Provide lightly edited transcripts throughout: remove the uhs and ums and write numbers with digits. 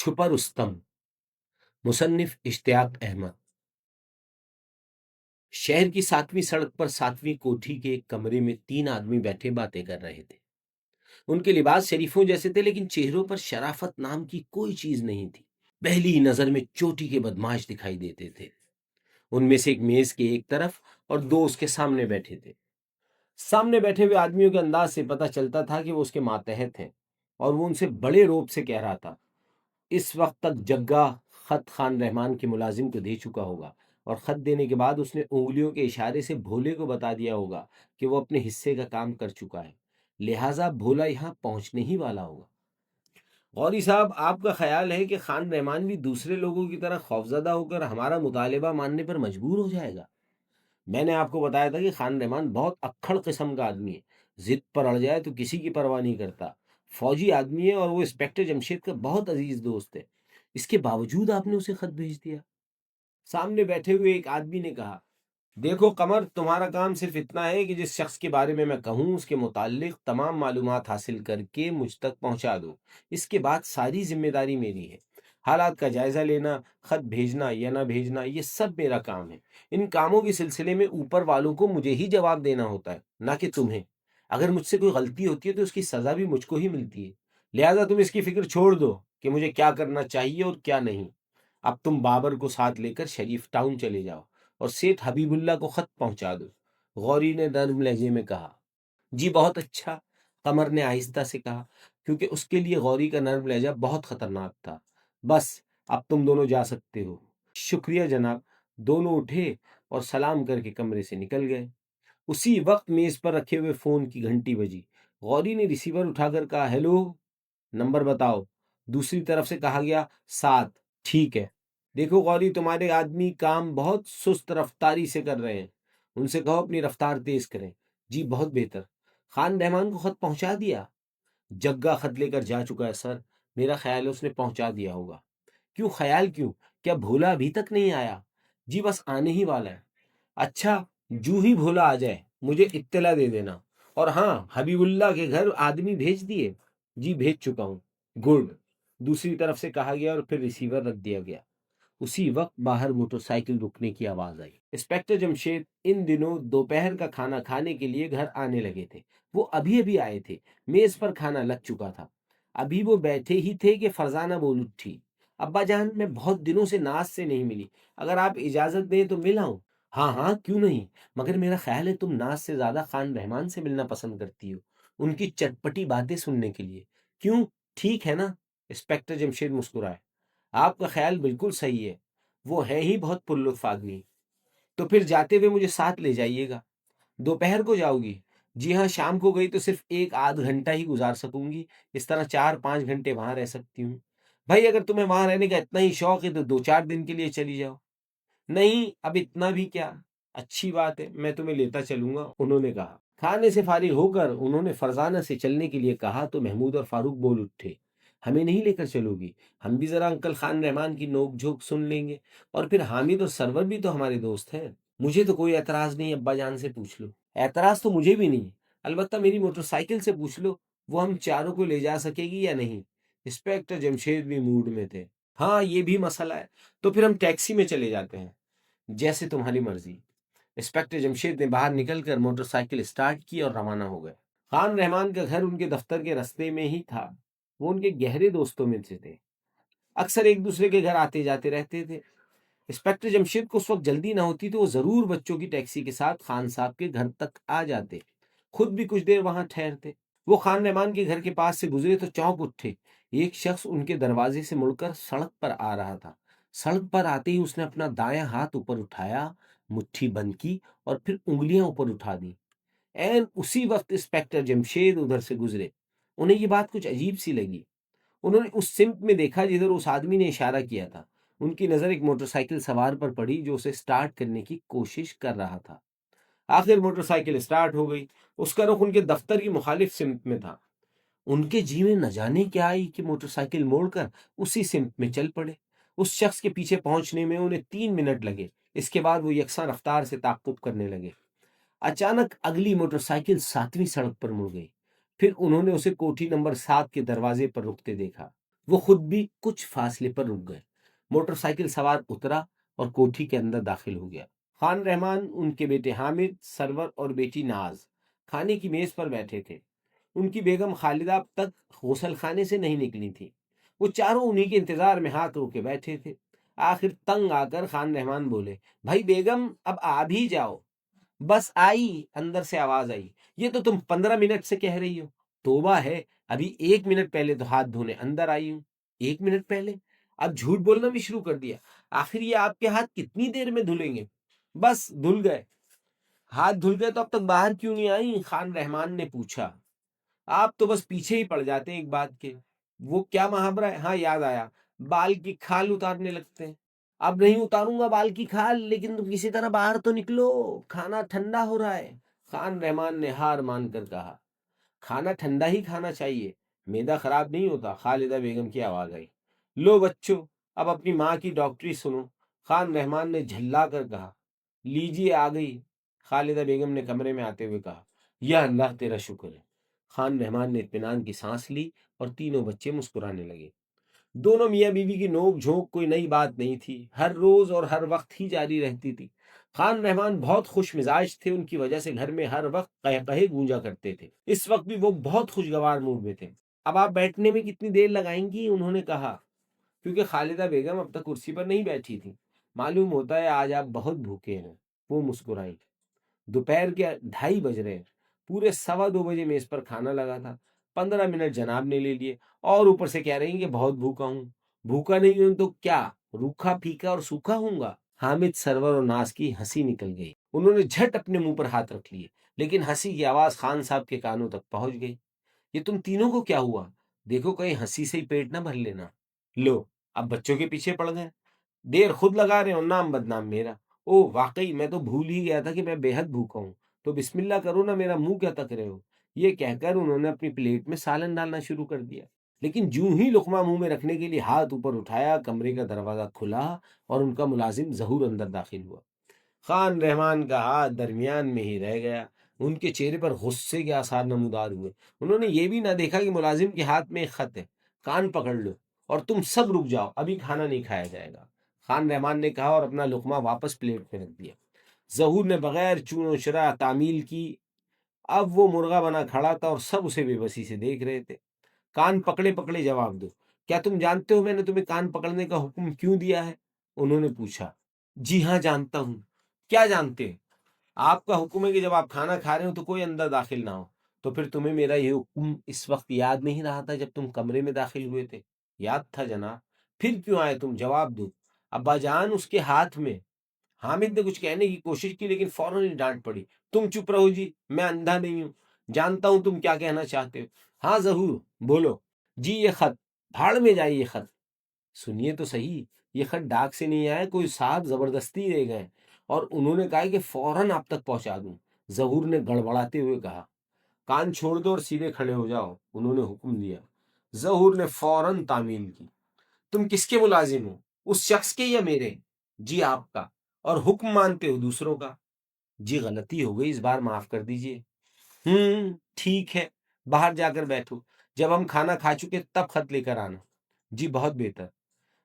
چھپا رستم، مصنف اشتیاق احمد۔ شہر کی 7ویں سڑک پر 7ویں کوٹھی کے ایک کمرے میں 3 آدمی بیٹھے باتیں کر رہے تھے۔ ان کے لباس شریفوں جیسے تھے، لیکن چہروں پر شرافت نام کی کوئی چیز نہیں تھی۔ پہلی نظر میں چوٹی کے بدماش دکھائی دیتے تھے۔ ان میں سے ایک میز کے ایک طرف اور 2 اس کے سامنے بیٹھے تھے۔ سامنے بیٹھے ہوئے آدمیوں کے انداز سے پتہ چلتا تھا کہ وہ اس کے ماتحت ہیں، اور وہ ان سے بڑے روب سے کہہ رہا تھا۔ اس وقت تک جگہ خط خان رحمان کے ملازم کو دے چکا ہوگا، اور خط دینے کے بعد اس نے انگلیوں کے اشارے سے بھولے کو بتا دیا ہوگا کہ وہ اپنے حصے کا کام کر چکا ہے، لہٰذا بھولا یہاں پہنچنے ہی والا ہوگا۔ غوری صاحب، آپ کا خیال ہے کہ خان رحمان بھی دوسرے لوگوں کی طرح خوفزدہ ہو کر ہمارا مطالبہ ماننے پر مجبور ہو جائے گا؟ میں نے آپ کو بتایا تھا کہ خان رحمان بہت اکھڑ قسم کا آدمی ہے، ضد پر اڑ جائے تو کسی کی پرواہ نہیں کرتا۔ فوجی آدمی ہے، اور وہ انسپکٹر جمشید کا بہت عزیز دوست ہے، اس کے باوجود آپ نے اسے خط بھیج دیا؟ سامنے بیٹھے ہوئے ایک آدمی نے کہا، دیکھو قمر، تمہارا کام صرف اتنا ہے کہ جس شخص کے بارے میں کہوں اس کے متعلق تمام معلومات حاصل کر کے مجھ تک پہنچا دو۔ اس کے بعد ساری ذمہ داری میری ہے۔ حالات کا جائزہ لینا، خط بھیجنا یا نہ بھیجنا، یہ سب میرا کام ہے۔ ان کاموں کے سلسلے میں اوپر والوں کو مجھے ہی جواب دینا ہوتا ہے، نہ کہ تمہیں۔ اگر مجھ سے کوئی غلطی ہوتی ہے تو اس کی سزا بھی مجھ کو ہی ملتی ہے، لہذا تم اس کی فکر چھوڑ دو کہ مجھے کیا کرنا چاہیے اور کیا نہیں۔ اب تم بابر کو ساتھ لے کر شریف ٹاؤن چلے جاؤ اور سیٹھ حبیب اللہ کو خط پہنچا دو۔ غوری نے نرم لہجے میں کہا۔ جی بہت اچھا، قمر نے آہستہ سے کہا، کیونکہ اس کے لیے غوری کا نرم لہجہ بہت خطرناک تھا۔ بس اب تم دونوں جا سکتے ہو۔ شکریہ جناب۔ دونوں اٹھے اور سلام کر کے کمرے سے نکل گئے۔ اسی وقت میز پر رکھے ہوئے فون کی گھنٹی بجی۔ غوری نے ریسیور اٹھا کر کہا، ہیلو، نمبر بتاؤ۔ دوسری طرف سے کہا گیا، 7۔ ٹھیک ہے۔ دیکھو غوری، تمہارے آدمی کام بہت سست رفتاری سے کر رہے ہیں، ان سے کہو اپنی رفتار تیز کریں۔ جی بہت بہتر۔ خان رحمان کو خط پہنچا دیا؟ جگہ خط لے کر جا چکا ہے سر، میرا خیال ہے اس نے پہنچا دیا ہوگا۔ کیوں خیال کیوں؟ کیا بھولا ابھی تک نہیں آیا؟ جی بس آنے ہی والا ہے۔ اچھا، جو ہی بھولا آ جائے مجھے اطلاع دے دینا۔ اور ہاں، حبیب اللہ کے گھر آدمی بھیج دیے؟ جی بھیج چکا ہوں۔ گڈ۔ دوسری طرف سے کہا گیا اور پھر ریسیور رکھ دیا گیا۔ اسی وقت باہر موٹر سائیکل رکنے کی آواز آئی۔ انسپکٹر جمشید ان دنوں دوپہر کا کھانا کھانے کے لیے گھر آنے لگے تھے۔ وہ ابھی آئے تھے، میز پر کھانا لگ چکا تھا۔ ابھی وہ بیٹھے ہی تھے کہ فرزانہ بول اٹھی، ابا جان، میں بہت دنوں سے ناز سے نہیں ملی، اگر آپ اجازت دیں تو مل آؤں؟ ہاں ہاں، کیوں نہیں، مگر میرا خیال ہے تم ناز سے زیادہ خان رحمان سے ملنا پسند کرتی ہو، ان کی چٹپٹی باتیں سننے کے لیے۔ کیوں، ٹھیک ہے نا؟ انسپکٹر جمشید مسکرائے۔ آپ کا خیال بالکل صحیح ہے، وہ ہے ہی بہت پرلطف آدمی۔ تو پھر جاتے ہوئے مجھے ساتھ لے جائیے گا۔ دوپہر کو جاؤ گی؟ جی ہاں، شام کو گئی تو صرف 1 آدھ گھنٹہ ہی گزار سکوں گی، اس طرح 4 5 گھنٹے وہاں رہ سکتی ہوں۔ بھائی اگر تمہیں وہاں رہنے کا اتنا ہی شوق ہے تو 2 4 دن کے لیے چلی جاؤ۔ نہیں، اب اتنا بھی کیا، اچھی بات ہے، میں تمہیں لیتا چلوں گا، انہوں نے کہا۔ کھانے سے فارغ ہو کر انہوں نے فرزانہ سے چلنے کے لیے کہا تو محمود اور فاروق بول اٹھے، ہمیں نہیں لے کر چلو گی؟ ہم بھی ذرا انکل خان رحمان کی نوک جھوک سن لیں گے، اور پھر حامد اور سرور بھی تو ہمارے دوست ہیں۔ مجھے تو کوئی اعتراض نہیں، ابا جان سے پوچھ لو۔ اعتراض تو مجھے بھی نہیں، البتہ میری موٹر سائیکل سے پوچھ لو، وہ ہم چاروں کو لے جا سکے گی یا نہیں۔ انسپکٹر جمشید بھی موڈ میں تھے۔ ہاں یہ بھی مسئلہ ہے، تو پھر ہم ٹیکسی میں چلے جاتے ہیں۔ جیسے تمہاری مرضی۔ انسپکٹر جمشید نے باہر نکل کر موٹر سائیکل سٹارٹ کی اور روانہ ہو گئے۔ خان رحمان کا گھر ان کے دفتر کے رستے میں ہی تھا۔ وہ ان کے گہرے دوستوں میں سے تھے، اکثر ایک دوسرے کے گھر آتے جاتے رہتے تھے۔ انسپکٹر جمشید کو اس وقت جلدی نہ ہوتی تو وہ ضرور بچوں کی ٹیکسی کے ساتھ خان صاحب کے گھر تک آ جاتے، خود بھی کچھ دیر وہاں ٹھہرتے۔ وہ خان رحمان کے گھر کے پاس سے گزرے تو چونک اٹھے۔ ایک شخص ان کے دروازے سے مڑ کر سڑک پر آ رہا تھا۔ سڑک پر آتے ہی اس نے اپنا دایاں ہاتھ اوپر اٹھایا، مٹھی بند کی اور پھر انگلیاں اوپر اٹھا دی۔ این اسی وقت انسپکٹر جمشید ادھر سے گزرے۔ انہیں یہ بات کچھ عجیب سی لگی۔ انہوں نے اس سمت میں دیکھا جدھر اس آدمی نے اشارہ کیا تھا۔ ان کی نظر ایک موٹر سائیکل سوار پر پڑی جو اسے سٹارٹ کرنے کی کوشش کر رہا تھا۔ آخر موٹر سائیکل سٹارٹ ہو گئی۔ اس کا رخ ان کے دفتر کی مخالف سمت میں تھا۔ ان کے جی میں نہ جانے کیا آئی کہ موٹر سائیکل موڑ کر اسی سمت میں چل پڑے۔ اس شخص کے پیچھے پہنچنے میں انہیں 3 منٹ لگے۔ اس کے بعد وہ یکساں رفتار سے تعاقب کرنے لگے۔ اچانک اگلی موٹر سائیکل 7ویں سڑک پر مڑ گئی۔ پھر انہوں نے اسے کوٹھی نمبر 7 کے دروازے پر رکتے دیکھا۔ وہ خود بھی کچھ فاصلے پر رک گئے۔ موٹر سائیکل سوار اترا اور کوٹھی کے اندر داخل ہو گیا۔ خان رحمان، ان کے بیٹے حامد، سرور اور بیٹی ناز کھانے کی میز پر بیٹھے تھے۔ ان کی بیگم خالدہ اب تک غسل خانے سے نہیں نکلی تھی۔ وہ چاروں انہی کے انتظار میں ہاتھ رو کے بیٹھے تھے۔ آخر تنگ آ کر خان رحمان بولے، بھائی بیگم اب آ بھی جاؤ۔ بس آئی، اندر سے آواز آئی، یہ تو تم 15 منٹ سے کہہ رہی ہو۔ توبہ ہے، ابھی 1 منٹ پہلے تو ہاتھ دھونے اندر آئی ہوں۔ 1 منٹ پہلے؟ اب جھوٹ بولنا بھی شروع کر دیا۔ آخر یہ آپ کے ہاتھ کتنی دیر میں دھلیں گے؟ بس دھل گئے۔ ہاتھ دھل گئے تو اب تک باہر کیوں نہیں آئی؟ خان رحمان نے پوچھا۔ آپ تو بس پیچھے ہی پڑ جاتے ہیں ایک بات کے۔ وہ کیا محاورہ ہے؟ ہاں یاد آیا، بال کی کھال اتارنے لگتے ہیں۔ اب نہیں اتاروں گا بال کی کھال، لیکن تم کسی طرح باہر تو نکلو، کھانا ٹھنڈا ہو رہا ہے۔ خان رحمان نے ہار مان کر کہا، کھانا ٹھنڈا ہی کھانا چاہیے، معدہ خراب نہیں ہوتا۔ خالدہ بیگم کی آواز آئی، لو بچوں اب اپنی ماں کی ڈاکٹری سنو۔ خان رحمان نے جھلا کر کہا، لیجیے آ گئی۔ خالدہ بیگم نے کمرے میں آتے ہوئے کہا، یا اللہ تیرا شکر ہے۔ خان رحمان نے اطمینان کی سانس لی اور تینوں بچے مسکرانے لگے۔ دونوں میاں بیوی کی نوک جھونک کوئی نئی بات نہیں تھی، ہر روز اور ہر وقت ہی جاری رہتی تھی۔ خان رحمان بہت خوش مزاج تھے، ان کی وجہ سے گھر میں ہر وقت قہقہے گونجا کرتے تھے۔ اس وقت بھی وہ بہت خوشگوار موڈ میں تھے۔ اب آپ بیٹھنے میں کتنی دیر لگائیں گی؟ انہوں نے کہا، کیونکہ خالدہ بیگم اب تک کرسی پر نہیں بیٹھی تھی۔ معلوم ہوتا ہے آج آپ بہت بھوکے ہیں۔ وہ مسکرائیں۔ دوپہر کے 2:30 بج رہے ہیں۔ پورے 2:15 میز پر کھانا لگا تھا۔ 15 منٹ جناب نے لے لیے اور اوپر سے کہہ رہی ہیں کہ بہت بھوکا ہوں۔ بھوکا نہیں ہوں تو کیا، روکھا پھیکا اور سوکھا ہوں گا؟ حامد، سرور اور ناز کی ہنسی نکل گئی۔ انہوں نے جھٹ اپنے منہ پر ہاتھ رکھ لیے، لیکن ہنسی کی آواز خان صاحب کے کانوں تک پہنچ گئی۔ یہ تم تینوں کو کیا ہوا؟ دیکھو کہیں ہنسی سے ہی پیٹ نہ بھر لینا۔ لو، اب بچوں کے پیچھے پڑ گئے، دیر خود لگا رہے ہو، نام بدنام میرا۔ او واقعی میں تو بھول ہی گیا تھا کہ میں بے حد بھوکا ہوں، تو بسم اللہ کرو نا، میرا منہ کیا تک رہے ہو؟ یہ کہہ کر انہوں نے اپنی پلیٹ میں سالن ڈالنا شروع کر دیا، لیکن جوں ہی لقمہ منہ میں رکھنے کے لیے ہاتھ اوپر اٹھایا، کمرے کا دروازہ کھلا اور ان کا ملازم ظہور اندر داخل ہوا۔ خان رحمان کا ہاتھ درمیان میں ہی رہ گیا۔ ان کے چہرے پر غصے کے آثار نمودار ہوئے۔ انہوں نے یہ بھی نہ دیکھا کہ ملازم کے ہاتھ میں ایک خط ہے۔ کان پکڑ لو اور تم سب رک جاؤ، ابھی کھانا نہیں کھایا جائے گا، خان رحمان نے کہا اور اپنا لقمہ واپس پلیٹ میں رکھ دیا۔ ظہور نے بغیر چون و چرا تعمیل کی۔ اب وہ مرغا بنا کھڑا تھا اور سب اسے بے بسی سے دیکھ رہے تھے۔ کان پکڑے پکڑے جواب دو۔ کیا تم جانتے ہو میں نے تمہیں کان پکڑنے کا حکم کیوں دیا ہے؟ انہوں نے پوچھا۔ جی ہاں جانتا ہوں۔ کیا جانتے ہیں؟ آپ کا حکم ہے کہ جب آپ کھانا کھا رہے ہو تو کوئی اندر داخل نہ ہو۔ تو پھر تمہیں میرا یہ حکم اس وقت یاد نہیں رہا تھا جب تم کمرے میں داخل ہوئے تھے؟ یاد تھا جناب۔ پھر کیوں آئے تم؟ جواب دو۔ ابا جان، اس کے ہاتھ میں۔ حامد نے کچھ کہنے کی کوشش کی لیکن فوراً ہی ڈانٹ پڑی۔ تم چپ رہو جی، میں اندھا نہیں ہوں، جانتا ہوں تم کیا کہنا چاہتے ہو۔ ہاں ظہور بولو۔ جی یہ خط، بھاڑ میں جائے یہ خط۔ سنیے تو صحیح، یہ خط ڈاک سے نہیں آیا، کوئی صاحب زبردستی دے گئے اور انہوں نے کہا کہ فوراً آپ تک پہنچا دوں۔ ظہور نے گڑبڑاتے ہوئے کہا۔ کان چھوڑ دو اور سیدھے کھڑے ہو جاؤ، انہوں نے حکم دیا۔ ظہور نے فوراً تعمیل کی۔ تم کس کے ملازم ہو، اس شخص کے یا میرے؟ جی آپ کا۔ اور حکم مانتے ہو دوسروں کا؟ جی غلطی ہو گئی، اس بار معاف کر دیجئے۔ ٹھیک ہے، باہر جا کر بیٹھو، جب ہم کھانا کھا چکے تب خط لے کر آنا۔ جی بہت بہتر۔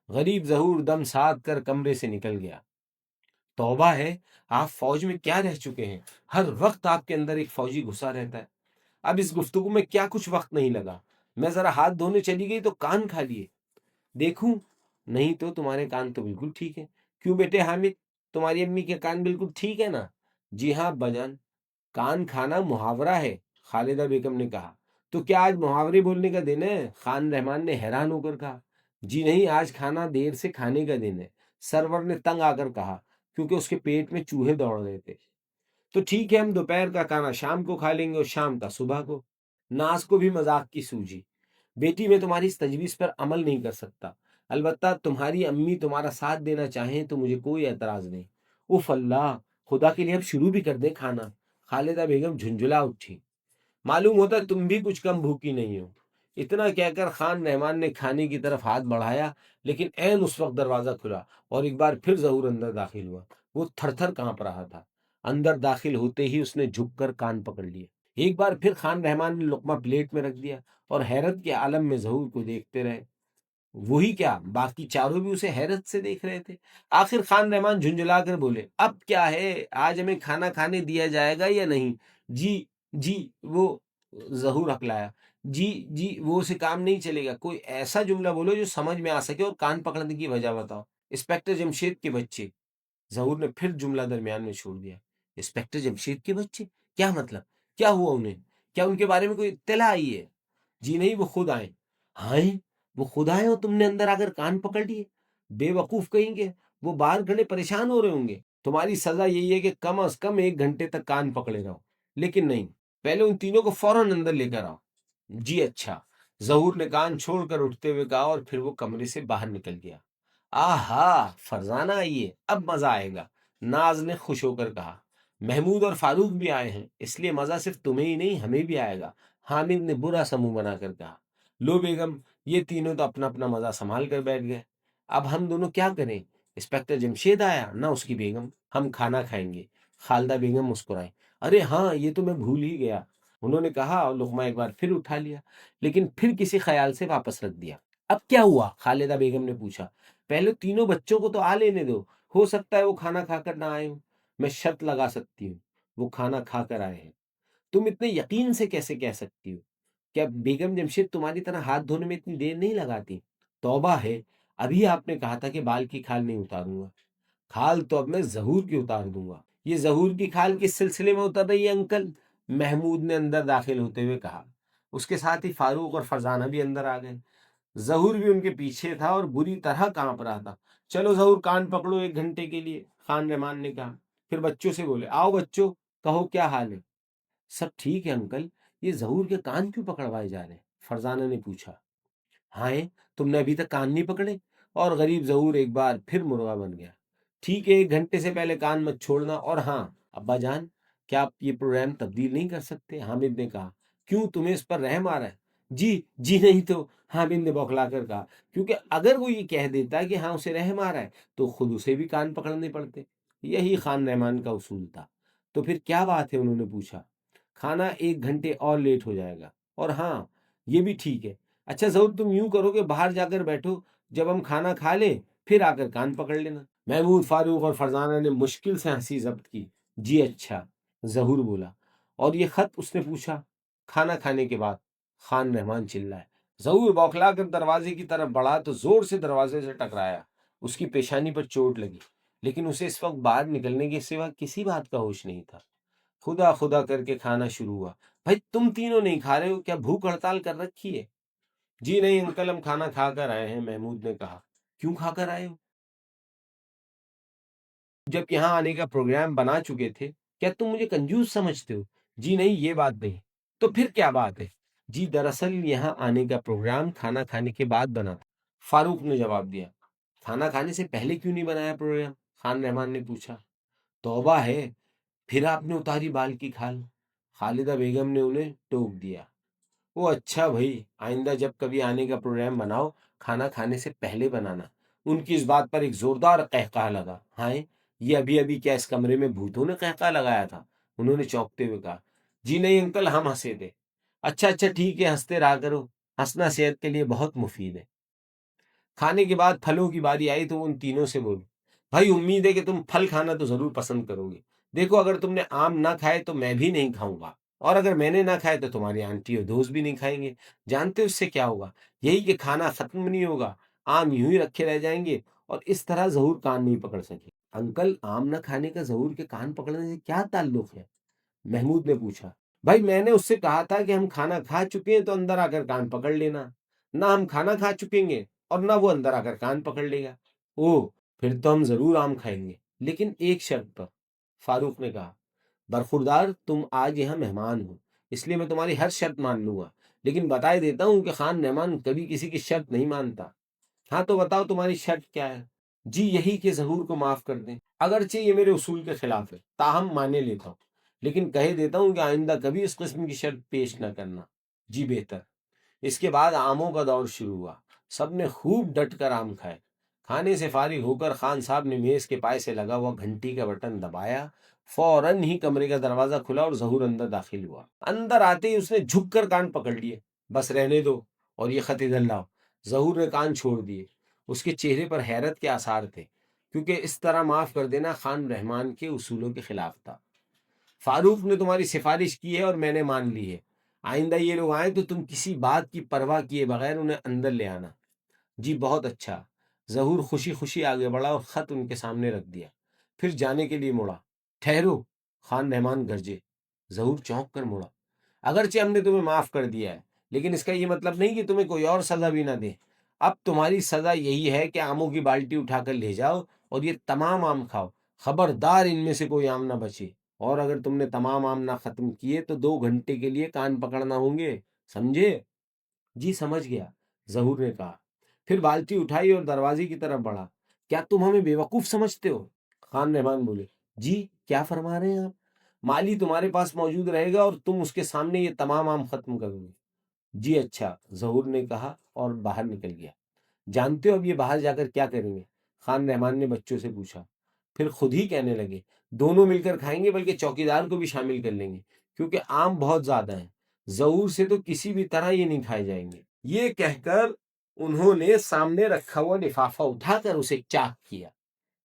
غریب ظہور دم ساتھ کر کمرے سے نکل گیا۔ توبہ ہے، آپ فوج میں کیا رہ چکے ہیں، ہر وقت آپ کے اندر ایک فوجی گھسا رہتا ہے۔ اب اس گفتگو میں کیا کچھ وقت نہیں لگا، میں ذرا ہاتھ دھونے چلی گئی تو کان کھا لیے۔ دیکھوں؟ نہیں تو تمہارے کان تو بالکل ٹھیک ہے۔ کیوں بیٹے حامد، تمہاری امی کے کان بالکل ٹھیک ہے نا؟ جی ہاں ابا جان۔ کان کھانا محاورہ ہے، خالدہ بیگم نے کہا۔ تو کیا آج محاورے بولنے کا دن ہے؟ خان رحمان نے حیران ہو کر کہا۔ جی نہیں، آج کھانا دیر سے کھانے کا دن ہے، سرور نے تنگ آ کر کہا، کیونکہ اس کے پیٹ میں چوہے دوڑ رہے تھے۔ تو ٹھیک ہے، ہم دوپہر کا کھانا شام کو کھا لیں گے اور شام کا صبح کو۔ ناز کو بھی مذاق کی سوجی۔ بیٹی میں تمہاری اس تجویز پر عمل نہیں کر سکتا، البتہ تمہاری امی تمہارا ساتھ دینا چاہیں تو مجھے کوئی اعتراض نہیں۔ اف اللہ، خدا کے لیے اب شروع بھی کر دیں کھانا۔ خالدہ بیگم جھنجھلا اٹھی۔ معلوم ہوتا ہے تم بھی کچھ کم بھوکی نہیں ہو۔ اتنا کہہ کر خان رحمان نے کھانے کی طرف ہاتھ بڑھایا، لیکن عین اس وقت دروازہ کھلا اور ایک بار پھر ظہور اندر داخل ہوا۔ وہ تھر تھر کانپ رہا تھا۔ اندر داخل ہوتے ہی اس نے جھک کر کان پکڑ لیے۔ ایک بار پھر خان رحمان نے لقمہ پلیٹ میں رکھ دیا اور حیرت کے عالم میں ظہور کو دیکھتے رہے۔ وہی کیا باقی چاروں بھی اسے حیرت سے دیکھ رہے تھے۔ آخر خان رحمان جھنجھلا کر بولے، اب کیا ہے، آج ہمیں کھانا کھانے دیا جائے گا یا نہیں؟ جی جی وہ ظہور ہکلایا، جی جی وہ اسے کام نہیں چلے گا، کوئی ایسا جملہ بولو جو سمجھ میں آ سکے اور کان پکڑنے کی وجہ بتاؤ۔ انسپکٹر جمشید کے بچے، ظہور نے پھر جملہ درمیان میں چھوڑ دیا۔ انسپکٹر جمشید کے بچے کیا مطلب؟ کیا ہوا انہیں؟ کیا ان کے بارے میں کوئی اطلاع آئی ہے؟ جی نہیں، وہ خود آئے۔ ہاں وہ خود آئے اور تم نے اندر آ کر کان پکڑ لیے؟ بے وقوف کہیں گے، وہ باہر کھڑے پریشان ہو رہے ہوں گے۔ تمہاری سزا یہی ہے کہ کم از کم 1 گھنٹے تک کان پکڑے رہو، لیکن نہیں، پہلے ان تینوں کو فوراً اندر لے کر آؤ۔ جی اچھا، ظہور نے کان چھوڑ کر اٹھتے ہوئے کہا، اور پھر وہ کمرے سے باہر نکل گیا۔ آہا فرزانہ آئیے، اب مزہ آئے گا، ناز نے خوش ہو کر کہا۔ محمود اور فاروق بھی آئے ہیں، اس لیے مزہ صرف تمہیں ہی نہیں ہمیں بھی آئے گا، حامد نے برا سا منہ بنا کر کہا۔ لو بیگم، یہ تینوں تو اپنا اپنا مزہ سنبھال کر بیٹھ گئے، اب ہم دونوں کیا کریں؟ انسپکٹر جمشید آیا نہ اس کی بیگم، ہم کھانا کھائیں گے۔ خالدہ بیگم مسکرائی، ارے ہاں یہ تو میں بھول ہی گیا، انہوں نے کہا اور لقمہ ایک بار پھر اٹھا لیا، لیکن پھر کسی خیال سے واپس رکھ دیا۔ اب کیا ہوا؟ خالدہ بیگم نے پوچھا۔ پہلے تینوں بچوں کو تو آ لینے دو، ہو سکتا ہے وہ کھانا کھا کر نہ آئے ہوں، میں شرط لگا سکتی ہوں وہ کھانا کھا کر آئے ہیں۔ تم اتنے یقین سے کیسے کہہ سکتی ہو؟ کیا بیگم جمشید تمہاری طرح ہاتھ دھونے میں اتنی دیر نہیں لگاتی؟ توبہ ہے، ابھی آپ نے کہا تھا کہ بال کی کھال نہیں اتاروں گا، کھال تو اب میں ظہور کی اتار دوں گا۔ یہ ظہور کی کھال کس سلسلے میں اتر رہی ہے انکل؟ محمود نے اندر داخل ہوتے ہوئے کہا۔ اس کے ساتھ ہی فاروق اور فرزانہ بھی اندر آ گئے۔ ظہور بھی ان کے پیچھے تھا اور بری طرح کانپ رہا تھا۔ چلو ظہور کان پکڑو 1 گھنٹے کے لیے، خان رحمان نے کہا۔ پھر بچوں سے بولے، آؤ بچوں، کہو کیا حال ہے؟ سب ٹھیک ہے انکل، یہ ظہور کے کان کیوں پکڑوائے جا رہے ہیں؟ فرزانہ نے پوچھا۔ ہاں تم نے ابھی تک کان نہیں پکڑے؟ اور غریب ظہور ایک بار پھر مرغا بن گیا۔ ٹھیک ہے، 1 گھنٹے سے پہلے کان مت چھوڑنا، اور ہاں ابا جان، کیا آپ یہ پروگرام تبدیل نہیں کر سکتے؟ حامد نے کہا۔ کیوں، تمہیں اس پر رحم آ رہا ہے؟ جی جی نہیں تو، حامد نے بوکھلا کر کہا، کیونکہ اگر وہ یہ کہہ دیتا کہ ہاں اسے رحم آ رہا ہے تو خود اسے بھی کان پکڑنے پڑتے۔ یہی خان رحمان کا اصول تھا۔ تو پھر کیا بات ہے؟ انہوں نے پوچھا۔ کھانا 1 گھنٹے اور لیٹ ہو جائے گا، اور ہاں یہ بھی ٹھیک ہے۔ اچھا ظہور، تم یوں کرو کہ باہر جا کر بیٹھو، جب ہم کھانا کھا لیں پھر آ کر کان پکڑ لینا۔ محمود، فاروق اور فرزانہ نے مشکل سے ہنسی ضبط کی۔ جی اچھا، ظہور بولا۔ اور یہ خط؟ اس نے پوچھا۔ کھانا کھانے کے بعد، خان رحمان چلائے۔ ظہور بوکھلا کر دروازے کی طرف بڑھا تو زور سے دروازے سے ٹکرایا، اس کی پیشانی پر چوٹ لگی، لیکن اسے اس وقت باہر نکلنے کے سوا کسی بات کا ہوش نہیں تھا۔ خدا خدا کر کے کھانا شروع ہوا۔ بھائی تم تینوں نہیں کھا رہے ہو کیا؟ بھوک ہڑتال کر رکھی ہے؟ جی نہیں انکل، ہم کھانا کھا کر آئے ہیں، محمود نے کہا۔ کیوں کھا کر آئے ہو؟ جب یہاں آنے کا پروگرام بنا چکے تھے، کیا تم مجھے کنجوس سمجھتے ہو؟ جی نہیں، یہ بات نہیں۔ تو پھر کیا بات ہے؟ جی دراصل یہاں آنے کا پروگرام کھانا کھانے کے بعد بنا تھا، فاروق نے جواب دیا۔ کھانا کھانے سے پہلے کیوں نہیں بنایا پروگرام؟ خان رحمان نے پوچھا۔ توبہ ہے، پھر آپ نے اتاری بال کی کھال؟ خالدہ بیگم نے انہیں ٹوک دیا۔ وہ اچھا بھائی، آئندہ جب کبھی آنے کا پروگرام بناؤ کھانا کھانے سے پہلے بنانا۔ ان کی اس بات پر ایک زوردار قہقہا لگا۔ ہاں یہ ابھی ابھی کیا اس کمرے میں بھوتوں نے قہقہا لگایا تھا؟ انہوں نے چونکتے ہوئے کہا۔ جی نہیں انکل، ہم ہنسے تھے۔ اچھا اچھا ٹھیک ہے، ہنستے رہا کرو، ہنسنا صحت کے لیے بہت مفید ہے۔ کھانے کے بعد پھلوں کی باری آئی تو وہ ان تینوں سے بولی، بھائی امید ہے کہ تم پھل کھانا تو ضرور پسند کرو گے۔ دیکھو اگر تم نے آم نہ کھائے تو میں بھی نہیں کھاؤں گا، اور اگر میں نے نہ کھائے تو تمہاری آنٹی اور دوست بھی نہیں کھائیں گے۔ جانتے ہو اس سے کیا ہوگا؟ یہی کہ کھانا ختم نہیں ہوگا، آم یوں ہی رکھے رہ جائیں گے، اور اس طرح ظہور کان نہیں پکڑ سکے۔ انکل، آم نہ کھانے کا ظہور کے کان پکڑنے سے کیا تعلق ہے؟ محمود نے پوچھا۔ بھائی میں نے اس سے کہا تھا کہ ہم کھانا کھا چکے ہیں تو اندر آ کر کان پکڑ لینا، نہ ہم کھانا کھا چکیں گے اور نہ وہ اندر آ کر کان پکڑ لے گا۔ اوہ، پھر تو ہم ضرور آم کھائیں گے، لیکن ایک شرط پر، فاروق نے کہا۔ برخوردار، تم آج یہاں مہمان ہو، اس لیے میں تمہاری ہر شرط مان لوں گا، لیکن بتائے دیتا ہوں کہ خان رحمان کبھی کسی کی شرط نہیں مانتا۔ ہاں تو بتاؤ تمہاری شرط کیا ہے؟ جی یہی کہ ظہور کو معاف کر دیں، اگرچہ یہ میرے اصول کے خلاف ہے، تاہم مانے لیتا ہوں، لیکن کہہ دیتا ہوں کہ آئندہ کبھی اس قسم کی شرط پیش نہ کرنا۔ جی بہتر۔ اس کے بعد آموں کا دور شروع ہوا، سب نے خوب ڈٹ کر آم کھائے۔ کھانے سے فارغ ہو کر خان صاحب نے میز کے پائے سے لگا ہوا گھنٹی کا بٹن دبایا، فوراً ہی کمرے کا دروازہ کھلا اور ظہور اندر داخل ہوا۔ اندر آتے ہی اس نے جھک کر کان پکڑ لیے۔ بس رہنے دو، اور یہ خط ادھر لاؤ۔ ظہور نے کان چھوڑ دیے، اس کے چہرے پر حیرت کے آثار تھے، کیونکہ اس طرح معاف کر دینا خان رحمان کے اصولوں کے خلاف تھا۔ فاروق نے تمہاری سفارش کی ہے اور میں نے مان لی ہے، آئندہ یہ لوگ آئیں تو تم کسی بات کی پرواہ کیے بغیر انہیں اندر لے آنا۔ جی بہت اچھا۔ ظہور خوشی خوشی آگے بڑھا اور خط ان کے سامنے رکھ دیا، پھر جانے کے لیے مڑا۔ ٹھہرو، خان رحمان گرجے۔ ظہور چونک کر مڑا۔ اگرچہ ہم نے تمہیں معاف کر دیا ہے، لیکن اس کا یہ مطلب نہیں کہ تمہیں کوئی اور سزا بھی نہ دیں۔ اب تمہاری سزا یہی ہے کہ آموں کی بالٹی اٹھا کر لے جاؤ اور یہ تمام آم کھاؤ، خبردار ان میں سے کوئی آم نہ بچے، اور اگر تم نے تمام آم نہ ختم کیے تو 2 گھنٹے کے لیے کان پکڑنا ہوں گے، سمجھے؟ جی سمجھ گیا، ظہور نے کہا، پھر بالٹی اٹھائی اور دروازے کی طرف بڑھا۔ کیا تم ہمیں بیوقوف سمجھتے ہو؟ خان رحمان بولے، جی کیا فرما رہے ہیں آپ؟ مالی تمہارے پاس موجود رہے گا اور تم اس کے سامنے یہ تمام آم ختم کرو گے۔ جی اچھا، ظہور نے کہا اور باہر نکل گیا۔ جانتے ہو اب یہ باہر جا کر کیا کریں گے؟ خان رحمان نے بچوں سے پوچھا۔ پھر خود ہی کہنے لگے، دونوں مل کر کھائیں گے، بلکہ چوکیدار کو بھی شامل کر لیں گے، کیونکہ آم بہت زیادہ ہیں، ظہور سے تو کسی بھی طرح یہ نہیں کھائے جائیں گے۔ یہ کہہ کر انہوں نے سامنے رکھا ہوا لفافہ اٹھا کر اسے چاک کیا،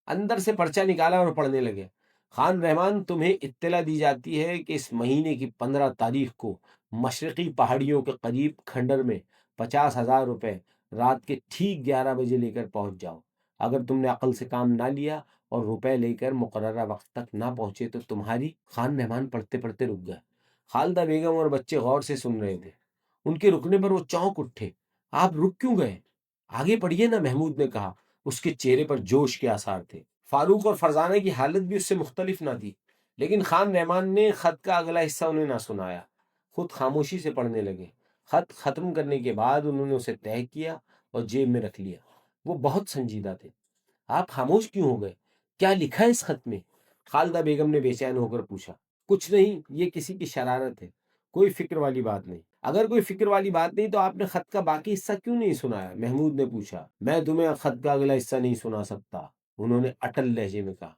اندر سے پرچہ نکالا اور پڑھنے لگے۔ خان رحمان، تمہیں اطلاع دی جاتی ہے کہ اس مہینے کی 15 تاریخ کو مشرقی پہاڑیوں کے قریب کھنڈر میں 50,000 روپے رات کے ٹھیک 11 بجے لے کر پہنچ جاؤ۔ اگر تم نے عقل سے کام نہ لیا اور روپے لے کر مقررہ وقت تک نہ پہنچے تو تمہاری… خان رحمان پڑھتے پڑھتے رک گئے۔ خالدہ بیگم اور بچے غور سے سن رہے تھے۔ ان کے رکنے پر وہ چونک اٹھے۔ آپ رک کیوں گئے؟ آگے پڑھیے نا، محمود نے کہا۔ اس کے چہرے پر جوش کے آثار تھے۔ فاروق اور فرزانہ کی حالت بھی اس سے مختلف نہ تھی، لیکن خان رحمان نے خط کا اگلا حصہ انہیں نہ سنایا، خود خاموشی سے پڑھنے لگے۔ خط ختم کرنے کے بعد انہوں نے اسے طے کیا اور جیب میں رکھ لیا۔ وہ بہت سنجیدہ تھے۔ آپ خاموش کیوں ہو گئے؟ کیا لکھا ہے اس خط میں؟ خالدہ بیگم نے بے چین ہو کر پوچھا۔ کچھ نہیں، یہ کسی کی شرارت ہے، کوئی فکر والی بات نہیں۔ اگر کوئی فکر والی بات نہیں تو آپ نے خط کا باقی حصہ کیوں نہیں سنایا؟ محمود نے پوچھا۔ میں تمہیں خط کا اگلا حصہ نہیں سنا سکتا، انہوں نے اٹل لہجے میں کہا۔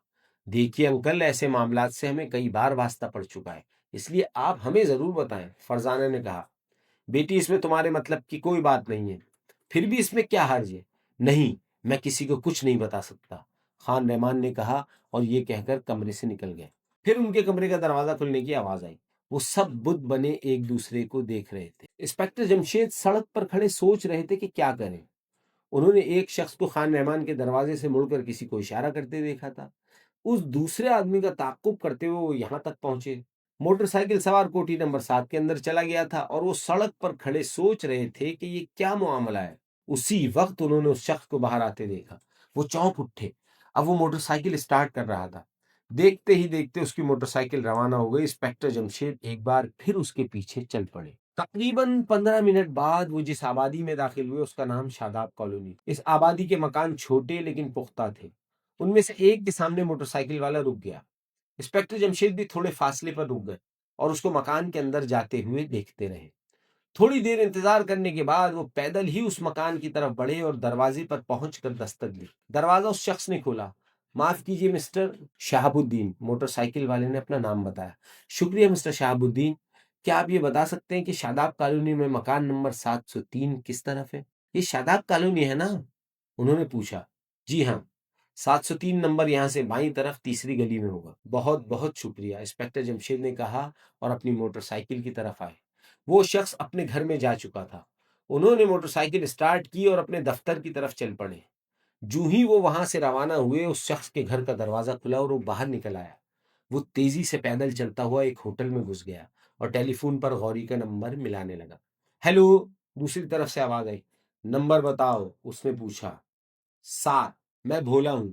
دیکھیے انکل، ایسے معاملات سے ہمیں کئی بار واسطہ پڑ چکا ہے، اس لیے آپ ہمیں ضرور بتائیں، فرزانہ نے کہا۔ بیٹی، اس میں تمہارے مطلب کی کوئی بات نہیں ہے، پھر بھی اس میں کیا حرج ہے؟ نہیں، میں کسی کو کچھ نہیں بتا سکتا، خان رحمان نے کہا، اور یہ کہہ کر کمرے سے نکل گئے۔ پھر ان کے کمرے کا دروازہ کھلنے کی آواز آئی۔ وہ سب بت بنے ایک دوسرے کو دیکھ رہے تھے۔ انسپکٹر جمشید سڑک پر کھڑے سوچ رہے تھے کہ کیا کریں۔ انہوں نے ایک شخص کو خان رحمان کے دروازے سے مڑ کر کسی کو اشارہ کرتے دیکھا تھا۔ اس دوسرے آدمی کا تعاقب کرتے ہوئے وہ یہاں تک پہنچے۔ موٹر سائیکل سوار کوٹھی نمبر 7 کے اندر چلا گیا تھا اور وہ سڑک پر کھڑے سوچ رہے تھے کہ یہ کیا معاملہ ہے۔ اسی وقت انہوں نے اس شخص کو باہر آتے دیکھا۔ وہ چونک اٹھے۔ اب وہ موٹر سائیکل اسٹارٹ کر رہا تھا۔ دیکھتے ہی دیکھتے اس کی موٹر سائیکل روانہ ہو گئی۔ انسپکٹر جمشید ایک بار پھر اس کے پیچھے چل پڑے۔ تقریباً 15 منٹ بعد وہ جس آبادی میں داخل ہوئے اس کا نام شاداب کالونی۔ اس آبادی کے مکان چھوٹے لیکن پختہ تھے۔ ان میں سے ایک کے سامنے موٹر سائیکل والا رک گیا۔ انسپکٹر جمشید بھی تھوڑے فاصلے پر رک گئے اور اس کو مکان کے اندر جاتے ہوئے دیکھتے رہے۔ تھوڑی دیر انتظار کرنے کے بعد وہ پیدل ہی اس مکان کی طرف بڑھے اور دروازے پر پہنچ کر دستک دی۔ دروازہ اس شخص نے کھولا۔ معاف کیجیے مسٹر شہاب الدین، موٹر سائیکل والے نے اپنا نام بتایا۔ شکریہ مسٹر شہاب الدین، کیا آپ یہ بتا سکتے ہیں کہ شاداب کالونی میں مکان نمبر 703 کس طرف ہے؟ یہ شاداب کالونی ہے نا؟ انہوں نے پوچھا۔ جی ہاں، 703 نمبر یہاں سے بائیں طرف تیسری گلی میں ہوگا۔ بہت بہت شکریہ، انسپکٹر جمشید نے کہا اور اپنی موٹر سائیکل کی طرف آئے۔ وہ شخص اپنے گھر میں جا چکا تھا۔ انہوں نے موٹر سائیکل اسٹارٹ کی اور اپنے دفتر کی طرف چل پڑے۔ جو ہی وہ وہاں سے روانہ ہوئے، اس شخص کے گھر کا دروازہ کھلا اور وہ باہر نکل آیا۔ وہ تیزی سے پیدل چلتا ہوا ایک ہوٹل میں گھس گیا اور ٹیلی فون پر غوری کا نمبر ملانے لگا۔ ہیلو، دوسری طرف سے آواز آئی۔ نمبر بتاؤ، اس نے پوچھا۔ 7، میں بھولا ہوں۔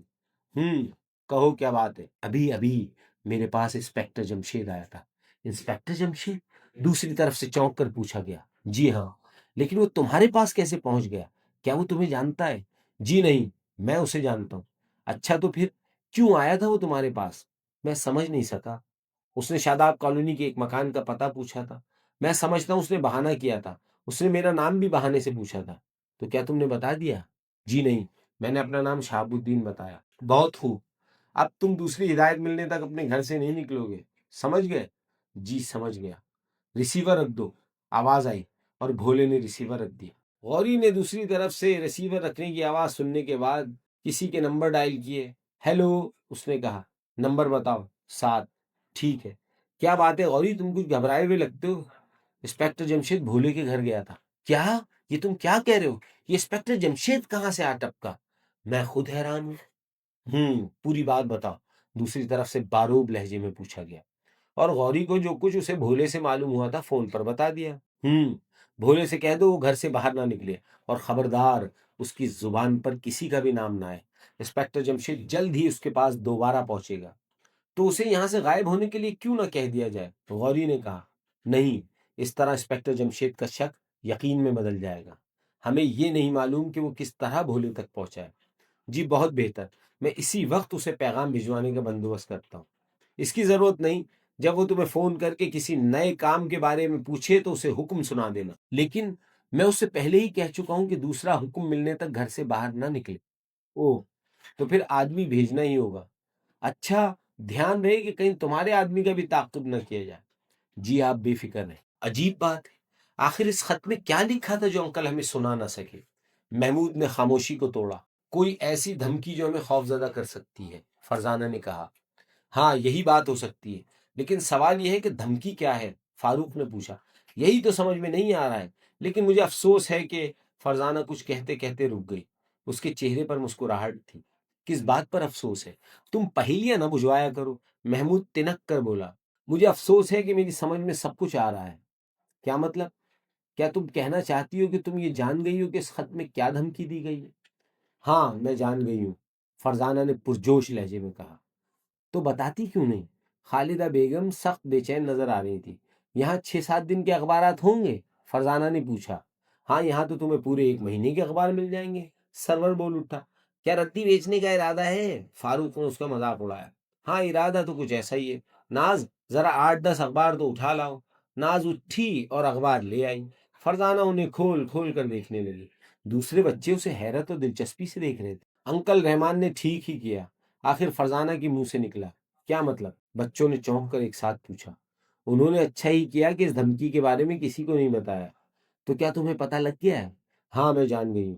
کہو کیا بات ہے؟ ابھی میرے پاس انسپکٹر جمشید آیا تھا۔ انسپکٹر جمشید؟ دوسری طرف سے چونک کر پوچھا گیا۔ جی ہاں، لیکن وہ تمہارے پاس کیسے پہنچ گیا؟ کیا وہ تمہیں جانتا ہے؟ جی نہیں، میں اسے جانتا ہوں۔ اچھا، تو پھر کیوں آیا تھا وہ تمہارے پاس؟ میں سمجھ نہیں سکا۔ اس نے شاداب کالونی کے ایک مکان کا پتہ پوچھا تھا۔ میں سمجھتا ہوں اس نے بہانہ کیا تھا۔ اس نے میرا نام بھی بہانے سے پوچھا تھا۔ تو کیا تم نے بتا دیا؟ جی نہیں، میں نے اپنا نام شہاب الدین بتایا۔ بہت خوب، اب تم دوسری ہدایت ملنے تک اپنے گھر سے نہیں نکلو گے، سمجھ گئے؟ جی سمجھ گیا۔ ریسیور رکھ دو، آواز آئی اور بھولے نے ریسیور رکھ دیا۔ غوری نے دوسری طرف سے ریسیور رکھنے کی آواز سننے کے بعد کسی کے نمبر ڈائل کیے۔ ہیلو، اس نے کہا۔ نمبر بتاؤ۔ 7۔ ٹھیک ہے۔ کیا بات ہے غوری، تم کچھ گھبرائے ہوئے لگتے ہو۔ انسپکٹر جمشید بھولے کے گھر گیا تھا۔ کیا؟ یہ تم کیا کہہ رہے ہو؟ یہ انسپکٹر جمشید کہاں سے آ ٹپکا؟ میں خود حیران ہوں۔ پوری بات بتاؤ، دوسری طرف سے باروب لہجے میں پوچھا گیا، اور غوری کو جو کچھ اسے بھولے سے معلوم ہوا تھا فون پر بتا دیا۔ بھولے سے کہہ دو وہ گھر سے باہر نہ نکلے، اور خبردار اس کی زبان پر کسی کا بھی نام نہ آئے۔ انسپکٹر جمشید جلد ہی اس کے پاس دوبارہ پہنچے گا۔ تو اسے یہاں سے غائب ہونے کے لیے کیوں نہ کہہ دیا جائے؟ غوری نے کہا۔ نہیں، اس طرح انسپکٹر جمشید کا شک یقین میں بدل جائے گا۔ ہمیں یہ نہیں معلوم کہ وہ کس طرح بھولے تک پہنچا ہے۔ جی بہت بہتر، میں اسی وقت اسے پیغام بھجوانے کا بندوبست کرتا ہوں۔ اس کی ضرورت نہیں، جب وہ تمہیں فون کر کے کسی نئے کام کے بارے میں پوچھے تو اسے حکم سنا دینا، لیکن میں اس سے پہلے ہی کہہ چکا ہوں کہ دوسرا حکم ملنے تک گھر سے باہر نہ نکلے۔ اوہ، تو پھر آدمی بھیجنا ہی ہوگا۔ اچھا، دھیان رہے کہ کہیں تمہارے آدمی کا بھی تعاقب نہ کیا جائے۔ جی آپ بے فکر رہیں۔ عجیب بات ہے، آخر اس خط میں کیا لکھا تھا جو انکل ہمیں سنا نہ سکے؟ محمود نے خاموشی کو توڑا۔ کوئی ایسی دھمکی جو ہمیں خوفزدہ کر سکتی ہے، فرزانہ نے کہا۔ ہاں یہی بات ہو سکتی ہے، لیکن سوال یہ ہے کہ دھمکی کیا ہے؟ فاروق نے پوچھا۔ یہی تو سمجھ میں نہیں آ رہا ہے، لیکن مجھے افسوس ہے کہ… فرزانہ کچھ کہتے کہتے رک گئی۔ اس کے چہرے پر مسکراہٹ تھی۔ کس بات پر افسوس ہے؟ تم پہیلیاں نہ بجھوایا کرو، محمود تنک کر بولا۔ مجھے افسوس ہے کہ میری سمجھ میں سب کچھ آ رہا ہے۔ کیا مطلب؟ کیا تم کہنا چاہتی ہو کہ تم یہ جان گئی ہو کہ اس خط میں کیا دھمکی دی گئی ہے؟ ہاں میں جان گئی ہوں، فرزانہ نے پرجوش لہجے میں کہا۔ تو بتاتی کیوں نہیں؟ خالدہ بیگم سخت بے چین نظر آ رہی تھی۔ یہاں 6-7 دن کے اخبارات ہوں گے؟ فرزانہ نے پوچھا۔ ہاں یہاں تو تمہیں پورے 1 مہینے کے اخبار مل جائیں گے، سرور بول اٹھا۔ کیا ردی بیچنے کا ارادہ ہے؟ فاروق نے اس کا مذاق اڑایا۔ ہاں ارادہ تو کچھ ایسا ہی ہے۔ ناز ذرا 8-10 اخبار تو اٹھا لاؤ۔ ناز اٹھی اور اخبار لے آئی۔ فرزانہ انہیں کھول کھول کر دیکھنے لگی۔ دوسرے بچے اسے حیرت اور دلچسپی سے دیکھ رہے تھے۔ انکل رحمان نے ٹھیک ہی کیا، آخر فرزانہ کی منہ سے نکلا۔ کیا مطلب؟ بچوں نے چونک کر ایک ساتھ پوچھا۔ انہوں نے اچھا ہی کیا کہ اس دھمکی کے بارے میں کسی کو نہیں بتایا۔ تو کیا تمہیں پتہ لگ گیا ہے؟ ہاں میں جان گئی ہوں۔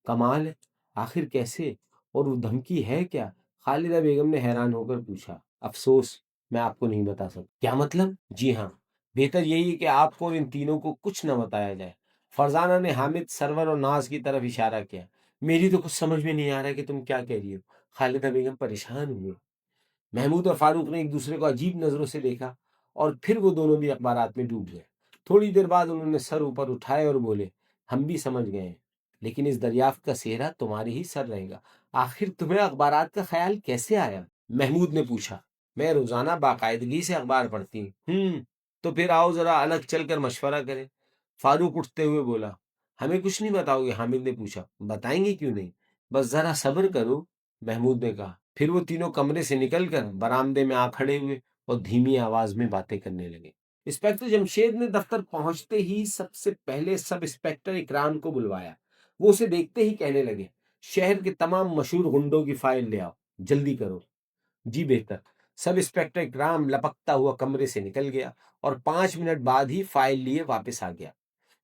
کمال ہے، آخر کیسے؟ اور وہ دھمکی ہے کیا؟ خالدہ بیگم نے حیران ہو کر پوچھا۔ افسوس، میں آپ کو نہیں بتا سکتا۔ کیا مطلب؟ جی ہاں، بہتر یہی ہے کہ آپ کو اور ان تینوں کو کچھ نہ بتایا جائے۔ فرزانہ نے حامد، سرور اور ناز کی طرف اشارہ کیا۔ میری تو کچھ سمجھ میں نہیں آ رہا کہ تم کیا کہہ رہی ہو، خالدہ بیگم پریشان ہوئی۔ محمود اور فاروق نے ایک دوسرے کو عجیب نظروں سے دیکھا، اور پھر وہ دونوں بھی اخبارات میں ڈوب گئے۔ تھوڑی دیر بعد انہوں نے سر اوپر اٹھائے اور بولے، ہم بھی سمجھ گئے ہیں، لیکن اس دریافت کا سہرا تمہارے ہی سر رہے گا۔ آخر تمہیں اخبارات کا خیال کیسے آیا؟ محمود نے پوچھا۔ میں روزانہ باقاعدگی سے اخبار پڑھتی ہوں۔ تو پھر آؤ ذرا الگ چل کر مشورہ کریں۔ فاروق اٹھتے ہوئے بولا۔ ہمیں کچھ نہیں بتاؤ گے؟ حامد نے پوچھا۔ بتائیں گے کیوں نہیں، بس ذرا صبر کرو، محمود نے کہا۔ پھر وہ تینوں کمرے سے نکل کر برآمدے میں آ کھڑے ہوئے اور دھیمی آواز میں باتیں کرنے لگے۔ انسپکٹر جمشید نے دفتر پہنچتے ہی سب سے پہلے سب انسپکٹر اکرام کو بلوایا۔ وہ اسے دیکھتے ہی کہنے لگے، شہر کے تمام مشہور غنڈوں کی فائل لے آؤ، جلدی کرو۔ جی بہتر۔ سب انسپکٹر اکرام لپکتا ہوا کمرے سے نکل گیا اور 5 منٹ بعد ہی فائل لیے واپس آ گیا۔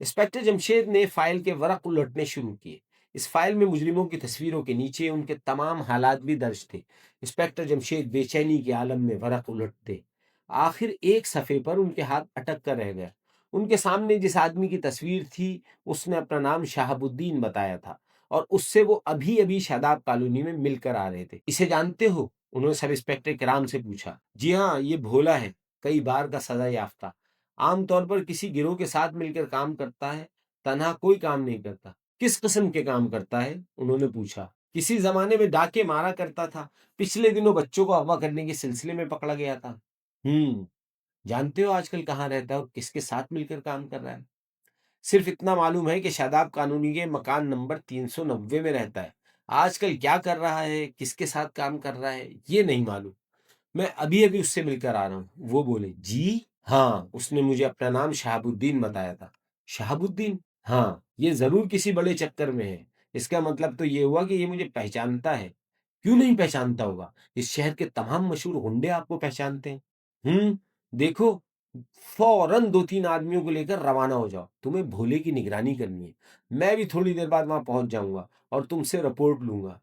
انسپکٹر جمشید نے فائل کے ورق الٹنے شروع کیے۔ اس فائل میں مجرموں کی تصویروں کے نیچے ان کے تمام حالات بھی درج تھے۔ انسپکٹر جمشید بے چینی کے عالم میں ورق الٹتے۔ آخر ایک صفحے پر ان کے ہاتھ اٹک کر رہ گیا۔ ان کے سامنے جس آدمی کی تصویر تھی اس نے اپنا نام شہاب الدین بتایا تھا، اور اس سے وہ ابھی ابھی شاداب کالونی میں مل کر آ رہے تھے۔ اسے جانتے ہو؟ انہوں نے سب انسپکٹر کرام سے پوچھا۔ جی ہاں، یہ بھولا ہے، کئی بار کا سزا یافتہ، عام طور پر کسی گروہ کے ساتھ مل کر کام کرتا ہے، تنہا کوئی کام نہیں کرتا۔ کس قسم کے کام کرتا ہے؟ انہوں نے پوچھا۔ کسی زمانے میں ڈاکے مارا کرتا تھا، پچھلے دنوں بچوں کو اغوا کرنے کے سلسلے میں پکڑا گیا تھا۔ جانتے ہو آج کل کہاں رہتا ہے اور کس کے ساتھ مل کر کام کر رہا ہے؟ صرف اتنا معلوم ہے کہ شاداب کالونی کے مکان نمبر 390 میں رہتا ہے۔ آج کل کیا کر رہا ہے، کس کے ساتھ کام کر رہا ہے، یہ نہیں معلوم۔ میں ابھی ابھی اس سے مل کر آ رہا ہوں۔ وہ بولے، جی ہاں، اس نے مجھے اپنا نام شہاب الدین بتایا تھا۔ شہاب الدین؟ ہاں، یہ ضرور کسی بڑے چکر میں ہے۔ اس کا مطلب تو یہ ہوا کہ یہ مجھے پہچانتا ہے۔ کیوں نہیں پہچانتا ہوگا؟ اس شہر کے تمام مشہور غنڈے آپ کو پہچانتے ہیں۔ دیکھو، فوراً 2-3 آدمیوں کو لے کر روانہ ہو جاؤ، تمہیں بھولے کی نگرانی کرنی ہے، میں بھی تھوڑی دیر بعد وہاں پہنچ جاؤں گا اور تم سے رپورٹ لوں گا،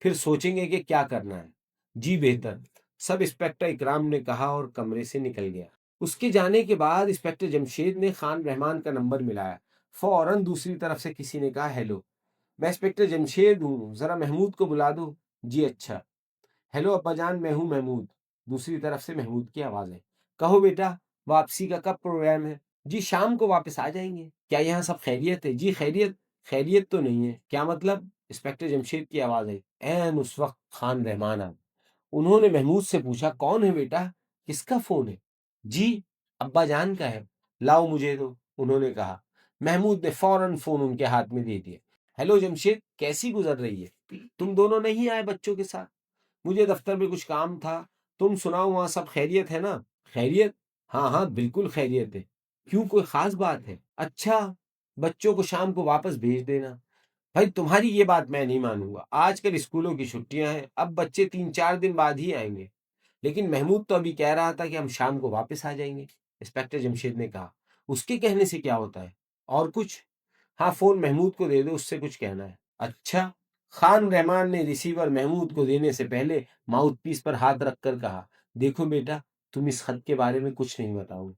پھر سوچیں گے کہ کیا کرنا ہے۔ جی بہتر، سب انسپکٹر اکرام نے کہا اور کمرے سے نکل گیا۔ اس کے جانے کے بعد انسپکٹر جمشید نے خان رحمان کا نمبر ملایا۔ فوراً دوسری طرف سے کسی نے کہا ہیلو، میں انسپکٹر جمشید ہوں، ذرا محمود کو بلا دو۔ جی اچھا۔ ہیلو ابا جان، میں ہوں محمود۔ دوسری طرف سے محمود کی آواز ہے۔ کہو بیٹا، واپسی کا کب پروگرام ہے؟ جی شام کو واپس آ جائیں گے۔ کیا یہاں سب خیریت ہے؟ جی خیریت خیریت تو نہیں ہے۔ کیا مطلب؟ انسپکٹر جمشید کی آواز ہے۔ این اس وقت خان رحمان آ، انہوں نے محمود سے پوچھا کون ہے بیٹا، کس کا فون ہے؟ جی ابا جان کا ہے۔ لاؤ مجھے دو، انہوں نے کہا۔ محمود نے فوراً فون ان کے ہاتھ میں دے دیا۔ ہیلو جمشید، کیسی گزر رہی ہے؟ تم دونوں نہیں آئے بچوں کے ساتھ؟ مجھے دفتر میں کچھ کام تھا۔ تم سناؤ وہاں سب خیریت ہے نا؟ خیریت؟ ہاں ہاں بالکل خیریت ہے۔ کیوں، کوئی خاص بات ہے؟ اچھا، بچوں کو شام کو واپس بھیج دینا۔ بھائی تمہاری یہ بات میں نہیں مانوں گا، آج کل اسکولوں کی چھٹیاں ہیں، اب بچے 3-4 دن بعد ہی آئیں گے۔ لیکن محمود تو ابھی کہہ رہا تھا کہ ہم شام کو واپس آ جائیں گے۔ انسپکٹر جمشید نے کہا۔ اس کے کہنے سے کیا ہوتا ہے؟ اور کچھ؟ ہاں فون محمود کو دے دو، اس سے کچھ کہنا ہے۔ اچھا۔ خان رحمان نے ریسیور محمود کو دینے سے پہلے ماؤتھ پیس پر ہاتھ رکھ کر کہا، دیکھو بیٹا، تم اس خط کے بارے میں کچھ نہیں بتاؤ۔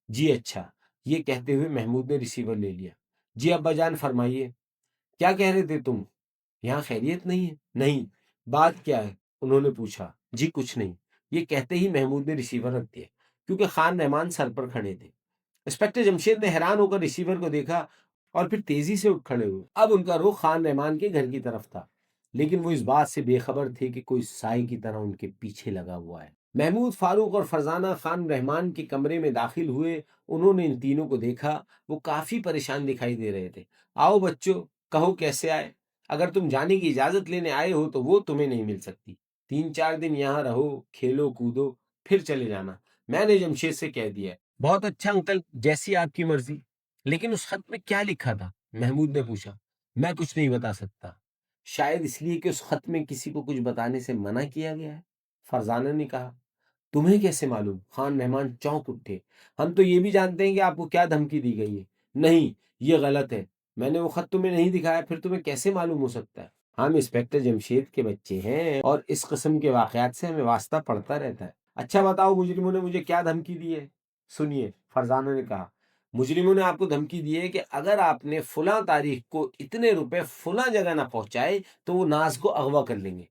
جی اچھا۔ یہ کہتے ہوئے محمود نے ریسیور لے لیا۔ جی ابا جان فرمائیے، کیا کہہ رہے تھے تم؟ یہاں خیریت نہیں ہے؟ نہیں۔ بات کیا ہے؟ انہوں نے پوچھا۔ جی کچھ نہیں۔ یہ کہتے ہی محمود نے ریسیور رکھ دیا، کیونکہ خان رحمان سر پر کھڑے تھے۔ انسپکٹر جمشید نے حیران ہو کر ریسیور کو دیکھا اور پھر تیزی سے اٹھ کھڑے ہوئے۔ اب ان کا رخ خان رحمان کے گھر کی طرف تھا، لیکن وہ اس بات سے بے خبر تھے کہ کوئی سائے کی طرح ان کے پیچھے لگا ہوا ہے۔ محمود، فاروق اور فرزانہ خان رحمان کے کمرے میں داخل ہوئے۔ انہوں نے ان تینوں کو دیکھا، وہ کافی پریشان دکھائی دے رہے تھے۔ آؤ بچوں، کہو کیسے آئے؟ اگر تم جانے کی اجازت لینے آئے ہو تو وہ تمہیں نہیں مل سکتی۔ 3-4 دن یہاں رہو، کھیلو کودو، پھر چلے جانا، میں نے جمشید سے کہہ دیا ہے۔ بہت اچھا انکل، جیسی آپ کی مرضی۔ لیکن اس خط میں کیا لکھا تھا؟ محمود نے پوچھا۔ میں کچھ نہیں بتا سکتا، شاید اس لیے کہ اس خط میں کسی کو کچھ بتانے سے منع کیا گیا ہے، فرزانہ نے کہا۔ تمہیں کیسے معلوم؟ خان رحمان چونک اٹھے۔ ہم تو یہ بھی جانتے ہیں کہ آپ کو کیا دھمکی دی گئی ہے۔ نہیں، یہ غلط ہے، میں نے وہ خط تمہیں نہیں دکھایا، پھر تمہیں کیسے معلوم ہو سکتا ہے؟ ہم انسپکٹر جمشید کے بچے ہیں اور اس قسم کے واقعات سے ہمیں واسطہ پڑتا رہتا ہے۔ اچھا بتاؤ، مجرموں نے مجھے کیا دھمکی دی ہے؟ سنیے، فرزانہ نے کہا۔ مجرموں نے آپ کو دھمکی دی ہے کہ اگر آپ نے فلاں تاریخ کو اتنے روپے فلاں جگہ نہ پہنچائے تو وہ ناز کو اغوا کر لیں گے۔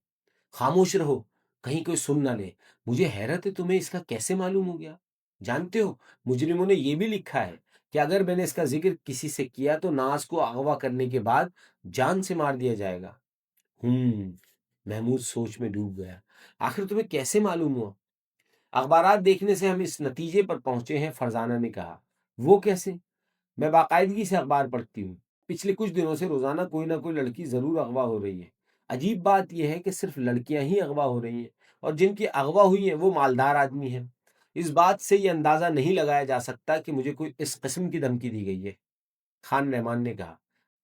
خاموش رہو، کہیں کوئی سن نہ لے۔ مجھے حیرت ہے تمہیں اس کا کیسے معلوم ہو گیا؟ جانتے ہو، مجرموں نے یہ بھی لکھا ہے کہ اگر میں نے اس کا ذکر کسی سے کیا تو ناز کو اغوا کرنے کے بعد جان سے مار دیا جائے گا۔ محمود سوچ میں ڈوب گیا۔ آخر تمہیں کیسے معلوم ہوا؟ اخبارات دیکھنے سے ہم اس نتیجے پر پہنچے ہیں، فرزانہ نے کہا۔ وہ کیسے؟ میں باقاعدگی سے اخبار پڑھتی ہوں، پچھلے کچھ دنوں سے روزانہ کوئی نہ کوئی لڑکی ضرور اغوا ہو رہی ہے۔ عجیب بات یہ ہے کہ صرف لڑکیاں ہی اغوا ہو رہی ہیں، اور جن کی اغوا ہوئی ہیں وہ مالدار آدمی ہیں۔ اس بات سے یہ اندازہ نہیں لگایا جا سکتا کہ مجھے کوئی اس قسم کی دھمکی دی گئی ہے، خان رحمان نے کہا۔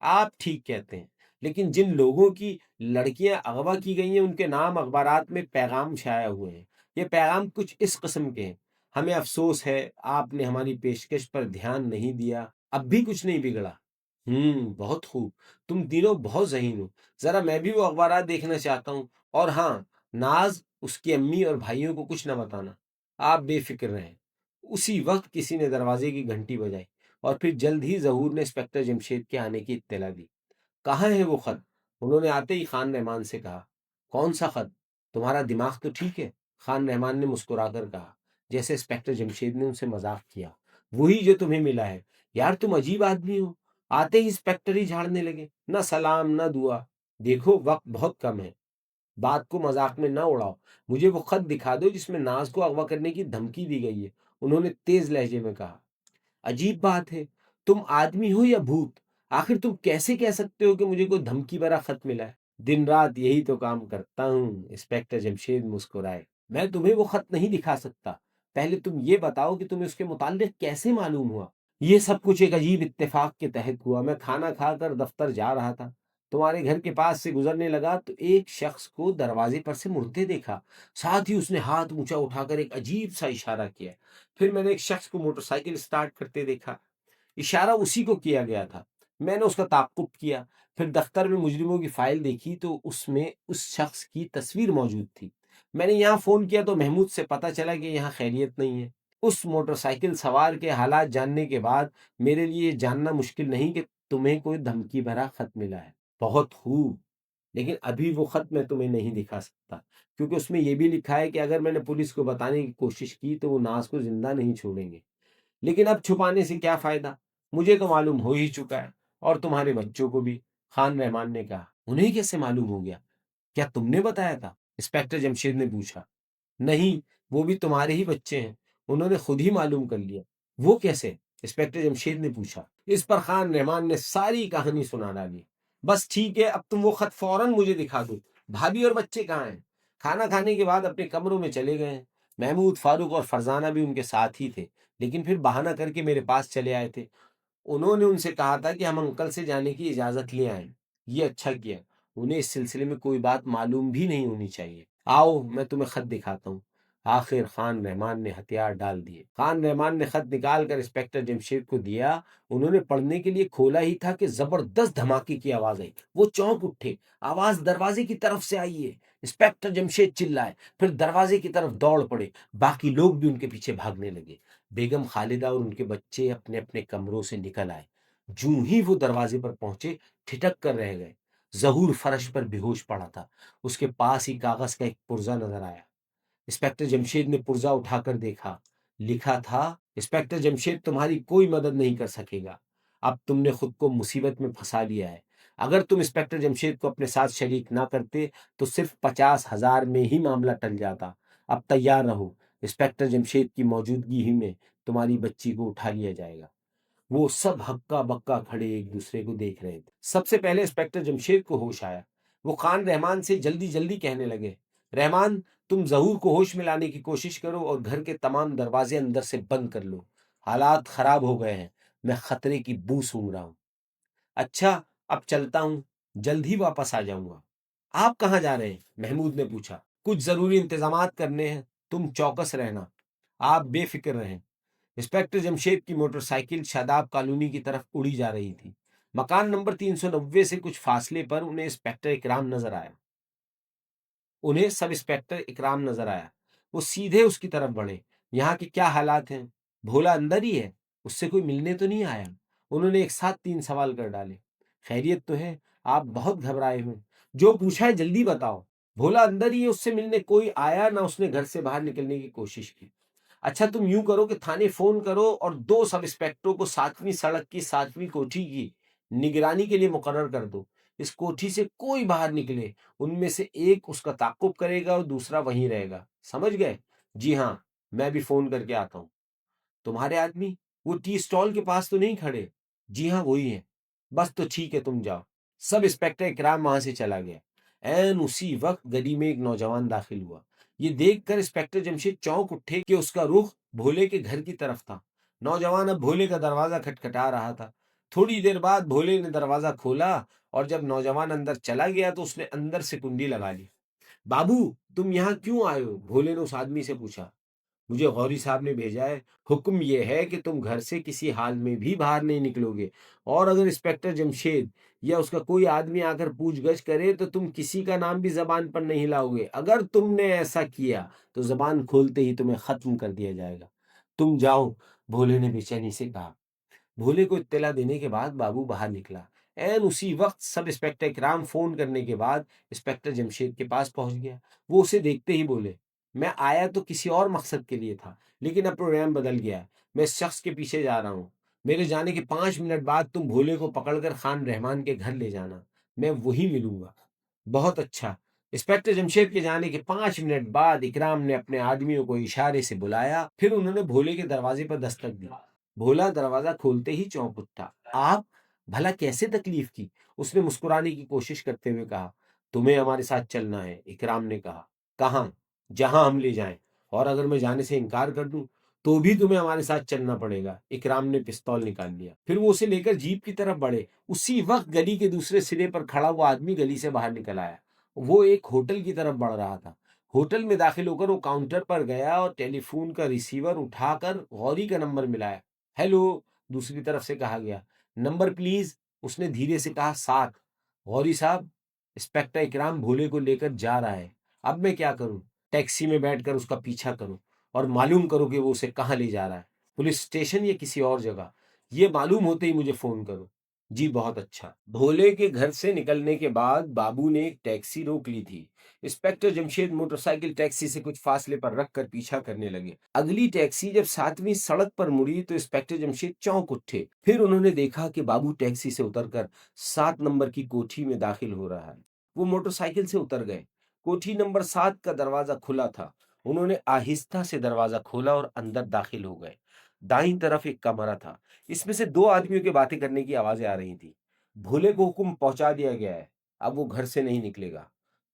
آپ ٹھیک کہتے ہیں، لیکن جن لوگوں کی لڑکیاں اغوا کی گئی ہیں ان کے نام اخبارات میں پیغام شائع ہوئے ہیں۔ یہ پیغام کچھ اس قسم کے ہیں: ہمیں افسوس ہے، آپ نے ہماری پیشکش پر دھیان نہیں دیا، اب بھی کچھ نہیں بگڑا۔ بہت خوب، تم تینوں بہت ذہین ہو، ذرا میں بھی وہ اخبارات دیکھنا چاہتا ہوں۔ اور ہاں، ناز، اس کی امی اور بھائیوں کو کچھ نہ بتانا، آپ بے فکر رہیں۔ اسی وقت کسی نے دروازے کی گھنٹی بجائی اور پھر جلد ہی ظہور نے انسپکٹر جمشید کے آنے کی اطلاع دی۔ کہاں ہے وہ خط؟ انہوں نے آتے ہی خان رحمان سے کہا۔ کون سا خط؟ تمہارا دماغ تو ٹھیک ہے؟ خان رحمان نے مسکرا کر کہا، جیسے انسپکٹر جمشید نے ان سے مذاق کیا۔ وہی جو تمہیں ملا ہے۔ یار تم عجیب آدمی ہو، آتے ہی انسپکٹر ہی جھاڑنے لگے، نہ سلام نہ دعا۔ دیکھو وقت بہت کم ہے، بات کو مذاق میں نہ اڑاؤ، مجھے وہ خط دکھا دو جس میں ناز کو اغوا کرنے کی دھمکی دی گئی ہے، انہوں نے تیز لہجے میں کہا۔ عجیب بات ہے، تم آدمی ہو یا بھوت؟ آخر تم کیسے کہہ سکتے ہو کہ مجھے کوئی دھمکی بھرا خط ملا ہے؟ دن رات یہی تو کام کرتا ہوں، انسپکٹر جمشید مسکرائے۔ میں تمہیں وہ خط نہیں دکھا سکتا، پہلے تم یہ بتاؤ کہ تمہیں اس کے متعلق کیسے معلوم ہوا؟ یہ سب کچھ ایک عجیب اتفاق کے تحت ہوا۔ میں کھانا کھا کر دفتر جا رہا تھا، تمہارے گھر کے پاس سے گزرنے لگا تو ایک شخص کو دروازے پر سے مڑتے دیکھا، ساتھ ہی اس نے ہاتھ اونچا اٹھا کر ایک عجیب سا اشارہ کیا۔ پھر میں نے ایک شخص کو موٹر سائیکل سٹارٹ کرتے دیکھا، اشارہ اسی کو کیا گیا تھا۔ میں نے اس کا تعاقب کیا، پھر دفتر میں مجرموں کی فائل دیکھی تو اس میں اس شخص کی تصویر موجود تھی۔ میں نے یہاں فون کیا تو محمود سے پتہ چلا کہ یہاں خیریت نہیں ہے۔ اس موٹر سائیکل سوار کے حالات جاننے کے بعد میرے لیے یہ جاننا مشکل نہیں کہ تمہیں کوئی دھمکی بھرا خط ملا ہے۔ بہت خوب، لیکن ابھی وہ خط میں تمہیں نہیں دکھا سکتا، کیونکہ اس میں یہ بھی لکھا ہے کہ اگر میں نے پولیس کو بتانے کی کوشش کی تو وہ ناز کو زندہ نہیں چھوڑیں گے۔ لیکن اب چھپانے سے کیا فائدہ، مجھے تو معلوم ہو ہی چکا ہے، اور تمہارے بچوں کو بھی۔ خان رحمان نے کہا۔ انہیں کیسے معلوم ہو گیا؟ کیا تم نے بتایا تھا؟ انسپیکٹر جمشید نے پوچھا۔ نہیں، وہ بھی تمہارے ہی بچے ہیں، انہوں نے خود ہی معلوم کر لیا۔ وہ کیسے؟ انسپیکٹر جمشید نے پوچھا۔ اس پر خان رحمان نے ساری کہانی سنا ڈالی۔ بس ٹھیک ہے، اب تم وہ خط فوراً مجھے دکھا دو۔ بھابھی اور بچے کہاں ہیں؟ کھانا کھانے کے بعد اپنے کمروں میں چلے گئے ہیں۔ محمود، فاروق اور فرزانہ بھی ان کے ساتھ ہی تھے، لیکن پھر بہانہ کر کے میرے پاس چلے آئے تھے۔ انہوں نے ان سے کہا تھا کہ ہم انکل سے جانے کی اجازت لے آئیں۔ یہ اچھا کیا، انہیں اس سلسلے میں کوئی بات معلوم بھی نہیں ہونی چاہیے۔ آؤ میں تمہیں خط دکھاتا ہوں۔ آخر خان رحمان نے ہتھیار ڈال دیے۔ خان رحمان نے خط نکال کر انسپیکٹر جمشید کو دیا۔ انہوں نے پڑھنے کے لیے کھولا ہی تھا کہ زبردست دھماکے کی آواز آئی۔ وہ چونک اٹھے، آواز دروازے کی طرف سے آئی ہے۔ انسپیکٹر جمشید چلائے، پھر دروازے کی طرف دوڑ پڑے۔ باقی لوگ بھی ان کے پیچھے بھاگنے لگے۔ بیگم خالدہ اور ان کے بچے اپنے اپنے کمروں سے نکل آئے۔ جوں ہی وہ دروازے پر پہنچے، ٹھٹک کر رہ گئے۔ ظہور فرش پر بے ہوش پڑا تھا۔ اس کے پاس ہی کاغذ کا ایک پرزہ نظر آیا۔ انسپیکٹر جمشید نے پرزہ اٹھا کر دیکھا۔ لکھا تھا، انسپیکٹر جمشید تمہاری کوئی مدد نہیں کر سکے گا، اب تم نے خود کو مصیبت میں پھنسا لیا ہے۔ اگر تم انسپیکٹر جمشید کو اپنے ساتھ شریک نہ کرتے تو صرف 50,000 میں ہی معاملہ ٹل جاتا۔ اب تیار رہو، انسپیکٹر جمشید کی موجودگی ہی میں تمہاری بچی کو اٹھا لیا جائے گا۔ وہ سب ہکا بکا کھڑے ایک دوسرے کو دیکھ رہے تھے۔ سب سے پہلے انسپیکٹر جمشید کو ہوش آیا۔ وہ خان رحمان سے جلدی جلدی کہنے لگے، رحمان، تم ظہور کو ہوش میں لانے کی کوشش کرو اور گھر کے تمام دروازے اندر سے بند کر لو۔ حالات خراب ہو گئے ہیں، میں خطرے کی بو سونگھ رہا ہوں۔ اچھا، اب چلتا ہوں، جلد ہی واپس آ جاؤں گا۔ آپ کہاں جا رہے ہیں؟ محمود نے پوچھا۔ کچھ ضروری انتظامات کرنے ہیں، تم چوکس رہنا۔ آپ بے فکر رہیں۔ انسپیکٹر جمشید کی موٹر سائیکل شاداب کالونی کی طرف اڑی جا رہی تھی۔ مکان نمبر 390 سے کچھ فاصلے پر انہیں سب انسپیکٹر اکرام نظر آیا۔ وہ سیدھے اس کی طرف بڑھے۔ یہاں کے کیا حالات ہیں؟ بھولا اندر ہی ہے، اس سے کوئی ملنے تو نہیں آیا؟ انہوں نے ایک ساتھ 3 سوال کر ڈالے۔ خیریت تو ہے؟ آپ بہت گھبرائے ہوئے۔ جو پوچھا ہے جلدی بتاؤ۔ بھولا اندر ہی ہے، اس سے ملنے کوئی آیا نہ اس نے گھر سے باہر نکلنے کی کوشش کی۔ اچھا، تم یوں کرو کہ تھانے فون کرو اور 2 سب انسپیکٹروں کو 7ویں سڑک کی 7ویں کوٹھی کی نگرانی کے لیے مقرر کر دو۔ اس کوٹھی سے کوئی باہر نکلے، ان میں سے ایک اس کا تعاقب کرے گا اور دوسرا وہیں رہے گا، سمجھ گئے؟ جی ہاں، میں بھی فون کر کے آتا ہوں۔ تمہارے آدمی وہ ٹی سٹال کے پاس تو نہیں کھڑے؟ جی ہاں، وہی ہیں۔ بس تو ٹھیک ہے، تم جاؤ۔ سب انسپیکٹر اکرام وہاں سے چلا گیا۔ عین اسی وقت گلی میں ایک نوجوان داخل ہوا۔ یہ دیکھ کر انسپیکٹر جمشید چونک اٹھے کہ اس کا رخ بھولے کے گھر کی طرف تھا۔ نوجوان اب بھولے کا دروازہ کھٹکھٹا رہا تھا۔ تھوڑی دیر بعد بھولے نے دروازہ کھولا اور جب نوجوان اندر چلا گیا تو اس نے اندر سے کنڈی لگا لی۔ بابو، تم یہاں کیوں آئے ہو؟ بھولے نے اس آدمی سے پوچھا۔ مجھے غوری صاحب نے بھیجا ہے، حکم یہ ہے کہ تم گھر سے کسی حال میں بھی باہر نہیں نکلو گے، اور اگر انسپیکٹر جمشید یا اس کا کوئی آدمی آ کر پوچھ گچھ کرے تو تم کسی کا نام بھی زبان پر نہیں لاؤ گے۔ اگر تم نے ایسا کیا تو زبان کھولتے ہی تمہیں ختم کر دیا جائے گا۔ تم جاؤ، بھولے نے بے چینی سے کہا۔ بھولے کو اطلاع دینے کے بعد بابو باہر نکلا۔ عین اسی وقت سب انسپیکٹر اکرام فون کرنے کے بعد انسپیکٹر جمشید کے پاس پہنچ گیا۔ وہ اسے دیکھتے ہی بولے، میں آیا تو کسی اور مقصد کے لیے تھا، لیکن اب پروگرام بدل گیا ہے۔ میں اس شخص کے پیچھے جا رہا ہوں۔ میرے جانے کے 5 منٹ بعد تم بھولے کو پکڑ کر خان رحمان کے گھر لے جانا، میں وہی ملوں گا۔ بہت اچھا۔ انسپیکٹر جمشید کے جانے کے 5 منٹ بعد اکرام نے اپنے آدمیوں کو اشارے سے بلایا، پھر انہوں نے بھولے کے دروازے پر دستک دی۔ بھولا دروازہ کھولتے ہی چونک اٹھا۔ آپ بھلا کیسے تکلیف کی؟ اس نے مسکرانے کی کوشش کرتے ہوئے کہا۔ تمہیں ہمارے ساتھ چلنا ہے، اکرام نے کہا۔ کہاں؟ جہاں ہم لے جائیں، اور اگر میں جانے سے انکار کر دوں تو بھی تمہیں ہمارے ساتھ چلنا پڑے گا۔ اکرام نے پستول نکال لیا، پھر وہ اسے لے کر جیپ کی طرف بڑھے۔ اسی وقت گلی کے دوسرے سرے پر کھڑا وہ آدمی گلی سے باہر نکل آیا۔ وہ ایک ہوٹل کی طرف بڑھ رہا تھا۔ ہوٹل میں داخل ہو کر وہ کاؤنٹر پر گیا اور ٹیلی فون کا ریسیور اٹھا کر غوری کا نمبر ملایا۔ ہیلو، دوسری طرف سے کہا گیا۔ نمبر پلیز، اس نے دھیرے سے کہا۔ 7۔ غوری صاحب، انسپکٹر اکرام بھولے کو لے کر جا رہا ہے، اب میں کیا کروں؟ ٹیکسی میں بیٹھ کر اس کا پیچھا کروں اور معلوم کرو کہ وہ اسے کہاں لے جا رہا ہے، پولیس اسٹیشن یا کسی اور جگہ۔ یہ معلوم ہوتے ہی مجھے فون کرو۔ جی بہت اچھا۔ بھولے کے گھر سے نکلنے کے بعد بابو نے ایک ٹیکسی روک لی تھی۔ Inspector Jamshed motor cycle taxi سے کچھ فاصلے پر رکھ کر پیچھا کرنے لگے۔ اگلی ٹیکسی جب 7ویں سڑک پر مڑی تو انسپکٹر جمشید چونک اٹھے۔ پھر انہوں نے دیکھا کہ بابو ٹیکسی سے اتر کر 7 نمبر کی کوٹھی میں داخل ہو رہا ہے۔ وہ موٹر سائیکل سے اتر گئے۔ کوٹھی نمبر 7 کا دروازہ کھلا تھا۔ انہوں نے آہستہ سے دروازہ کھولا اور اندر داخل ہو گئے۔ دائیں طرف ایک کمرہ تھا، اس میں سے 2 آدمیوں کے باتیں کرنے کی آوازیں آ رہی تھی۔ بھولے کو حکم پہنچا دیا گیا ہے، اب وہ گھر سے نہیں نکلے گا۔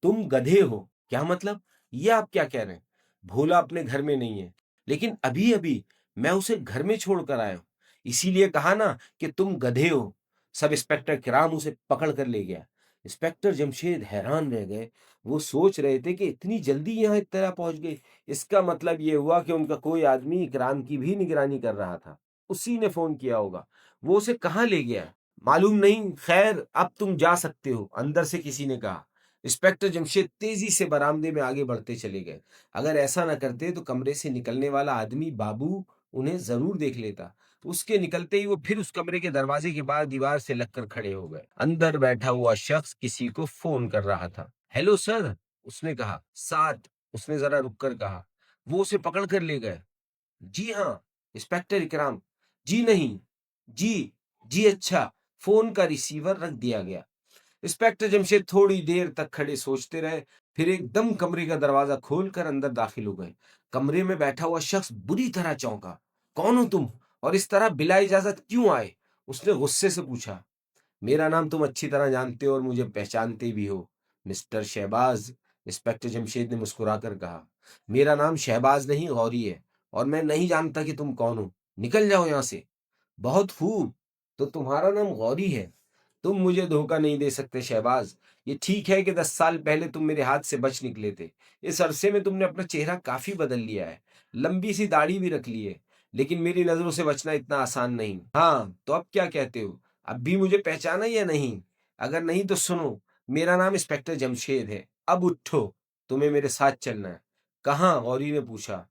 تم گدھے ہو؟ کیا مطلب؟ یہ آپ کیا کہہ رہے ہیں؟ بھولا اپنے گھر میں نہیں ہے، لیکن ابھی ابھی میں اسے گھر میں چھوڑ کر آیا ہوں، اسی لیے کہا نا کہ تم گدھے ہو۔ سب انسپکٹر کرام اسے پکڑ کر لے گیا۔ انسپکٹر جمشید حیران رہ گئے۔ وہ سوچ رہے تھے کہ اتنی جلدی یہاں اطلاع پہنچ گئی۔ اس کا مطلب یہ ہوا کہ ان کا کوئی آدمی اکرام کی بھی نگرانی کر رہا تھا۔ اسی نے فون کیا ہوگا۔ وہ اسے کہاں لے گیا معلوم نہیں، خیر اب تم جا سکتے ہو، اندر سے کسی نے کہا۔ انسپکٹر جمشید تیزی سے برآمدے میں آگے بڑھتے چلے گئے۔ اگر ایسا نہ کرتے تو کمرے سے نکلنے والا آدمی بابو انہیں ضرور دیکھ لیتا۔ اس کے نکلتے ہی وہ پھر اس کمرے کے دروازے کے باہر دیوار سے لگ کر کھڑے ہو گئے۔ اندر بیٹھا ہوا شخص کسی کو فون کر رہا تھا۔ ہیلو سر، اس نے کہا۔ 7، اس نے ذرا رک کر کہا۔ وہ اسے پکڑ کر لے گئے۔ جی ہاں انسپکٹر اکرام۔ جی نہیں۔ جی اچھا۔ فون کا ریسیور رکھ دیا گیا۔ انسپکٹر جمشید تھوڑی دیر تک کھڑے سوچتے رہے، پھر ایک دم کمرے کا دروازہ کھول کر اندر داخل ہو گئے۔ کمرے میں بیٹھا ہوا شخص بری طرح چونکا۔ کون ہو تم اور اس طرح بلا اجازت کیوں آئے؟ اس نے غصے سے پوچھا۔ میرا نام تم اچھی طرح جانتے ہو اور مجھے پہچانتے بھی ہو، مسٹر شہباز، انسپکٹر جمشید نے مسکرا کر کہا۔ میرا نام شہباز نہیں غوری ہے، اور میں نہیں جانتا کہ تم کون ہو، نکل جاؤ یہاں سے۔ بہت خوب، تو تمہارا نام غوری ہے؟ تم مجھے دھوکہ نہیں دے سکتے شہباز۔ یہ ٹھیک ہے کہ 10 سال پہلے تم میرے ہاتھ سے بچ نکلے تھے، اس عرصے میں تم نے اپنا چہرہ کافی بدل لیا ہے، لمبی سی داڑھی بھی رکھ لی ہے، لیکن میری نظروں سے بچنا اتنا آسان نہیں۔ ہاں تو اب کیا کہتے ہو؟ اب بھی مجھے پہچانا یا نہیں؟ اگر نہیں تو سنو، میرا نام انسپکٹر جمشید ہے، اب اٹھو، تمہیں میرے ساتھ چلنا ہے۔ کہاں؟ غوری نے پوچھا۔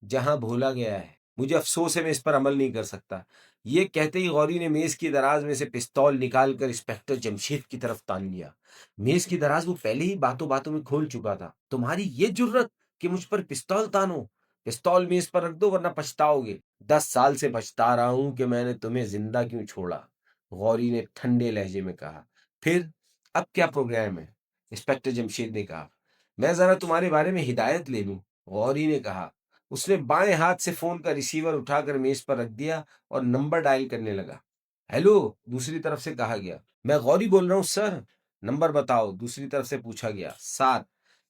جہاں بھولا گیا ہے، مجھے افسوس ہے میں اس پر عمل نہیں کر سکتا۔ یہ کہتے ہی غوری نے میز کی دراز میں سے پستول نکال کر انسپکٹر جمشید کی طرف تان لیا۔ میز کی دراز وہ پہلے ہی باتوں باتوں میں کھول چکا تھا۔ تمہاری یہ جرت کہ مجھ پر پستول تانو؟ پستول میز پر رکھ دو ورنہ پچھتاؤ گے۔ 10 سال سے پچھتا رہا ہوں کہ میں نے تمہیں زندہ کیوں چھوڑا، غوری نے ٹھنڈے لہجے میں کہا۔ پھر اب کیا پروگرام ہے؟ انسپکٹر جمشید نے کہا۔ میں ذرا تمہارے بارے میں ہدایت لے لوں، غوری نے کہا۔ اس نے بائیں ہاتھ سے فون کا ریسیور اٹھا کر میز پر رکھ دیا اور نمبر ڈائل کرنے لگا۔ ہیلو، دوسری طرف سے کہا گیا۔ میں غوری بول رہا ہوں سر۔ نمبر بتاؤ، دوسری طرف سے پوچھا گیا۔ 7۔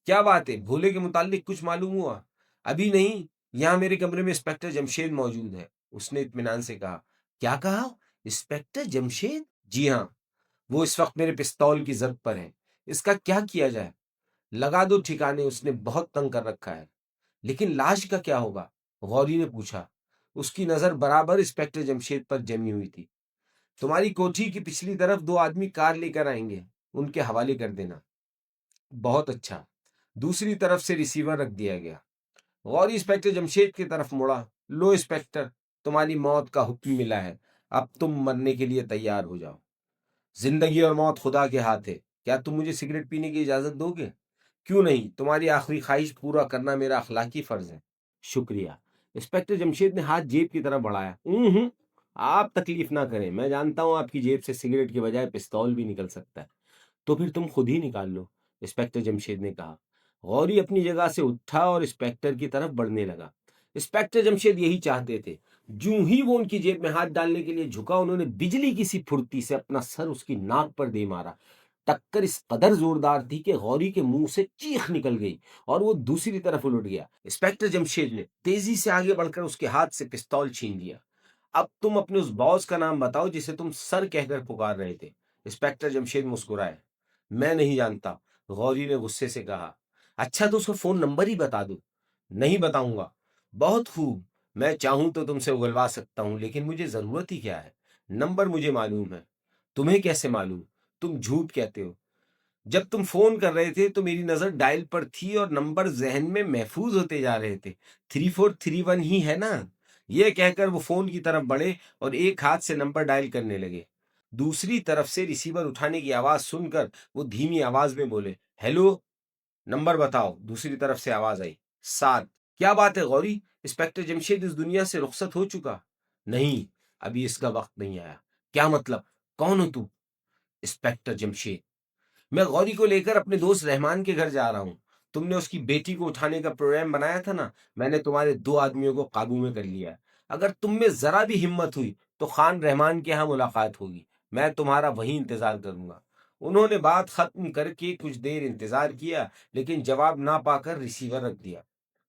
کیا بات ہے، بھولے کے متعلق کچھ معلوم ہوا؟ ابھی نہیں، یہاں میرے کمرے میں انسپکٹر جمشید موجود ہے، اس نے اطمینان سے کہا۔ کیا کہا؟ انسپکٹر جمشید؟ جی ہاں، وہ اس وقت میرے پستول کی زد پر ہے۔ اس کا کیا کیا جائے؟ لگا دو ٹھکانے، اس نے بہت تنگ کر رکھا ہے۔ لیکن لاش کا کیا ہوگا؟ غوری نے پوچھا۔ اس کی نظر برابر انسپکٹر جمشید پر جمی ہوئی تھی۔ تمہاری کوٹھی کی پچھلی طرف 2 آدمی کار لے کر آئیں گے، ان کے حوالے کر دینا۔ بہت اچھا۔ دوسری طرف سے ریسیور رکھ دیا گیا۔ غوری انسپکٹر جمشید کی طرف مڑا۔ لو انسپکٹر، تمہاری موت کا حکم ملا ہے، اب تم مرنے کے لیے تیار ہو جاؤ۔ زندگی اور موت خدا کے ہاتھ ہے، کیا تم مجھے سگریٹ پینے کی اجازت دو گے؟ کیوں نہیں، تمہاری آخری خواہش پورا کرنا میرا اخلاقی فرض ہے۔ شکریہ۔ انسپکٹر جمشید نے ہاتھ جیب کی طرف بڑھایا۔ آپ تکلیف نہ کریں، میں جانتا ہوں آپ کی جیب سے سگریٹ کے بجائے پستول بھی نکل سکتا ہے، تو پھر تم خود ہی نکال لو، انسپکٹر جمشید نے کہا۔ غوری اپنی جگہ سے اٹھا اور انسپکٹر کی طرف بڑھنے لگا۔ انسپکٹر جمشید یہی چاہتے تھے۔ جوں ہی وہ ان کی جیب میں ہاتھ ڈالنے کے لیے جھکا، انہوں نے بجلی کی سی پھرتی سے اپنا سر اس کی ناک پر دے مارا۔ ٹکر اس قدر زوردار تھی کہ غوری کے منہ سے چیخ نکل گئی اور وہ دوسری طرف الٹ گیا۔ انسپکٹر جمشید نے تیزی سے آگے بڑھ کر اس کے ہاتھ سے پستول چھین لیا۔ اب تم اپنے اس باس کا نام بتاؤ جسے تم سر کہہ کر پکار رہے تھے۔ انسپکٹر جمشید مسکرائے۔ میں نہیں جانتا، غوری نے غصے سے کہا۔ اچھا تو اس کا فون نمبر ہی بتا دو۔ نہیں بتاؤں گا۔ بہت خوب، میں چاہوں تو تم سے اگلوا سکتا ہوں، لیکن مجھے ضرورت ہی کیا ہے؟ نمبر مجھے معلوم ہے۔ تمہیں کیسے معلوم؟ تم جھوٹ کہتے ہو۔ جب تم فون کر رہے تھے تو میری نظر ڈائل پر تھی اور نمبر ذہن میں محفوظ ہوتے جا رہے تھے۔ 3431 ہی ہے نا؟ یہ کہہ کر وہ فون کی طرف بڑھے اور ایک ہاتھ سے نمبر ڈائل کرنے لگے۔ دوسری طرف سے ریسیور اٹھانے کی آواز سن کر وہ دھیمی آواز میں بولے، ہیلو، نمبر بتاؤ۔ دوسری طرف سے آواز آئی، 7۔ کیا بات ہے غوری؟ انسپکٹر جمشید اس دنیا سے رخصت ہو چکا؟ نہیں، ابھی اس کا وقت نہیں آیا۔ کیا مطلب؟ کون ہو تم؟ انسپکٹر جمشید، میں غوری کو لے کر اپنے دوست رحمان کے گھر جا رہا ہوں۔ تم نے اس کی بیٹی کو اٹھانے کا پروگرام بنایا تھا نا، میں نے تمہارے 2 آدمیوں کو قابو میں کر لیا ہے۔ اگر تم میں ذرا بھی ہمت ہوئی تو خان رحمان کے ہاں ملاقات ہوگی، میں تمہارا وہیں انتظار کروں گا۔ انہوں نے بات ختم کر کے کچھ دیر انتظار کیا، لیکن جواب نہ پا کر ریسیور رکھ دیا۔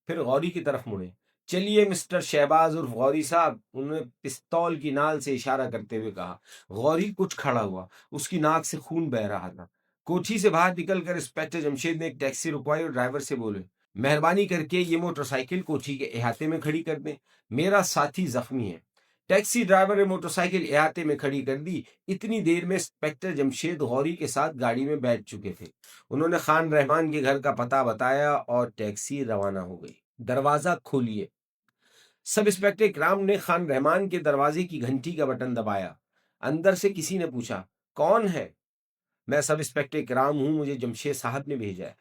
پھر غوری کی طرف مڑے۔ چلیے مسٹر شہباز عرف غوری صاحب، انہوں نے پستول کی نال سے اشارہ کرتے ہوئے کہا۔ غوری کچھ کھڑا ہوا، اس کی ناک سے خون بہہ رہا تھا۔ کوٹھی سے باہر نکل کر انسپکٹر جمشید نے ایک ٹیکسی رکوائی اور ڈرائیور سے بولے، مہربانی کر کے یہ موٹر سائیکل کوٹھی کے احاطے میں کھڑی کر دیں، میرا ساتھی زخمی ہے۔ ٹیکسی ڈرائیور نے موٹر سائیکل احاطے میں کھڑی کر دی۔ اتنی دیر میں انسپکٹر جمشید غوری کے ساتھ گاڑی میں بیٹھ چکے تھے۔ انہوں نے خان رحمان کے گھر کا پتہ بتایا اور ٹیکسی روانہ ہو گئی۔ دروازہ کھولیے۔ سب انسپکٹر اکرام نے خان رحمان کے دروازے کی گھنٹی کا بٹن دبایا۔ اندر سے کسی نے پوچھا، کون ہے؟ میں سب انسپکٹر اکرام ہوں، مجھے جمشید صاحب نے بھیجا ہے۔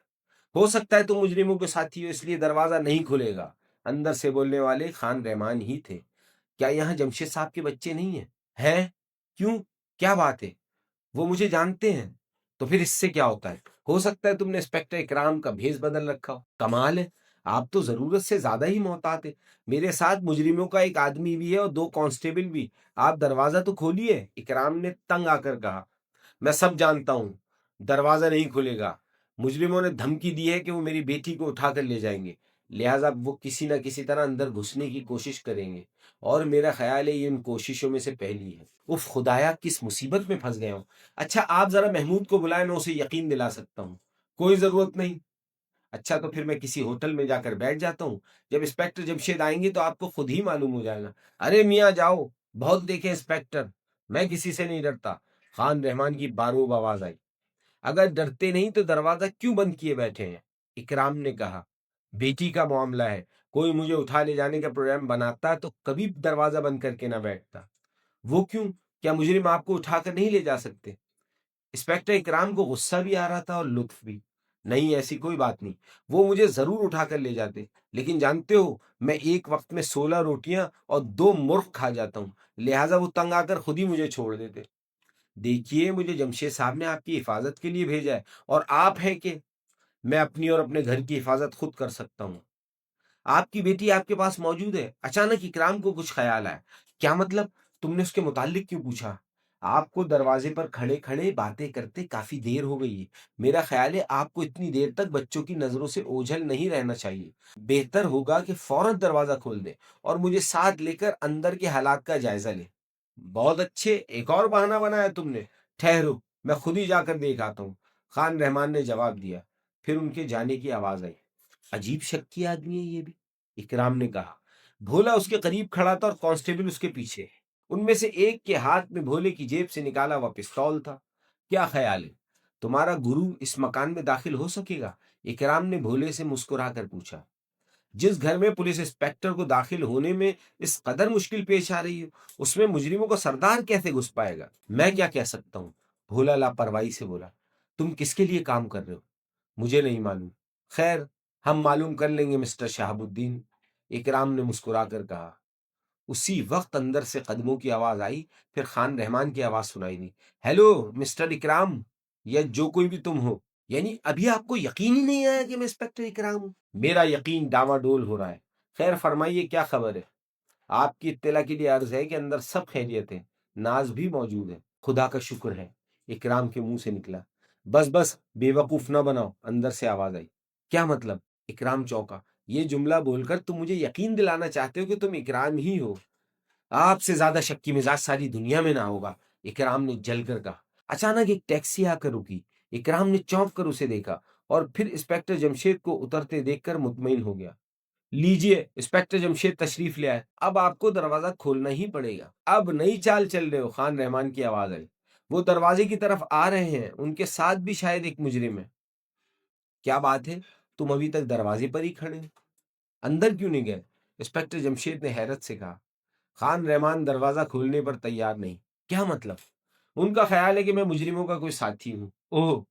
ہو سکتا ہے تم مجرموں کے ساتھی ہو، اس لیے دروازہ نہیں کھلے گا۔ اندر سے بولنے والے خان رحمان ہی تھے۔ کیا یہاں جمشید صاحب کے بچے نہیں ہیں؟ ہیں؟ کیوں؟ کیا بات ہے؟ وہ مجھے جانتے ہیں۔ تو پھر اس سے کیا ہوتا ہے؟ ہو سکتا ہے تم نے انسپکٹر اکرام کا بھیس بدل رکھا ہو۔ کمال ہے، آپ تو ضرورت سے زیادہ ہی محتاط ہیں۔ میرے ساتھ مجرموں کا ایک آدمی بھی ہے اور 2 کانسٹیبل بھی۔ آپ دروازہ تو کھولیے، اکرام نے تنگ آ کر کہا۔ میں سب جانتا ہوں، دروازہ نہیں کھلے گا۔ مجرموں نے دھمکی دی ہے کہ وہ میری بیٹی کو اٹھا کر لے جائیں گے، لہٰذا وہ کسی نہ کسی طرح اندر گھسنے کی کوشش کریں گے، اور میرا خیال ہے یہ ان کوششوں میں سے پہلی ہے۔ اف خدایا، کس مصیبت میں پھنس گیا ہوں۔ اچھا آپ ذرا محمود کو بلائیں، میں اسے یقین دلا سکتا ہوں۔ کوئی ضرورت نہیں۔ اچھا تو پھر میں کسی ہوٹل میں جا کر بیٹھ جاتا ہوں، جب انسپکٹر جمشید آئیں گے تو آپ کو خود ہی معلوم ہو جائے گا۔ ارے میاں جاؤ، بہت دیکھے انسپکٹر، میں کسی سے نہیں ڈرتا۔ خان رحمان کی باروب آواز آئی۔ اگر ڈرتے نہیں تو دروازہ کیوں بند کیے بیٹھے ہیں؟ اکرام نے کہا، بیٹی کا معاملہ ہے، کوئی مجھے اٹھا لے جانے کا پروگرام بناتا تو کبھی دروازہ بند کر کے نہ بیٹھتا۔ وہ کیوں؟ کیا مجرم آپ کو اٹھا کر نہیں لے جا سکتے؟ انسپکٹر اکرام کو غصہ بھی آ رہا تھا اور لطف بھی۔ نہیں، ایسی کوئی بات نہیں، وہ مجھے ضرور اٹھا کر لے جاتے، لیکن جانتے ہو میں ایک وقت میں 16 روٹیاں اور 2 مرغ کھا جاتا ہوں، لہٰذا وہ تنگ آ کر خود ہی مجھے چھوڑ دیتے۔ دیکھیے، مجھے جمشید صاحب نے آپ کی حفاظت کے لیے بھیجا ہے، اور آپ ہیں کہ میں اپنی اور اپنے گھر کی حفاظت خود کر سکتا ہوں۔ آپ کی بیٹی آپ کے پاس موجود ہے؟ اچانک اکرام کو کچھ خیال آیا۔ کیا مطلب؟ تم نے اس کے متعلق کیوں پوچھا؟ آپ کو دروازے پر کھڑے کھڑے باتیں کرتے کافی دیر ہو گئی ہے، میرا خیال ہے آپ کو اتنی دیر تک بچوں کی نظروں سے اوجھل نہیں رہنا چاہیے۔ بہتر ہوگا کہ فوراً دروازہ کھول دیں اور مجھے ساتھ لے کر اندر کے حالات کا جائزہ لیں۔ بہت اچھے، ایک اور بہانہ بنایا تم نے۔ ٹھہرو، میں خود ہی جا کر دیکھ آتا ہوں، خان رحمان نے جواب دیا۔ پھر ان کے جانے کی آواز آئی۔ عجیب شکی آدمی ہے یہ بھی، اکرام نے کہا۔ بھولا اس کے قریب کھڑا تھا اور کانسٹیبل اس کے پیچھے۔ ان میں سے ایک کے ہاتھ میں بھولے کی جیب سے نکالا ہوا پستول تھا۔ کیا خیال ہے، تمہارا گرو اس مکان میں داخل ہو سکے گا؟ اکرام نے بھولے سے مسکرا کر پوچھا۔ جس گھر میں پولیس انسپکٹر کو داخل ہونے میں اس قدر مشکل پیش آ رہی ہے، اس میں مجرموں کا سردار کیسے گھس پائے گا؟ میں کیا کہہ سکتا ہوں، بھولا لاپرواہی سے بولا۔ تم کس کے لیے کام کر رہے ہو؟ مجھے نہیں معلوم۔ خیر، ہم معلوم کر لیں گے مسٹر شہاب الدین، اکرام نے مسکرا کر کہا۔ اسی وقت اندر سے قدموں کی آواز آئی، پھر خان رحمان کی آواز سنائی دی۔ ہیلو مسٹر اکرام، یا جو کوئی بھی تم ہو، یعنی ابھی آپ کو یقین ہی نہیں آیا کہ میں انسپکٹر اکرام ہوں؟ میرا یقین ڈاواڈول ہو رہا ہے۔ خیر فرمائیے، کیا خبر ہے؟ آپ کی اطلاع کے لیے عرض ہے کہ اندر سب خیریت ہے، ناز بھی موجود ہے۔ خدا کا شکر ہے، اکرام کے منہ سے نکلا۔ بس بس بے وقوف نہ بناؤ، اندر سے آواز آئی۔ کیا مطلب؟ اکرام چونکا۔ یہ جملہ بول کر تم مجھے یقین دلانا چاہتے ہو کہ تم اکرام ہی ہو؟ آپ سے زیادہ شکی مزاج ساری دنیا میں نہ ہوگا، اکرام نے جل کر کہا۔ اچانک ایک ٹیکسی آ کر رکی۔ اکرام نے چونک کر اسے دیکھا اور پھر انسپکٹر جمشید کو اترتے دیکھ کر مطمئن ہو گیا۔ لیجئے، انسپکٹر جمشید تشریف لے آئے، اب آپ کو دروازہ کھولنا ہی پڑے گا۔ اب نئی چال چل رہے ہو، خان رحمان کی آواز آئی۔ وہ دروازے کی طرف آ رہے ہیں، ان کے ساتھ بھی شاید ایک مجرم ہے۔ کیا بات ہے، تم ابھی تک دروازے پر ہی کھڑے ہو، اندر کیوں نہیں گئے؟ انسپکٹر جمشید نے حیرت سے کہا۔ خان رحمان دروازہ کھولنے پر تیار نہیں۔ کیا مطلب؟ ان کا خیال ہے کہ میں مجرموں کا کوئی ساتھی ہوں۔ اوہ،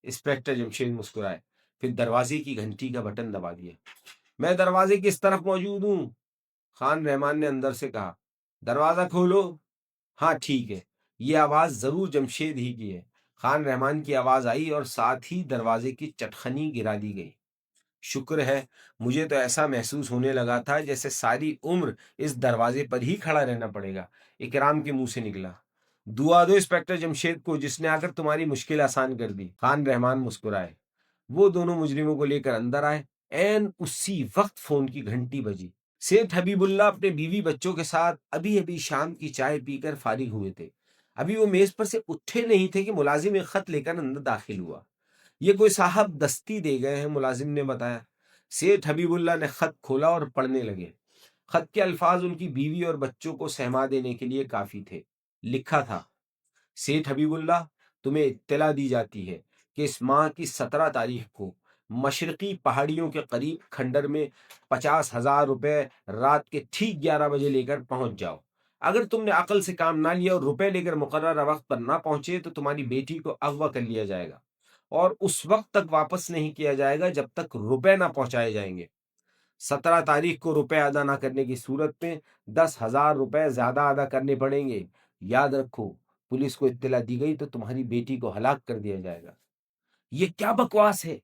انسپکٹر جمشید مسکرائے، پھر دروازے کی گھنٹی کا بٹن دبا دیا۔ میں دروازے کی اس طرف موجود ہوں، خان رحمان نے اندر سے کہا۔ دروازہ کھولو۔ ہاں ٹھیک ہے۔ یہ آواز ضرور جمشید ہی کی ہے۔ خان رحمان کی آواز آئی اور ساتھ ہی دروازے کی چٹخنی گرا دی گئی۔ شکر ہے، مجھے تو ایسا محسوس ہونے لگا تھا جیسے ساری عمر اس دروازے پر ہی کھڑا رہنا پڑے گا، اکرام کے منہ سے نکلا۔ دعا دو انسپکٹر جمشید کو جس نے آ کر تمہاری مشکل آسان کر دی، خان رحمان مسکرائے۔ وہ دونوں مجرموں کو لے کر اندر آئے۔ این اسی وقت فون کی گھنٹی بجی۔ سیٹھ حبیب اللہ اپنے بیوی بچوں کے ساتھ ابھی شام کی چائے پی کر فارغ ہوئے تھے۔ ابھی وہ میز پر سے اٹھے نہیں تھے کہ ملازم ایک خط لے کر اندر داخل ہوا۔ یہ کوئی صاحب دستی دے گئے ہیں، ملازم نے بتایا۔ سیٹھ حبیب اللہ نے خط کھولا اور پڑھنے لگے۔ خط کے الفاظ ان کی بیوی اور بچوں کو سہما دینے کے لیے کافی تھے۔ لکھا تھا، سیٹھ حبیب اللہ، تمہیں اطلاع دی جاتی ہے کہ اس ماہ کی 17 تاریخ کو مشرقی پہاڑیوں کے قریب کھنڈر میں 50,000 روپے رات کے ٹھیک 11 بجے لے کر پہنچ جاؤ۔ اگر تم نے عقل سے کام نہ لیا اور روپے لے کر مقررہ وقت پر نہ پہنچے تو تمہاری بیٹی کو اغوا کر لیا جائے گا اور اس وقت تک واپس نہیں کیا جائے گا جب تک روپے نہ پہنچائے جائیں گے۔ 17 تاریخ کو روپے ادا نہ کرنے کی صورت میں 10,000 روپے زیادہ ادا کرنے پڑیں گے۔ یاد رکھو، پولیس کو اطلاع دی گئی تو تمہاری بیٹی کو ہلاک کر دیا جائے گا۔ یہ کیا بکواس ہے؟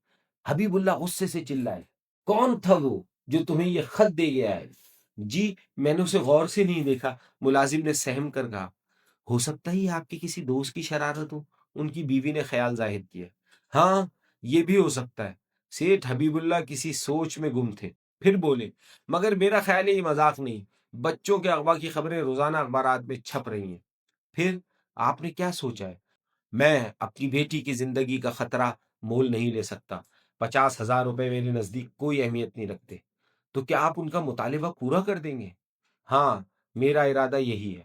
حبیب اللہ غصے سے چلائے۔ کون تھا وہ جو تمہیں یہ خط دے گیا ہے؟ جی، میں نے اسے غور سے نہیں دیکھا، ملازم نے سہم کر کہا۔ ہو سکتا ہے یہ آپ کے کسی دوست کی شرارت ہو، ان کی بیوی نے خیال ظاہر کیا۔ ہاں، یہ بھی ہو سکتا ہے۔ سیٹھ حبیب اللہ کسی سوچ میں گم تھے، پھر بولے، مگر میرا خیال ہے یہ مذاق نہیں۔ بچوں کے اغوا کی خبریں روزانہ اخبارات میں چھپ رہی ہیں۔ پھر آپ نے کیا سوچا ہے؟ میں اپنی بیٹی کی زندگی کا خطرہ مول نہیں لے سکتا۔ 50,000 روپے میرے نزدیک کوئی اہمیت نہیں رکھتے۔ تو کیا آپ ان کا مطالبہ پورا کر دیں گے؟ ہاں، میرا ارادہ یہی ہے،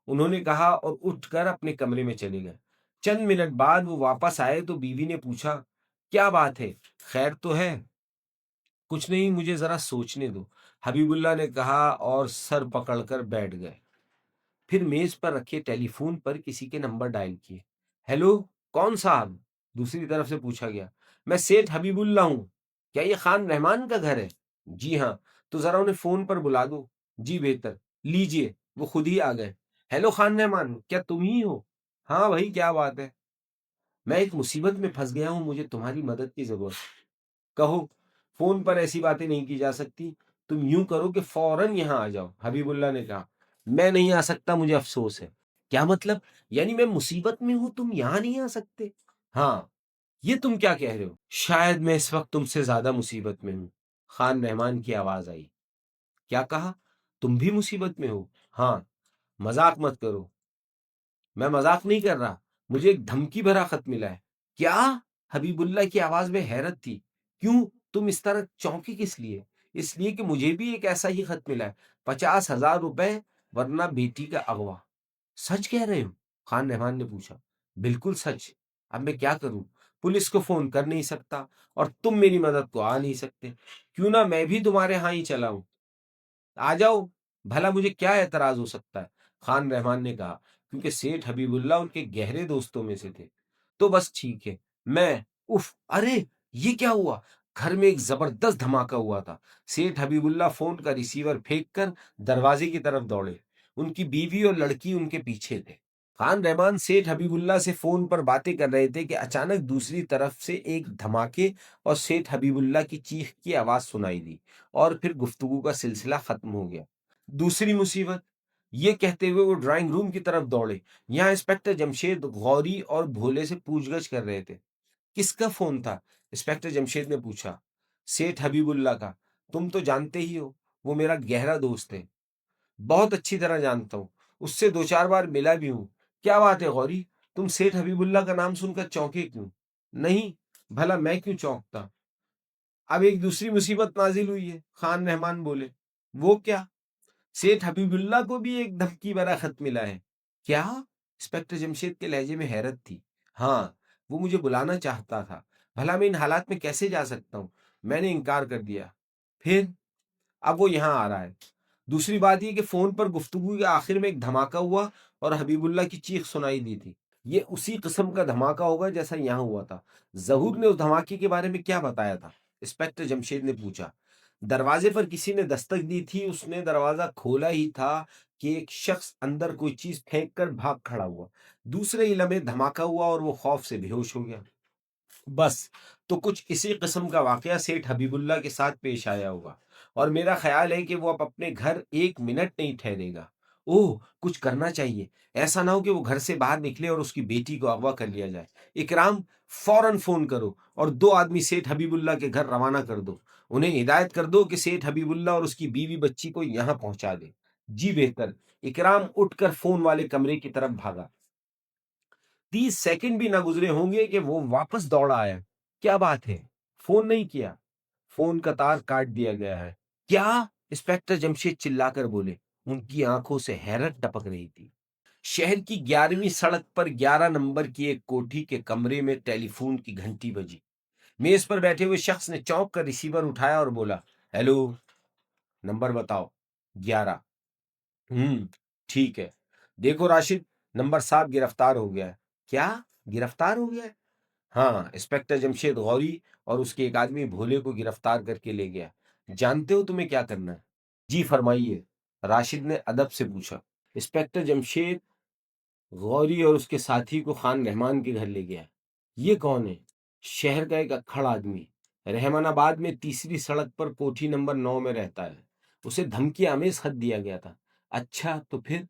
انہوں نے کہا اور اٹھ کر اپنے کمرے میں چلے گئے۔ چند منٹ بعد وہ واپس آئے تو بیوی نے پوچھا، کیا بات ہے، خیر تو ہے؟ کچھ نہیں، مجھے ذرا سوچنے دو، حبیب اللہ نے کہا اور سر پکڑ کر بیٹھ گئے۔ پھر میز پر رکھے ٹیلی فون پر کسی کے نمبر ڈائل کیے۔ ہیلو، کون صاحب؟ دوسری طرف سے پوچھا گیا۔ میں سیٹھ حبیب اللہ ہوں، کیا یہ خان رحمان کا گھر ہے؟ جی ہاں، تو ذرا انہیں فون پر بلا دو۔ جی بہتر، لیجئے، وہ خود ہی آ گئے۔ ہیلو خان رحمان، کیا تم ہی ہو؟ ہاں بھائی، کیا بات ہے؟ میں ایک مصیبت میں پھنس گیا ہوں، مجھے تمہاری مدد کی ضرورت ہے۔ کہو، فون پر ایسی باتیں نہیں کی جا سکتی، تم یوں کرو کہ فوراً یہاں آ جاؤ، حبیب اللہ نے کہا۔ میں نہیں آ سکتا، مجھے افسوس ہے۔ کیا مطلب؟ یعنی میں مصیبت میں ہوں، تم یہاں نہیں آ سکتے؟ ہاں۔ یہ تم کیا کہہ رہے ہو؟ شاید میں اس وقت تم سے زیادہ مصیبت میں ہوں، خان رحمان کی آواز آئی۔ کیا کہا؟ تم بھی مصیبت میں ہو؟ ہاں۔ مذاق مت کرو۔ میں مذاق نہیں کر رہا، مجھے ایک دھمکی بھرا خط ملا ہے۔ کیا؟ حبیب اللہ کی آواز میں حیرت تھی۔ کیوں، تم اس طرح چونکے کس لیے؟ اس لیے کہ مجھے بھی ایک ایسا ہی خط ملا ہے، 50,000 روپے ورنہ بیٹی کا اغوا۔ سچ کہہ رہے ہو؟ خان رحمان نے پوچھا۔ بالکل سچ۔ اب میں کیا کروں؟ پولیس کو فون کر نہیں سکتا اور تم میری مدد کو آ نہیں سکتے۔ کیوں نہ میں بھی تمہارے ہاں ہی چلا ہوں؟ آ جاؤ، بھلا مجھے کیا اعتراض ہو سکتا ہے؟ خان رحمان نے کہا، کیونکہ سیٹھ حبیب اللہ ان کے گہرے دوستوں میں سے تھے۔ تو بس ٹھیک ہے، میں اف ارے، یہ کیا ہوا؟ گھر میں ایک زبردست دھماکہ ہوا تھا۔ سیٹھ حبیب اللہ فون کا ریسیور پھینک کر دروازے کی طرف دوڑے۔ ان کی بیوی اور لڑکی ان کے پیچھے تھے۔ خان رحمان سیٹھ حبیب اللہ سے فون پر باتیں کر رہے تھے کہ اچانک دوسری طرف سے ایک دھماکے اور سیٹھ حبیب اللہ کی چیخ کی آواز سنائی دی اور پھر گفتگو کا سلسلہ ختم ہو گیا۔ دوسری مصیبت، یہ کہتے ہوئے وہ ڈرائنگ روم کی طرف دوڑے۔ یہاں انسپکٹر جمشید غوری اور بھولے سے پوچھ گچھ کر رہے تھے۔ کس کا فون تھا؟ انسپیکٹر جمشید نے پوچھا۔ سیٹھ حبیب اللہ کا۔ تم تو جانتے ہی ہو، وہ میرا گہرا دوست ہے، بہت اچھی طرح جانتا ہوں، اس سے 2 4 بار ملا بھی ہوں۔ کیا بات ہے غوری، تم سیٹھ حبیب اللہ کا نام سن کر چونکے کیوں؟ نہیں، بھلا میں کیوں چونکتا؟ اب ایک دوسری مصیبت نازل ہوئی ہے، خان رحمان بولے۔ وہ کیا؟ سیٹھ حبیب اللہ کو بھی ایک دھمکی بھرا خط ملا ہے۔ کیا؟ انسپیکٹر جمشید کے لہجے میں حیرت تھی۔ ہاں، وہ مجھے بلانا چاہتا تھا، بھلا میں ان حالات میں کیسے جا سکتا ہوں؟ میں نے انکار کر دیا۔ پھر؟ اب وہ یہاں آ رہا ہے۔ دوسری بات یہ کہ فون پر گفتگو کے آخر میں ایک دھماکہ ہوا اور حبیب اللہ کی چیخ سنائی دی تھی۔ یہ اسی قسم کا دھماکہ ہوگا جیسا یہاں ہوا تھا۔ ظہور نے اس دھماکے کے بارے میں کیا بتایا تھا؟ انسپیکٹر جمشید نے پوچھا۔ دروازے پر کسی نے دستک دی تھی، اس نے دروازہ کھولا ہی تھا کہ ایک شخص اندر کوئی چیز پھینک کر بھاگ کھڑا ہوا۔ دوسرے ہی لمحے دھماکہ ہوا اور وہ خوف سے بے ہوش ہو گیا۔ بس، تو کچھ اسی قسم کا واقعہ سیٹھ حبیب اللہ کے ساتھ پیش آیا ہوگا، اور میرا خیال ہے کہ وہ اب اپنے گھر 1 منٹ نہیں ٹھہرے گا۔ اوہ، کچھ کرنا چاہیے، ایسا نہ ہو کہ وہ گھر سے باہر نکلے اور اس کی بیٹی کو اغوا کر لیا جائے۔ اکرام، فوراً فون کرو اور 2 آدمی سیٹھ حبیب اللہ کے گھر روانہ کر دو۔ انہیں ہدایت کر دو کہ سیٹھ حبیب اللہ اور اس کی بیوی بچی کو یہاں پہنچا دے۔ جی بہتر۔ اکرام اٹھ کر فون والے کمرے کی طرف بھاگا۔ 30 سیکنڈ بھی نہ گزرے ہوں گے کہ وہ واپس دوڑا آیا۔ کیا بات ہے؟ فون نہیں کیا؟ فون کا تار کاٹ دیا گیا ہے۔ کیا؟ انسپیکٹر جمشید چلا کر بولے۔ ان کی آنکھوں سے حیرت ٹپک رہی تھی۔ شہر کی 11ویں سڑک پر 11 نمبر کی ایک کوٹھی کے کمرے میں ٹیلی فون کی گھنٹی بجی۔ میز پر بیٹھے ہوئے شخص نے چونک کر ریسیور اٹھایا اور بولا، ہیلو، نمبر بتاؤ۔ 11۔ ٹھیک ہے، دیکھو راشد، نمبر 7 گرفتار ہو گیا ہے۔ کیا گرفتار ہو گیا ہے؟ ہاں، انسپیکٹر جمشید غوری اور اس کے ایک آدمی بھولے کو گرفتار کر کے لے گیا۔ جانتے ہو تمہیں کیا کرنا ہے؟ جی فرمائیے، راشد نے ادب سے پوچھا۔ انسپیکٹر جمشید غوری اور اس کے ساتھی کو خان رحمان کے گھر لے گیا۔ یہ کون ہے؟ شہر کا ایک اکھڑ آدمی، رحمان آباد میں 3ری سڑک پر کوٹھی نمبر 9 میں رہتا ہے۔ اسے دھمکی آمیز خط دیا گیا تھا۔ اچھا، تو پھر؟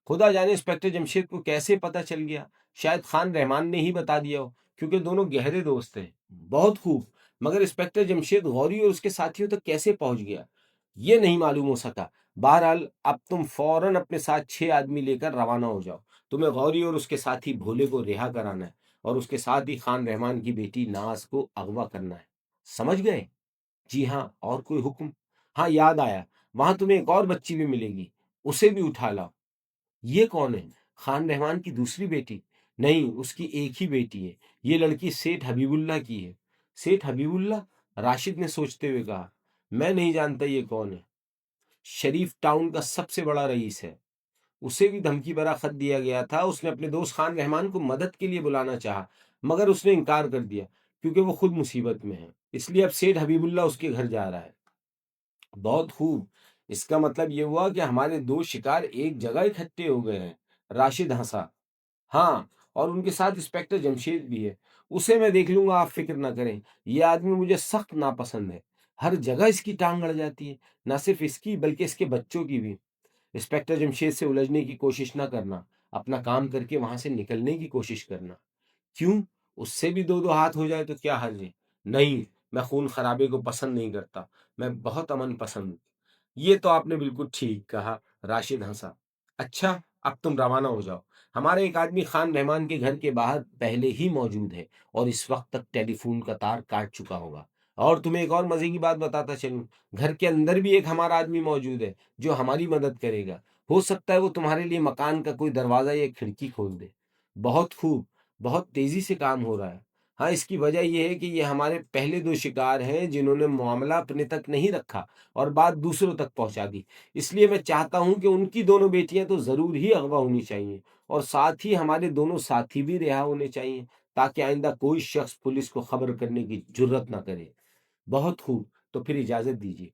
خدا جانے انسپیکٹر جمشید کو کیسے پتا چل گیا، شاید خان رحمان نے ہی بتا دیا ہو، کیونکہ دونوں گہرے دوست ہیں۔ بہت خوب، مگر انسپیکٹر جمشید غوری اور اس کے ساتھیوں تک کیسے پہنچ گیا؟ یہ نہیں معلوم ہو سکا۔ بہرحال اب تم فوراً اپنے ساتھ 6 آدمی لے کر روانہ ہو جاؤ۔ تمہیں غوری اور اس کے ساتھی بھولے کو رہا کرانا ہے، اور اس کے ساتھ ہی خان رحمان کی بیٹی ناز کو اغوا کرنا ہے۔ سمجھ گئے؟ جی ہاں، اور کوئی حکم؟ ہاں، یاد آیا، وہاں تمہیں ایک اور بچی بھی ملے گی، اسے بھی اٹھا لاؤ۔ یہ کون ہے؟ خان رحمان کی دوسری بیٹی؟ نہیں، اس کی ایک ہی بیٹی ہے۔ یہ لڑکی سیٹھ حبیب اللہ کی ہے۔ سیٹھ حبیب اللہ؟ راشد نے سوچتے ہوئے کہا۔ میں نہیں جانتا یہ کون ہے۔ شریف ٹاؤن کا سب سے بڑا رئیس ہے۔ اسے بھی دھمکی بھرا خط دیا گیا تھا۔ اس نے اپنے دوست خان رحمان کو مدد کے لیے بلانا چاہا، مگر اس نے انکار کر دیا کیونکہ وہ خود مصیبت میں ہے۔ اس لیے اب سیٹھ حبیب اللہ اس کے گھر جا رہا ہے۔ بہت خوب، اس کا مطلب یہ ہوا کہ ہمارے 2 شکار ایک جگہ اکٹھے ہو گئے ہیں۔ راشد ہنسا۔ ہاں، اور ان کے ساتھ انسپیکٹر جمشید بھی ہے۔ اسے میں دیکھ لوں گا، آپ فکر نہ کریں۔ یہ آدمی مجھے سخت ناپسند ہے، ہر جگہ اس کی ٹانگ اڑ جاتی ہے، نہ صرف اس کی بلکہ اس کے بچوں کی بھی۔ انسپیکٹر جمشید سے الجھنے کی کوشش نہ کرنا، اپنا کام کر کے وہاں سے نکلنے کی کوشش کرنا۔ کیوں؟ اس سے بھی 2 2 ہاتھ ہو جائے تو کیا حرج ہے؟ نہیں، میں خون خرابے کو پسند نہیں کرتا، میں بہت امن پسند ہوں۔ یہ تو آپ نے بالکل ٹھیک کہا، راشد ہنسا۔ اچھا، اب تم روانہ ہو جاؤ۔ ہمارا ایک آدمی خان رحمان کے گھر کے باہر پہلے ہی موجود ہے اور اس وقت تک ٹیلی فون کا تار کاٹ چکا ہوگا۔ اور تمہیں ایک اور مزے کی بات بتاتا چلوں، گھر کے اندر بھی ایک ہمارا آدمی موجود ہے جو ہماری مدد کرے گا۔ ہو سکتا ہے وہ تمہارے لیے مکان کا کوئی دروازہ یا کھڑکی کھول دے۔ بہت خوب، بہت تیزی سے کام ہو رہا ہے۔ ہاں، اس کی وجہ یہ ہے کہ یہ ہمارے پہلے 2 شکار ہیں جنہوں نے معاملہ اپنے تک نہیں رکھا اور بات دوسروں تک پہنچا دی۔ اس لیے میں چاہتا ہوں کہ ان کی دونوں بیٹیاں تو ضرور ہی اغوا ہونی چاہیے، اور ساتھ ہی ہمارے دونوں ساتھی بھی رہا ہونے چاہیے، تاکہ آئندہ کوئی شخص پولیس کو خبر کرنے کی جرت نہ کرے۔ بہت خوب، تو پھر اجازت دیجیے۔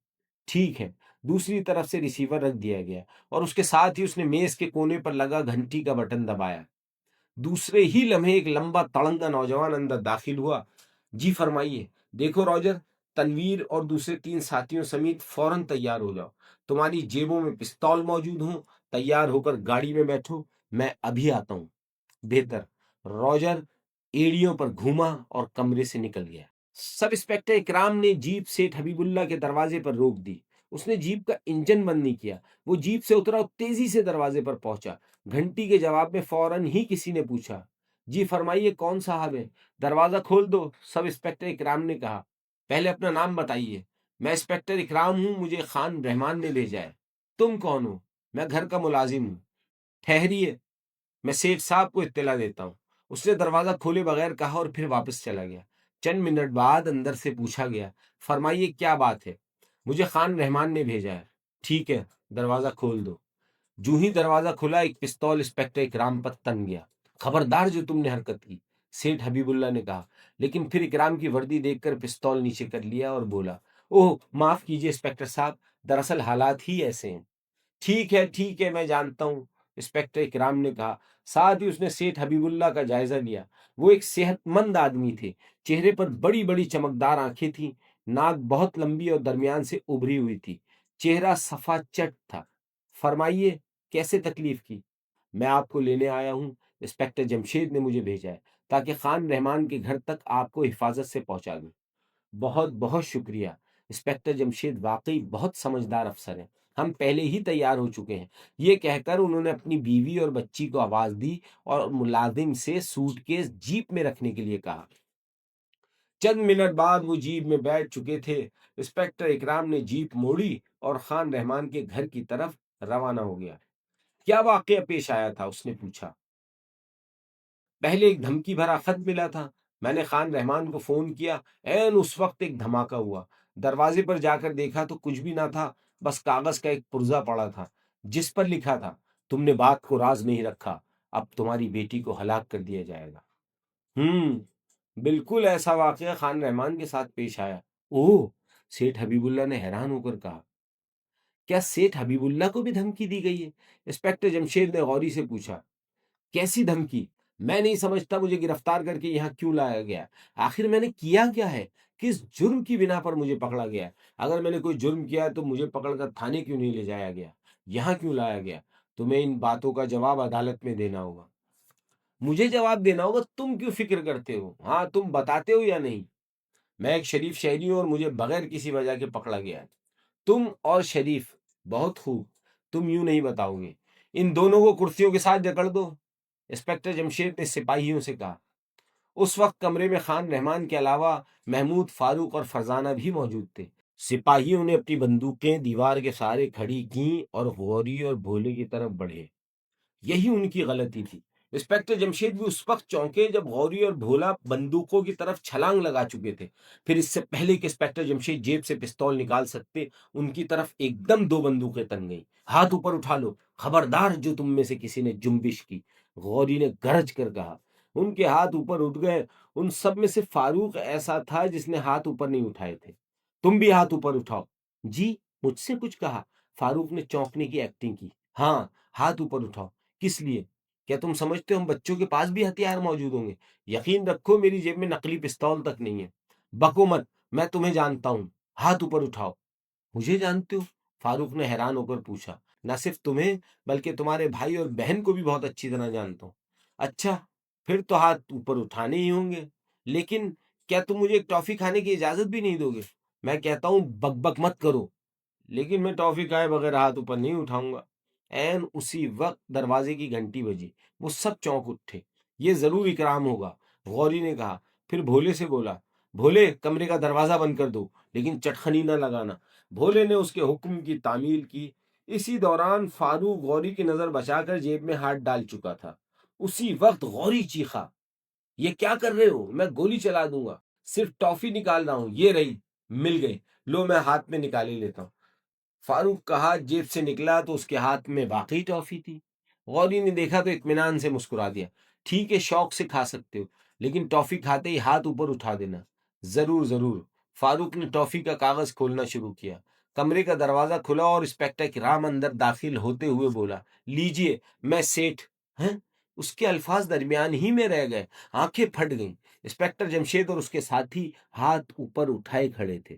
ٹھیک ہے۔ دوسری طرف سے ریسیور رکھ دیا گیا اور اس کے ساتھ ہی اس نے میز کے کونے پر لگا گھنٹی کا بٹن دبایا۔ دوسرے ہی لمحے ایک لمبا تڑنگا نوجوان اندر داخل ہوا۔ جی فرمائیے۔ دیکھو روجر، تنویر اور دوسرے 3 ساتھیوں سمیت فوراً تیار ہو جاؤ۔ تمہاری جیبوں میں پستول موجود ہوں، تیار ہو کر گاڑی میں بیٹھو، میں ابھی آتا ہوں۔ بہتر۔ روجر ایڑیوں پر گھوما اور کمرے سے نکل گیا۔ سب انسپکٹر اکرام نے جیپ سیٹھ حبیب اللہ کے دروازے پر روک دی۔ اس نے جیپ کا انجن بند نہیں کیا، وہ جیپ سے اترا اور تیزی سے دروازے پر پہنچا۔ گھنٹی کے جواب میں فوراً ہی کسی نے پوچھا، جی فرمائیے کون صاحب ہے؟ دروازہ کھول دو، سب انسپکٹر اکرام نے کہا۔ پہلے اپنا نام بتائیے۔ میں انسپکٹر اکرام ہوں، مجھے خان رحمان نے بھیجا ہے۔ تم کون ہو؟ میں گھر کا ملازم ہوں۔ ٹھہریے، میں سیٹھ صاحب کو اطلاع دیتا ہوں۔ اس نے دروازہ کھولے بغیر کہا اور پھر واپس چلا گیا۔ چند منٹ بعد اندر سے پوچھا گیا، فرمائیے کیا بات ہے؟ مجھے خان رحمان نے بھیجا ہے۔ ٹھیک ہے، دروازہ کھول دو۔ جو ہی دروازہ کھلا ایک پستول انسپکٹر اکرام پر تن گیا۔ خبردار جو تم نے حرکت کی، سیٹھ حبیب اللہ نے کہا، لیکن پھر اکرام کی وردی دیکھ کر پستول نیچے کر لیا اور بولا، اوہ معاف کیجیے انسپکٹر صاحب، دراصل حالات ہی ایسے ہیں۔ ٹھیک ہے، میں جانتا ہوں، انسپکٹر اکرام نے کہا۔ ساتھ ہی اس نے سیٹھ حبیب اللہ کا جائزہ لیا۔ وہ ایک صحت مند آدمی تھے، چہرے پر بڑی بڑی چمکدار آنکھیں تھیں، ناک بہت لمبی اور درمیان سے ابھری ہوئی تھی، چہرہ صفا چٹ تھا۔ فرمائیے کیسے تکلیف کی؟ میں آپ کو لینے آیا ہوں، انسپکٹر جمشید نے مجھے بھیجا ہے تاکہ خان رحمان کے گھر تک آپ کو حفاظت سے پہنچا دوں۔ بہت بہت شکریہ، انسپکٹر جمشید واقعی بہت سمجھدار افسر ہیں، ہم پہلے ہی تیار ہو چکے ہیں۔ یہ کہہ کر انہوں نے اپنی بیوی اور بچی کو آواز دی اور ملازم سے سوٹ کیس جیپ میں رکھنے کے لیے کہا۔ چند منٹ بعد وہ جیپ میں بیٹھ چکے تھے۔ انسپکٹر اکرام نے جیپ موڑی اور خان رحمان کے گھر کی طرف روانہ ہو گیا۔ کیا واقعہ پیش آیا تھا؟ اس نے پوچھا۔ پہلے ایک دھمکی بھرا خط ملا تھا، میں نے خان رحمان کو فون کیا، عین اس وقت ایک دھماکہ ہوا۔ دروازے پر جا کر دیکھا تو کچھ بھی نہ تھا، بس کاغذ کا ایک پرزہ پڑا تھا جس پر لکھا تھا، تم نے بات کو راز نہیں رکھا، اب تمہاری بیٹی کو ہلاک کر دیا جائے گا۔ بالکل ایسا واقعہ خان رحمان کے ساتھ پیش آیا۔ اوہ، سیٹھ حبیب اللہ نے حیران ہو کر کہا، کیا سیٹھ حبیب اللہ کو بھی دھمکی دی گئی ہے؟ انسپکٹر جمشید نے غوری سے پوچھا۔ کیسی دھمکی؟ میں نہیں سمجھتا مجھے گرفتار کر کے یہاں کیوں لایا گیا؟ آخر میں نے کیا کیا ہے؟ کس جرم کی بنا پر مجھے پکڑا گیا ہے؟ اگر میں نے کوئی جرم کیا ہے تو مجھے پکڑ کر تھانے کیوں نہیں لے جایا گیا؟ یہاں کیوں لایا گیا؟ تمہیں ان باتوں کا جواب عدالت میں دینا ہوگا۔ مجھے جواب دینا ہوگا؟ تم کیوں فکر کرتے ہو؟ ہاں، تم بتاتے ہو یا نہیں؟ میں ایک شریف شہری ہوں اور مجھے بغیر کسی وجہ کے پکڑا گیا ہے۔ تم اور شریف، بہت خوب، تم یوں نہیں بتاؤ گے۔ ان دونوں کو کرسیوں کے ساتھ جکڑ دو، انسپکٹر جمشید نے سپاہیوں سے کہا۔ اس وقت کمرے میں خان رحمان کے علاوہ محمود، فاروق اور فرزانہ بھی موجود تھے۔ سپاہیوں نے اپنی بندوقیں دیوار کے سہارے کھڑی کیں اور غوری اور بھولے کی طرف بڑھے۔ یہی ان کی غلطی تھی۔ انسپکٹر جمشید بھی اس وقت چونکے جب غوری اور بھولا بندوقوں کی طرف چھلانگ لگا چکے تھے۔ پھر اس سے پہلے کہ انسپکٹر جمشید جیب سے پستول نکال سکتے، ان کی طرف ایک دم دو بندوقیں تن گئیں۔ ہاتھ اوپر اٹھا لو، خبردار جو تم میں سے کسی نے جنبش کی، غوری نے گرج کر کہا۔ ان کے ہاتھ اوپر اٹھ گئے۔ ان سب میں سے فاروق ایسا تھا جس نے ہاتھ اوپر نہیں اٹھائے تھے۔ تم بھی ہاتھ اوپر اٹھاؤ۔ جی، مجھ سے کچھ کہا؟ فاروق نے چونکنے کی ایکٹنگ کی۔ ہاں، ہاتھ اوپر اٹھاؤ۔ کس لیے؟ کیا تم سمجھتے ہو ہم بچوں کے پاس بھی ہتھیار موجود ہوں گے؟ یقین رکھو میری جیب میں نقلی پستول تک نہیں ہے۔ بکو مت، میں تمہیں جانتا ہوں، ہاتھ اوپر اٹھاؤ۔ مجھے جانتے ہو؟ فاروق نے حیران ہو کر پوچھا۔ نہ صرف تمہیں بلکہ تمہارے بھائی اور بہن کو بھی بہت اچھی طرح جانتا ہوں۔ اچھا، پھر تو ہاتھ اوپر اٹھانے ہی ہوں گے، لیکن کیا تم مجھے ایک ٹافی کھانے کی اجازت بھی نہیں دو گے؟ میں کہتا ہوں بک بک مت کرو، لیکن میں ٹافی کھائے بغیر ہاتھ اوپر نہیں اٹھاؤں گا۔ عین اسی وقت دروازے کی گھنٹی بجی۔ وہ سب چونک اٹھے۔ یہ ضرور اکرام ہوگا، غوری نے کہا۔ پھر بھولے سے بولا، بھولے کمرے کا دروازہ بند کر دو، لیکن چٹخنی نہ لگانا۔ بھولے نے اس کے حکم کی تعمیل کی۔ اسی دوران فاروق غوری کی نظر بچا کر جیب میں ہاتھ ڈال چکا تھا۔ اسی وقت غوری چیخا، یہ کیا کر رہے ہو؟ میں گولی چلا دوں گا، صرف ٹافی نکال رہا ہوں، یہ رہی، مل گئی، لو میں ہاتھ میں نکال ہی لیتا ہوں۔ فاروق کا ہاتھ جیب سے نکلا تو اس کے ہاتھ میں واقعی ٹافی تھی۔ غوری نے دیکھا تو اطمینان سے مسکرا دیا۔ ٹھیک ہے، شوق سے کھا سکتے ہو، لیکن ٹافی کھاتے ہی ہاتھ اوپر اٹھا دینا۔ ضرور ضرور۔ فاروق نے ٹافی کا کاغذ کھولنا شروع کیا۔ کمرے کا دروازہ کھلا اور انسپکٹر کرام اندر داخل ہوتے ہوئے بولا، لیجئے، میں سیٹھ ہیں۔ اس کے الفاظ درمیان ہی میں رہ گئے، آنکھیں پھٹ گئیں۔ انسپکٹر جمشید اور اس کے ساتھی ہاتھ اوپر اٹھائے کھڑے تھے۔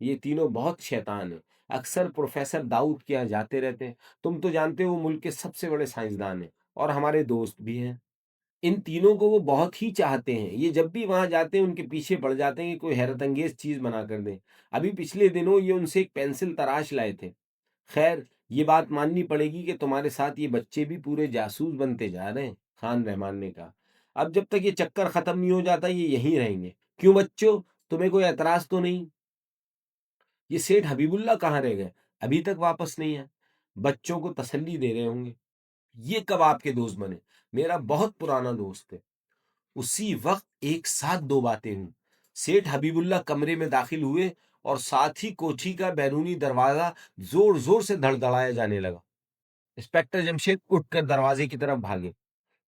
یہ تینوں بہت شیطان ہیں، اکثر پروفیسر داؤد کے یہاں جاتے رہتے ہیں، تم تو جانتے ہو وہ ملک کے سب سے بڑے سائنسدان ہیں اور ہمارے دوست بھی ہیں۔ ان تینوں کو وہ بہت ہی چاہتے ہیں، یہ جب بھی وہاں جاتے ہیں ان کے پیچھے پڑ جاتے ہیں کہ کوئی حیرت انگیز چیز بنا کر دیں۔ ابھی پچھلے دنوں یہ ان سے ایک پینسل تراش لائے تھے۔ خیر، یہ بات ماننی پڑے گی کہ تمہارے ساتھ یہ بچے بھی پورے جاسوس بنتے جا رہے ہیں، خان رحمان نے کہا۔ اب جب تک یہ چکر ختم نہیں ہو جاتا یہ یہیں رہیں گے۔ کیوں بچوں، تمہیں کوئی اعتراض تو نہیں؟ یہ سیٹھ حبیب اللہ کہاں رہ گئے؟ ابھی تک واپس نہیں آئے۔ بچوں کو تسلی دے رہے ہوں گے، یہ کب آپ کے دوست بنے؟ میرا بہت پرانا دوست ہے۔ اسی وقت ایک ساتھ دو باتیں ہوئیں۔ سیٹھ حبیب اللہ کمرے میں داخل ہوئے اور ساتھ ہی کوٹھی کا بیرونی دروازہ زور زور سے دھڑدھڑایا جانے لگا۔ انسپکٹر جمشید اٹھ کر دروازے کی طرف بھاگے۔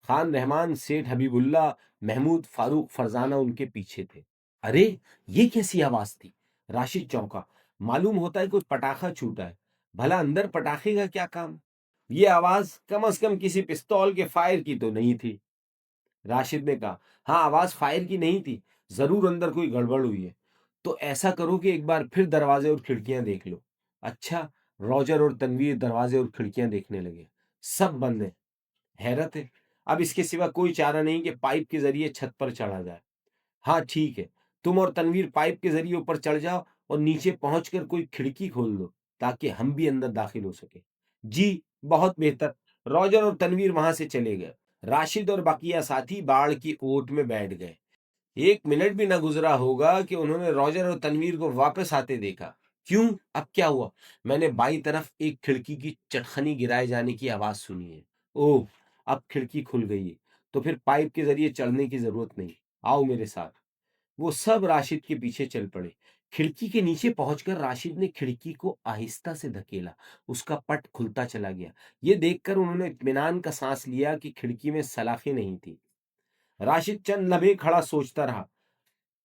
خان رحمان، سیٹھ حبیب اللہ، محمود، فاروق، فرزانہ ان کے پیچھے تھے۔ ارے یہ کیسی آواز تھی؟ راشد چونکا۔ معلوم ہوتا ہے کوئی پٹاخہ چھوٹا ہے۔ بھلا اندر پٹاخے کا کیا کام؟ یہ آواز کم از کم کسی پستول کے فائر کی تو نہیں تھی؟ راشد نے کہا، ہاں آواز فائر کی نہیں تھی، ضرور اندر کوئی گڑبڑ ہوئی ہے۔ تو ایسا کرو کہ ایک بار پھر دروازے اور کھڑکیاں دیکھ لو۔ اچھا، روجر اور تنویر دروازے اور کھڑکیاں دیکھنے لگے، سب بند ہیں۔ حیرت ہے، اب اس کے سوا کوئی چارہ نہیں کہ پائپ کے ذریعے چھت پر چڑھا جائے۔ ہاں ٹھیک ہے، تم اور تنویر پائپ کے ذریعے اوپر چڑھ جاؤ اور نیچے پہنچ کر کوئی کھڑکی کھول دو تاکہ ہم بھی اندر داخل ہو سکے۔ جی بہت بہتر۔ روجر اور تنویر وہاں سے چلے گئے۔ راشد اور بقیہ ساتھی باڑ کی اوٹ میں بیٹھ گئے۔ ایک منٹ بھی نہ گزرا ہوگا کہ انہوں نے روجر اور تنویر کو واپس آتے دیکھا۔ کیوں؟ اب کیا ہوا؟ میں نے بائیں طرف ایک کھڑکی کی چٹخنی گرائے جانے کی آواز سنی ہے۔ اوہ، اب کھڑکی کھل گئی ہے، تو پھر پائپ کے ذریعے چڑھنے کی ضرورت نہیں۔ آؤ میرے ساتھ۔ وہ سب راشد کے پیچھے چل پڑے۔ کھڑکی کے نیچے پہنچ کر راشد نے کھڑکی کو آہستہ سے دھکیلا، اس کا پٹ کھلتا چلا گیا۔ یہ دیکھ کر انہوں نے اطمینان کا سانس لیا کہ کھڑکی میں سلاخیں نہیں تھی۔ راشد چند لمحے کھڑا سوچتا رہا۔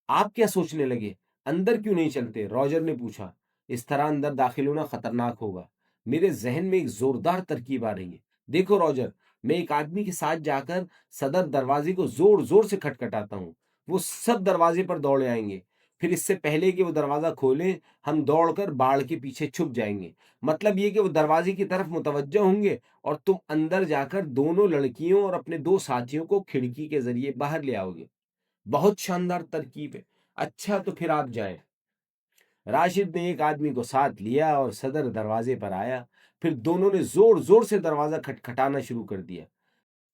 آپ کیا سوچنے لگے؟ اندر کیوں نہیں چلتے؟ روجر نے پوچھا۔ اس طرح اندر داخل ہونا خطرناک ہوگا۔ میرے ذہن میں ایک زوردار ترکیب آ رہی ہے۔ دیکھو روجر، میں ایک آدمی کے ساتھ جا کر صدر دروازے کو زور زور سے کھٹکھٹاتا ہوں، وہ سب دروازے پر دوڑے آئیں گے۔ پھر اس سے پہلے کہ وہ دروازہ کھولیں ہم دوڑ کر باڑ کے پیچھے چھپ جائیں گے۔ مطلب یہ کہ وہ دروازے کی طرف متوجہ ہوں گے اور تم اندر جا کر دونوں لڑکیوں اور اپنے دو ساتھیوں کو کھڑکی کے ذریعے باہر لے آؤ گے۔ بہت شاندار ترکیب ہے۔ اچھا تو پھر آپ جائیں۔ راشد نے ایک آدمی کو ساتھ لیا اور صدر دروازے پر آیا۔ پھر دونوں نے زور زور سے دروازہ کھٹکھٹانا شروع کر دیا۔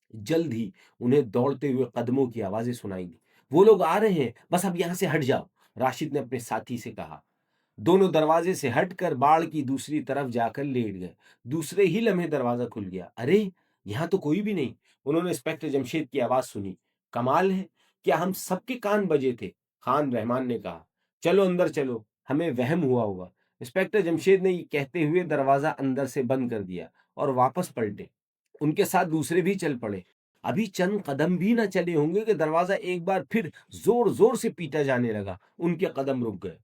جلد ہی انہیں دوڑتے ہوئے قدموں کی آوازیں سنائی دی۔ وہ لوگ آ رہے ہیں، بس اب یہاں سے ہٹ جاؤ، راشد نے اپنے ساتھی سے کہا۔ دونوں دروازے سے ہٹ کر باڑ کی دوسری طرف جا کر لیٹ گئے۔ دوسرے ہی لمحے دروازہ کھل گیا۔ ارے یہاں تو کوئی بھی نہیں۔ انہوں نے انسپکٹر جمشید کی آواز سنی۔ کمال ہے، کیا ہم سب کے کان بجے تھے؟ خان رحمان نے کہا۔ چلو اندر چلو، ہمیں وہم ہوا ہوگا۔ انسپکٹر جمشید نے یہ کہتے ہوئے دروازہ اندر سے بند کر دیا اور واپس پلٹے۔ ان کے ساتھ دوسرے بھی چل پڑے۔ ابھی چند قدم بھی نہ چلے ہوں گے کہ دروازہ ایک بار پھر زور زور سے پیٹا جانے لگا۔ ان کے قدم رک گئے۔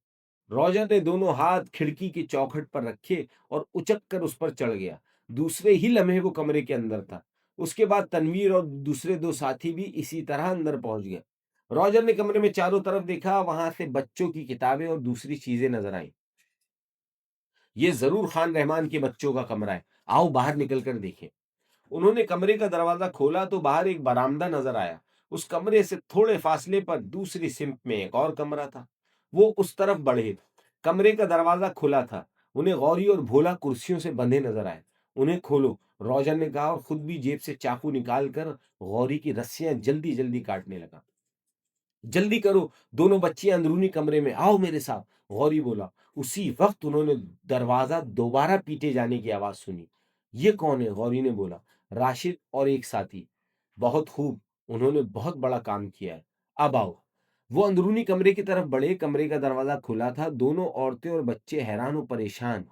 روجر نے دونوں ہاتھ کھڑکی کی چوکھٹ پر رکھے اور اچک کر اس پر چڑھ گیا۔ دوسرے ہی لمحے وہ کمرے کے اندر تھا۔ اس کے بعد تنویر اور دوسرے دو ساتھی بھی اسی طرح اندر پہنچ گئے۔ روجر نے کمرے میں چاروں طرف دیکھا، وہاں سے بچوں کی کتابیں اور دوسری چیزیں نظر آئیں۔ یہ ضرور خان رحمان کے بچوں کا کمرہ ہے، آؤ باہر نکل کر دیکھیں۔ انہوں نے کمرے کا دروازہ کھولا تو باہر ایک برآمدہ نظر آیا۔ اس کمرے سے تھوڑے فاصلے پر دوسری سمت میں ایک اور کمرہ تھا۔ وہ اس طرف بڑھے۔ کمرے کا دروازہ کھلا تھا۔ انہیں غوری اور بھولا کرسیوں سے بندھے نظر آئے۔ انہیں کھولو، روجر نے کہا اور خود بھی جیب سے چاقو نکال کر غوری کی رسیاں جلدی جلدی کاٹنے لگا۔ جلدی کرو، دونوں بچیاں اندرونی کمرے میں، آؤ میرے ساتھ، غوری بولا۔ اسی وقت انہوں نے دروازہ دوبارہ پیٹے جانے کی آواز سنی۔ یہ کون ہے؟ غوری نے بولا۔ راشد اور ایک ساتھی۔ بہت خوب، انہوں نے بہت بڑا کام کیا ہے، اب آؤ۔ وہ اندرونی کمرے کی طرف بڑھے۔ کمرے کا دروازہ کھلا تھا۔ دونوں عورتیں اور بچے حیران و پریشان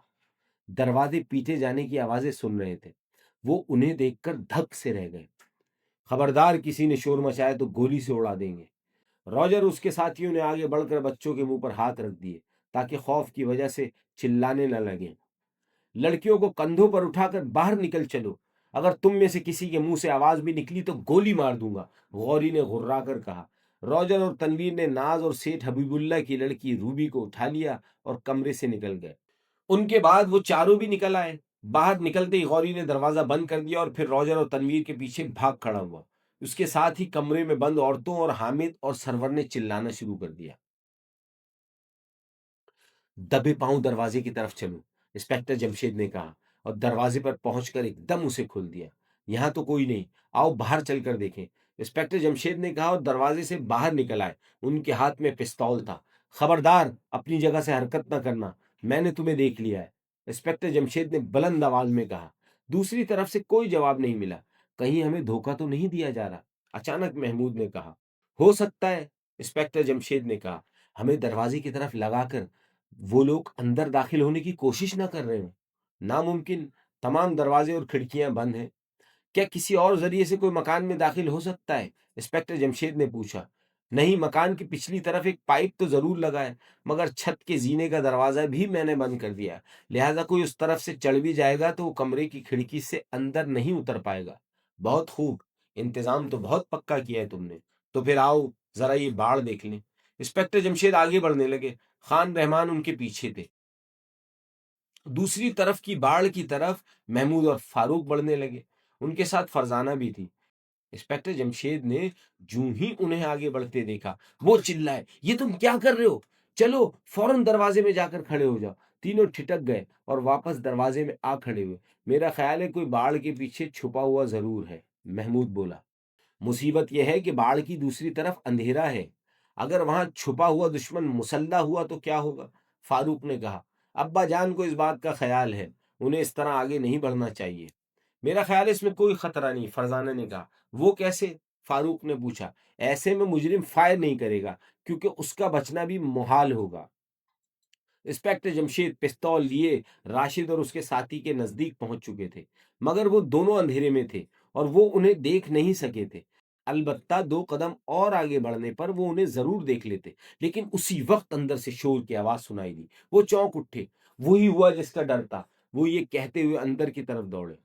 دروازے پیٹے جانے کی آوازیں سن رہے تھے۔ وہ انہیں دیکھ کر دھک سے رہ گئے۔ خبردار کسی نے شور مچایا تو گولی سے اڑا دیں گے۔ روجر اس کے ساتھیوں نے آگے بڑھ کر بچوں کے منہ پر ہاتھ رکھ دیے تاکہ خوف کی وجہ سے چلانے نہ لگیں۔ لڑکیوں کو کندھوں پر اٹھا کر باہر نکل چلو، اگر تم میں سے کسی کے منہ سے آواز بھی نکلی تو گولی مار دوں گا، غوری نے غرا کر کہا۔ روجر اور تنویر نے ناز اور سیٹھ حبیب اللہ کی لڑکی روبی کو اٹھا لیا اور کمرے سے نکل گئے۔ ان کے بعد وہ چاروں بھی نکل آئے۔ باہر نکلتے ہی غوری نے دروازہ بند کر دیا اور پھر روجر اور تنویر کے پیچھے بھاگ کھڑا ہوا۔ اس کے ساتھ ہی کمرے میں بند عورتوں اور حامد اور سرور نے چلانا شروع کر دیا، دبے پاؤں دروازے کی طرف چلو، انسپکٹر جمشید نے کہا، اور دروازے پر پہنچ کر ایک دم اسے کھول دیا۔ یہاں تو کوئی نہیں، آؤ باہر چل کر دیکھیں، انسپکٹر جمشید نے کہا اور دروازے سے باہر نکل آئے۔ ان کے ہاتھ میں پستول تھا۔ خبردار، اپنی جگہ سے حرکت نہ کرنا، میں نے تمہیں دیکھ لیا ہے، انسپکٹر جمشید نے بلند آواز میں کہا۔ دوسری طرف سے کوئی جواب نہیں ملا۔ کہیں ہمیں دھوکہ تو نہیں دیا جا رہا؟ اچانک محمود نے کہا۔ ہو سکتا ہے، انسپکٹر جمشید نے کہا، ہمیں دروازے کی طرف لگا کر وہ لوگ اندر داخل ہونے کی کوشش نہ کر رہے ہوں۔ ناممکن، تمام دروازے اور کھڑکیاں بند ہیں۔ کیا کسی اور ذریعے سے کوئی مکان میں داخل ہو سکتا ہے؟ انسپکٹر جمشید نے پوچھا۔ نہیں، مکان کی پچھلی طرف ایک پائپ تو ضرور لگا ہے، مگر چھت کے زینے کا دروازہ بھی میں نے بند کر دیا، لہذا کوئی اس طرف سے چڑھ بھی جائے گا تو وہ کمرے کی کھڑکی سے اندر نہیں اتر پائے گا۔ بہت خوب، انتظام تو بہت پکا کیا ہے تم نے۔ تو پھر آؤ ذرا یہ باڑ دیکھ لیں۔ انسپکٹر جمشید آگے بڑھنے لگے، خان رحمان ان کے پیچھے تھے۔ دوسری طرف کی باڑ کی طرف محمود اور فاروق بڑھنے لگے، ان کے ساتھ فرزانہ بھی تھی۔ انسپکٹر جمشید نے جوں ہی انہیں آگے بڑھتے دیکھا، وہ چلائے، یہ تم کیا کر رہے ہو؟ چلو فوراً دروازے میں جا کر کھڑے ہو جاؤ۔ تینوں ٹھٹک گئے اور واپس دروازے میں آ کھڑے ہوئے۔ میرا خیال ہے کوئی باڑ کے پیچھے چھپا ہوا ضرور ہے، محمود بولا۔ مصیبت یہ ہے کہ باڑ کی دوسری طرف اندھیرا ہے، اگر وہاں چھپا ہوا دشمن مسلح ہوا تو کیا ہوگا؟ فاروق نے کہا۔ ابا جان کو اس بات کا خیال ہے، انہیں اس طرح آگے نہیں بڑھنا چاہیے۔ میرا خیال ہے اس میں کوئی خطرہ نہیں، فرزانہ نے کہا۔ وہ کیسے؟ فاروق نے پوچھا۔ ایسے میں مجرم فائر نہیں کرے گا، کیونکہ اس کا بچنا بھی محال ہوگا۔ انسپکٹر جمشید پستول لیے راشد اور اس کے ساتھی کے نزدیک پہنچ چکے تھے، مگر وہ دونوں اندھیرے میں تھے اور وہ انہیں دیکھ نہیں سکے تھے۔ البتہ دو قدم اور آگے بڑھنے پر وہ انہیں ضرور دیکھ لیتے، لیکن اسی وقت اندر سے شور کی آواز سنائی دی۔ وہ چونک اٹھے، وہی ہوا جس کا ڈر تھا۔ وہ یہ کہتے ہوئے اندر کی طرف دوڑے۔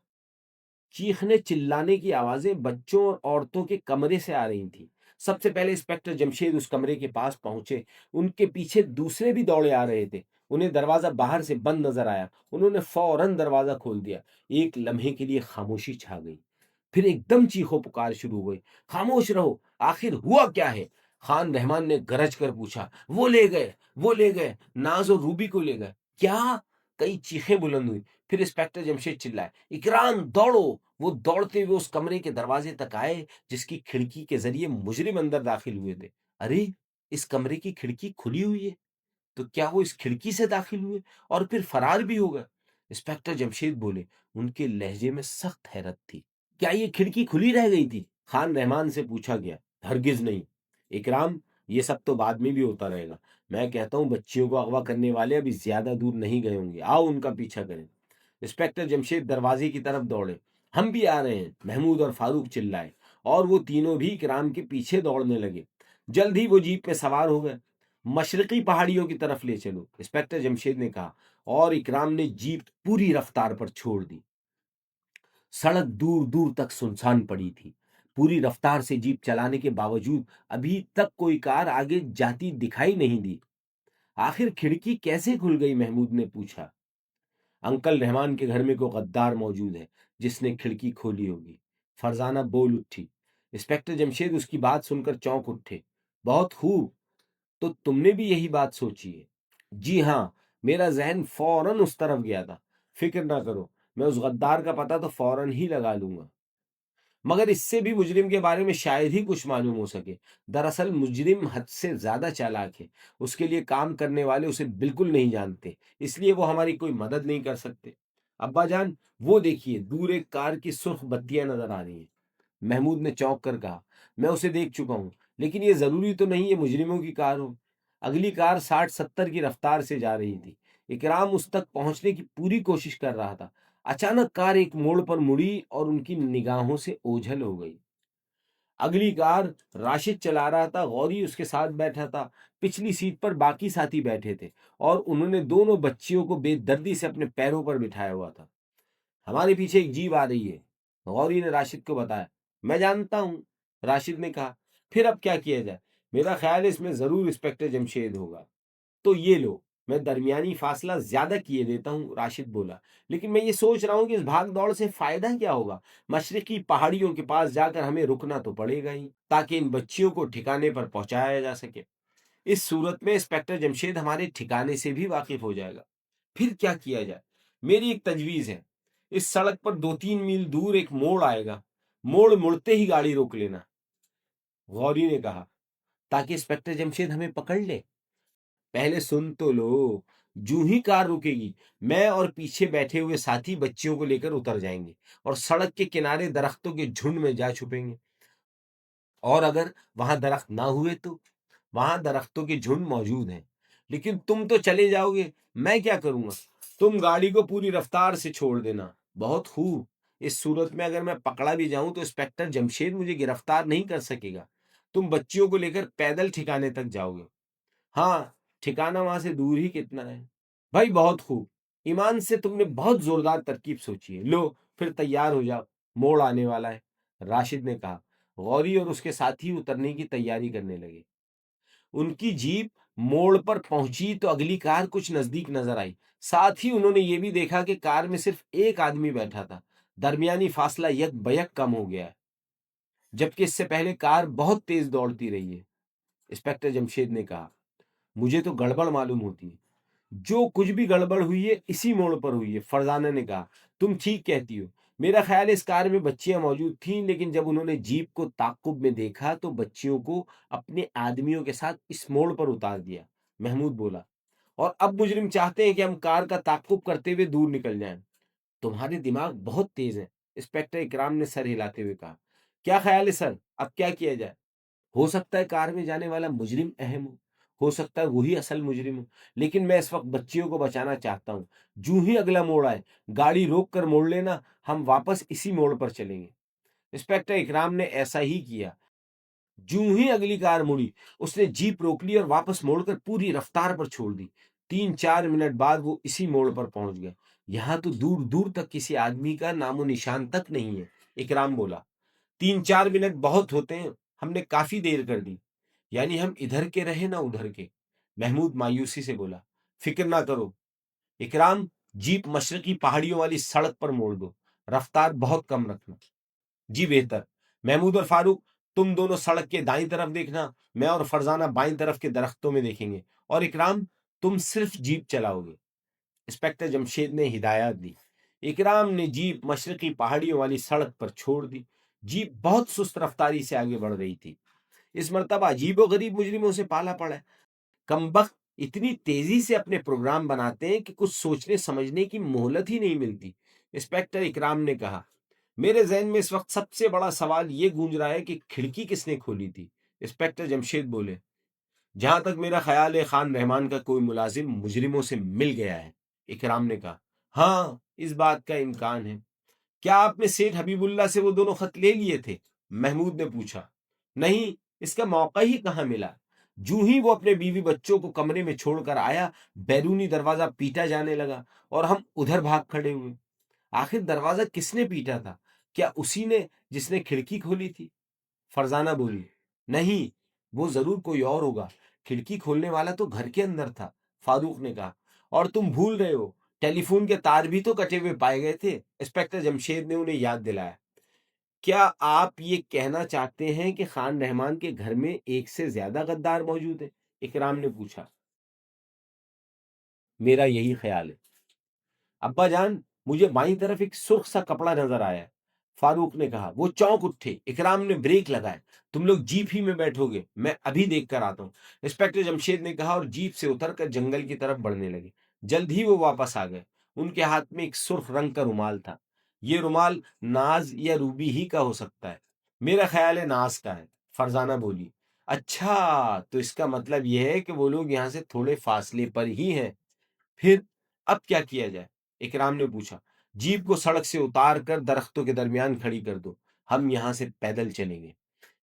چیخنے چلانے کی آوازیں بچوں اور عورتوں کے کمرے سے آ رہی تھیں۔ سب سے پہلے انسپکٹر جمشید اس کمرے کے پاس پہنچے، ان کے پیچھے دوسرے بھی دوڑے آ رہے تھے۔ انہیں دروازہ باہر سے بند نظر آیا، انہوں نے فوراً دروازہ کھول دیا۔ ایک لمحے کے لیے خاموشی چھا گئی، پھر ایک دم چیخو پکار شروع ہوئی۔ خاموش رہو، آخر ہوا کیا ہے؟ خان رحمان نے گرج کر پوچھا۔ وہ لے گئے، وہ لے گئے، ناز اور روبی کو لے گئے۔ کیا؟ کئی چیخیں بلند ہوئی۔ پھر انسپکٹر جمشید چلائے، اکرام دوڑو! وہ دوڑتے ہوئے اس کمرے کے دروازے تک آئے جس کی کھڑکی کے ذریعے مجرم اندر داخل ہوئے تھے۔ ارے، اس کمرے کی کھڑکی کھلی ہوئی ہے، تو کیا وہ اس کھڑکی سے داخل ہوئے اور پھر فرار بھی ہو گئے؟ انسپکٹر جمشید بولے، ان کے لہجے میں سخت حیرت تھی۔ کیا یہ کھڑکی کھلی رہ گئی تھی؟ خان رحمان سے پوچھا گیا۔ ہرگز نہیں اکرام، یہ سب تو بعد میں بھی ہوتا رہے گا۔ میں کہتا ہوں بچیوں کو اغوا کرنے والے ابھی زیادہ دور نہیں گئے ہوں گے، آؤ ان کا پیچھا کریں۔ انسپکٹر جمشید دروازے کی طرف دوڑے۔ ہم بھی آ رہے ہیں، محمود اور فاروق چلائے، اور وہ تینوں بھی اکرام کے پیچھے دوڑنے لگے۔ جلد ہی وہ جیپ میں سوار ہو گئے۔ مشرقی پہاڑیوں کی طرف لے چلو، انسپکٹر جمشید نے کہا، اور اکرام نے جیپ پوری رفتار پر چھوڑ دی۔ سڑک دور دور تک سنسان پڑی تھی۔ پوری رفتار سے جیپ چلانے کے باوجود ابھی تک کوئی کار آگے جاتی دکھائی نہیں دی۔ آخر کھڑکی کیسے کھل گئی؟ محمود نے پوچھا۔ انکل رحمان کے گھر میں کوئی غدار موجود ہے جس نے کھڑکی کھولی ہوگی، فرزانہ بول اٹھی۔ انسپکٹر جمشید اس کی بات سن کر چونک اٹھے۔ بہت خوب، تو تم نے بھی یہی بات سوچی ہے؟ جی ہاں، میرا ذہن فوراً اس طرف گیا تھا۔ فکر نہ کرو، میں اس غدار کا پتہ تو فوراً ہی لگا لوں گا، مگر اس سے بھی مجرم کے بارے میں شاید ہی کچھ معلوم ہو سکے۔ دراصل مجرم حد سے زیادہ چالاک ہے، اس کے لیے کام کرنے والے اسے بالکل نہیں جانتے، اس لیے وہ ہماری کوئی مدد نہیں کر سکتے۔ ابا جان، وہ دیکھیے، دور ایک کار کی سرخ بتیاں نظر آ رہی ہیں، محمود نے چونک کر کہا۔ میں اسے دیکھ چکا ہوں، لیکن یہ ضروری تو نہیں یہ مجرموں کی کار ہو۔ اگلی کار 60-70 کی رفتار سے جا رہی تھی۔ اکرام اس تک پہنچنے کی پوری کوشش کر رہا تھا۔ اچانک کار ایک موڑ پر مڑی اور ان کی نگاہوں سے اوجھل ہو گئی۔ اگلی کار راشد چلا رہا تھا، غوری اس کے ساتھ بیٹھا تھا، پچھلی سیٹ پر باقی ساتھی بیٹھے تھے، اور انہوں نے دونوں بچیوں کو بے دردی سے اپنے پیروں پر بٹھایا ہوا تھا۔ ہمارے پیچھے ایک جیپ آ رہی ہے، غوری نے راشد کو بتایا۔ میں جانتا ہوں، راشد نے کہا۔ پھر اب کیا کیا جائے؟ میرا خیال ہے اس میں ضرور انسپکٹر جمشید ہوگا۔ تو یہ لو، میں درمیانی فاصلہ زیادہ کیے دیتا ہوں، راشد بولا، لیکن میں یہ سوچ رہا ہوں کہ اس بھاگ دوڑ سے فائدہ کیا ہوگا؟ مشرقی پہاڑیوں کے پاس جا کر ہمیں رکنا تو پڑے گا ہی، تاکہ ان بچیوں کو ٹھکانے پر پہنچایا جا سکے۔ اس صورت میں انسپکٹر جمشید ہمارے ٹھکانے سے بھی واقف ہو جائے گا۔ پھر کیا کیا جائے؟ میری ایک تجویز ہے، اس سڑک پر 2-3 میل دور ایک موڑ آئے گا، مڑتے ہی گاڑی روک لینا، غوری نے کہا، تاکہ انسپکٹر جمشید ہمیں پکڑ لے۔ پہلے سن تو لو، جو ہی کار رکے گی، میں اور پیچھے بیٹھے ہوئے ساتھی بچیوں کو لے کر اتر جائیں گے اور سڑک کے کنارے درختوں کے جھنڈ میں جا چھپیں گے، اور اگر وہاں درخت نہ ہوئے تو وہاں درختوں کے جھنڈ موجود ہیں، لیکن تم تو چلے جاؤ گے، میں کیا کروں گا؟ تم گاڑی کو پوری رفتار سے چھوڑ دینا۔ بہت خوب، اس صورت میں اگر میں پکڑا بھی جاؤں تو انسپکٹر جمشید مجھے گرفتار نہیں کر سکے گا۔ تم بچیوں کو لے کر پیدل ٹھکانے تک جاؤ گے۔ ہاں، ٹھکانا وہاں سے دور ہی کتنا ہے؟ بھائی بہت خوب، ایمان سے تم نے بہت زوردار ترکیب سوچی ہے۔ لو پھر تیار ہو جاؤ، موڑ آنے والا ہے، راشد نے کہا۔ غوری اور اس کے ساتھی اترنے کی تیاری کرنے لگے۔ ان کی جیپ موڑ پر پہنچی تو اگلی کار کچھ نزدیک نظر آئی۔ ساتھ ہی انہوں نے یہ بھی دیکھا کہ کار میں صرف ایک آدمی بیٹھا تھا۔ درمیانی فاصلہ یک بیک کم ہو گیا ہے، جبکہ اس سے پہلے کار بہت تیز دوڑتی رہی ہے۔ انسپکٹر جمشید نے کہا، مجھے تو گڑبڑ معلوم ہوتی ہے۔ جو کچھ بھی گڑبڑ ہوئی ہے اسی موڑ پر ہوئی ہے، فرزانہ نے کہا۔ تم ٹھیک کہتی ہو، میرا خیال ہے اس کار میں بچیاں موجود تھیں، لیکن جب انہوں نے جیپ کو تعاقب میں دیکھا تو بچیوں کو اپنے آدمیوں کے ساتھ اس موڑ پر اتار دیا، محمود بولا، اور اب مجرم چاہتے ہیں کہ ہم کار کا تعاقب کرتے ہوئے دور نکل جائیں۔ تمہارے دماغ بہت تیز ہیں، انسپکٹر اکرام نے سر ہلاتے ہوئے کہا۔ کیا خیال ہے سر، اب کیا کیا جائے؟ ہو سکتا ہے کار میں جانے والا مجرم اہم ہو سکتا ہے وہی اصل مجرم ہو، لیکن میں اس وقت بچیوں کو بچانا چاہتا ہوں۔ جو ہی اگلا موڑ آئے گاڑی روک کر موڑ لینا، ہم واپس اسی موڑ پر چلیں گے۔ انسپکٹر اکرام نے ایسا ہی کیا۔ جو ہی اگلی کار مڑی، اس نے جیپ روک لی اور واپس موڑ کر پوری رفتار پر چھوڑ دی۔ 3-4 منٹ بعد وہ اسی موڑ پر پہنچ گئے۔ یہاں تو دور دور تک کسی آدمی کا نام و نشان تک نہیں ہے، اکرام بولا۔ 3-4 منٹ بہت ہوتے ہیں، ہم نے کافی دیر کر دی، یعنی ہم ادھر کے رہے نہ ادھر کے، محمود مایوسی سے بولا۔ فکر نہ کرو اکرام، جیپ مشرقی پہاڑیوں والی سڑک پر موڑ دو، رفتار بہت کم رکھنا۔ جی بہتر۔ محمود اور فاروق، تم دونوں سڑک کے دائیں طرف دیکھنا، میں اور فرزانہ بائیں طرف کے درختوں میں دیکھیں گے، اور اکرام تم صرف جیپ چلاؤ گے، انسپکٹر جمشید نے ہدایات دی۔ اکرام نے جیپ مشرقی پہاڑیوں والی سڑک پر چھوڑ دی۔ جیپ بہت سست رفتاری سے آگے بڑھ رہی تھی۔ اس مرتبہ عجیب و غریب مجرموں سے پالا پڑا ہے۔ کمبخت اتنی تیزی سے اپنے پروگرام بناتے ہیں کہ کچھ سوچنے سمجھنے کی مہلت ہی نہیں ملتی، انسپکٹر اکرام نے کہا۔ میرے ذہن میں اس وقت سب سے بڑا سوال یہ گونج رہا ہے کہ کھڑکی کس نے کھولی تھی، انسپکٹر جمشید بولے۔ جہاں تک میرا خیال ہے خان رحمان کا کوئی ملازم مجرموں سے مل گیا ہے، اکرام نے کہا۔ ہاں، اس بات کا امکان ہے۔ کیا آپ نے سیٹھ حبیب اللہ سے وہ دونوں خط لے لیے تھے؟ محمود نے پوچھا۔ نہیں، اس کا موقع ہی کہاں ملا۔ جو ہی وہ اپنے بیوی بچوں کو کمرے میں چھوڑ کر آیا، بیرونی دروازہ پیٹا جانے لگا اور ہم ادھر بھاگ کھڑے ہوئے۔ آخر دروازہ کس نے پیٹا تھا؟ کیا اسی نے جس نے کھڑکی کھولی تھی؟ فرزانہ بولی۔ نہیں، وہ ضرور کوئی اور ہوگا، کھڑکی کھولنے والا تو گھر کے اندر تھا، فاروق نے کہا۔ اور تم بھول رہے ہو، ٹیلی فون کے تار بھی تو کٹے ہوئے پائے گئے تھے، انسپکٹر جمشید نے انہیں یاد دلایا۔ کیا آپ یہ کہنا چاہتے ہیں کہ خان رحمان کے گھر میں ایک سے زیادہ غدار موجود ہیں؟ اکرام نے پوچھا۔ میرا یہی خیال ہے۔ ابا جان، مجھے بائیں طرف ایک سرخ سا کپڑا نظر آیا، فاروق نے کہا۔ وہ چونک اٹھے، اکرام نے بریک لگائے۔ تم لوگ جیپ ہی میں بیٹھو گے، میں ابھی دیکھ کر آتا ہوں، انسپکٹر جمشید نے کہا، اور جیپ سے اتر کر جنگل کی طرف بڑھنے لگے۔ جلد ہی وہ واپس آ گئے۔ ان کے ہاتھ میں ایک سرخ رنگ کا رومال تھا۔ یہ رومال ناز یا روبی ہی کا ہو سکتا ہے۔ میرا خیال ہے ناز کا ہے، فرزانہ بولی۔ اچھا، تو اس کا مطلب یہ ہے کہ وہ لوگ یہاں سے تھوڑے فاصلے پر ہی ہیں۔ پھر اب کیا کیا جائے؟ اکرام نے پوچھا۔ جیپ کو سڑک سے اتار کر درختوں کے درمیان کھڑی کر دو، ہم یہاں سے پیدل چلیں گے۔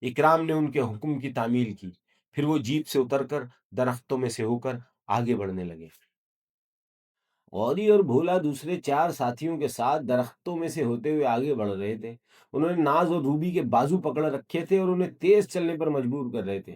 اکرام نے ان کے حکم کی تعمیل کی۔ پھر وہ جیپ سے اتر کر درختوں میں سے ہو کر آگے بڑھنے لگے۔ غوری اور بھولا دوسرے 4 ساتھیوں کے ساتھ درختوں میں سے ہوتے ہوئے آگے بڑھ رہے تھے۔ انہوں نے ناز اور روبی کے بازو پکڑ رکھے تھے اور انہیں تیز چلنے پر مجبور کر رہے تھے۔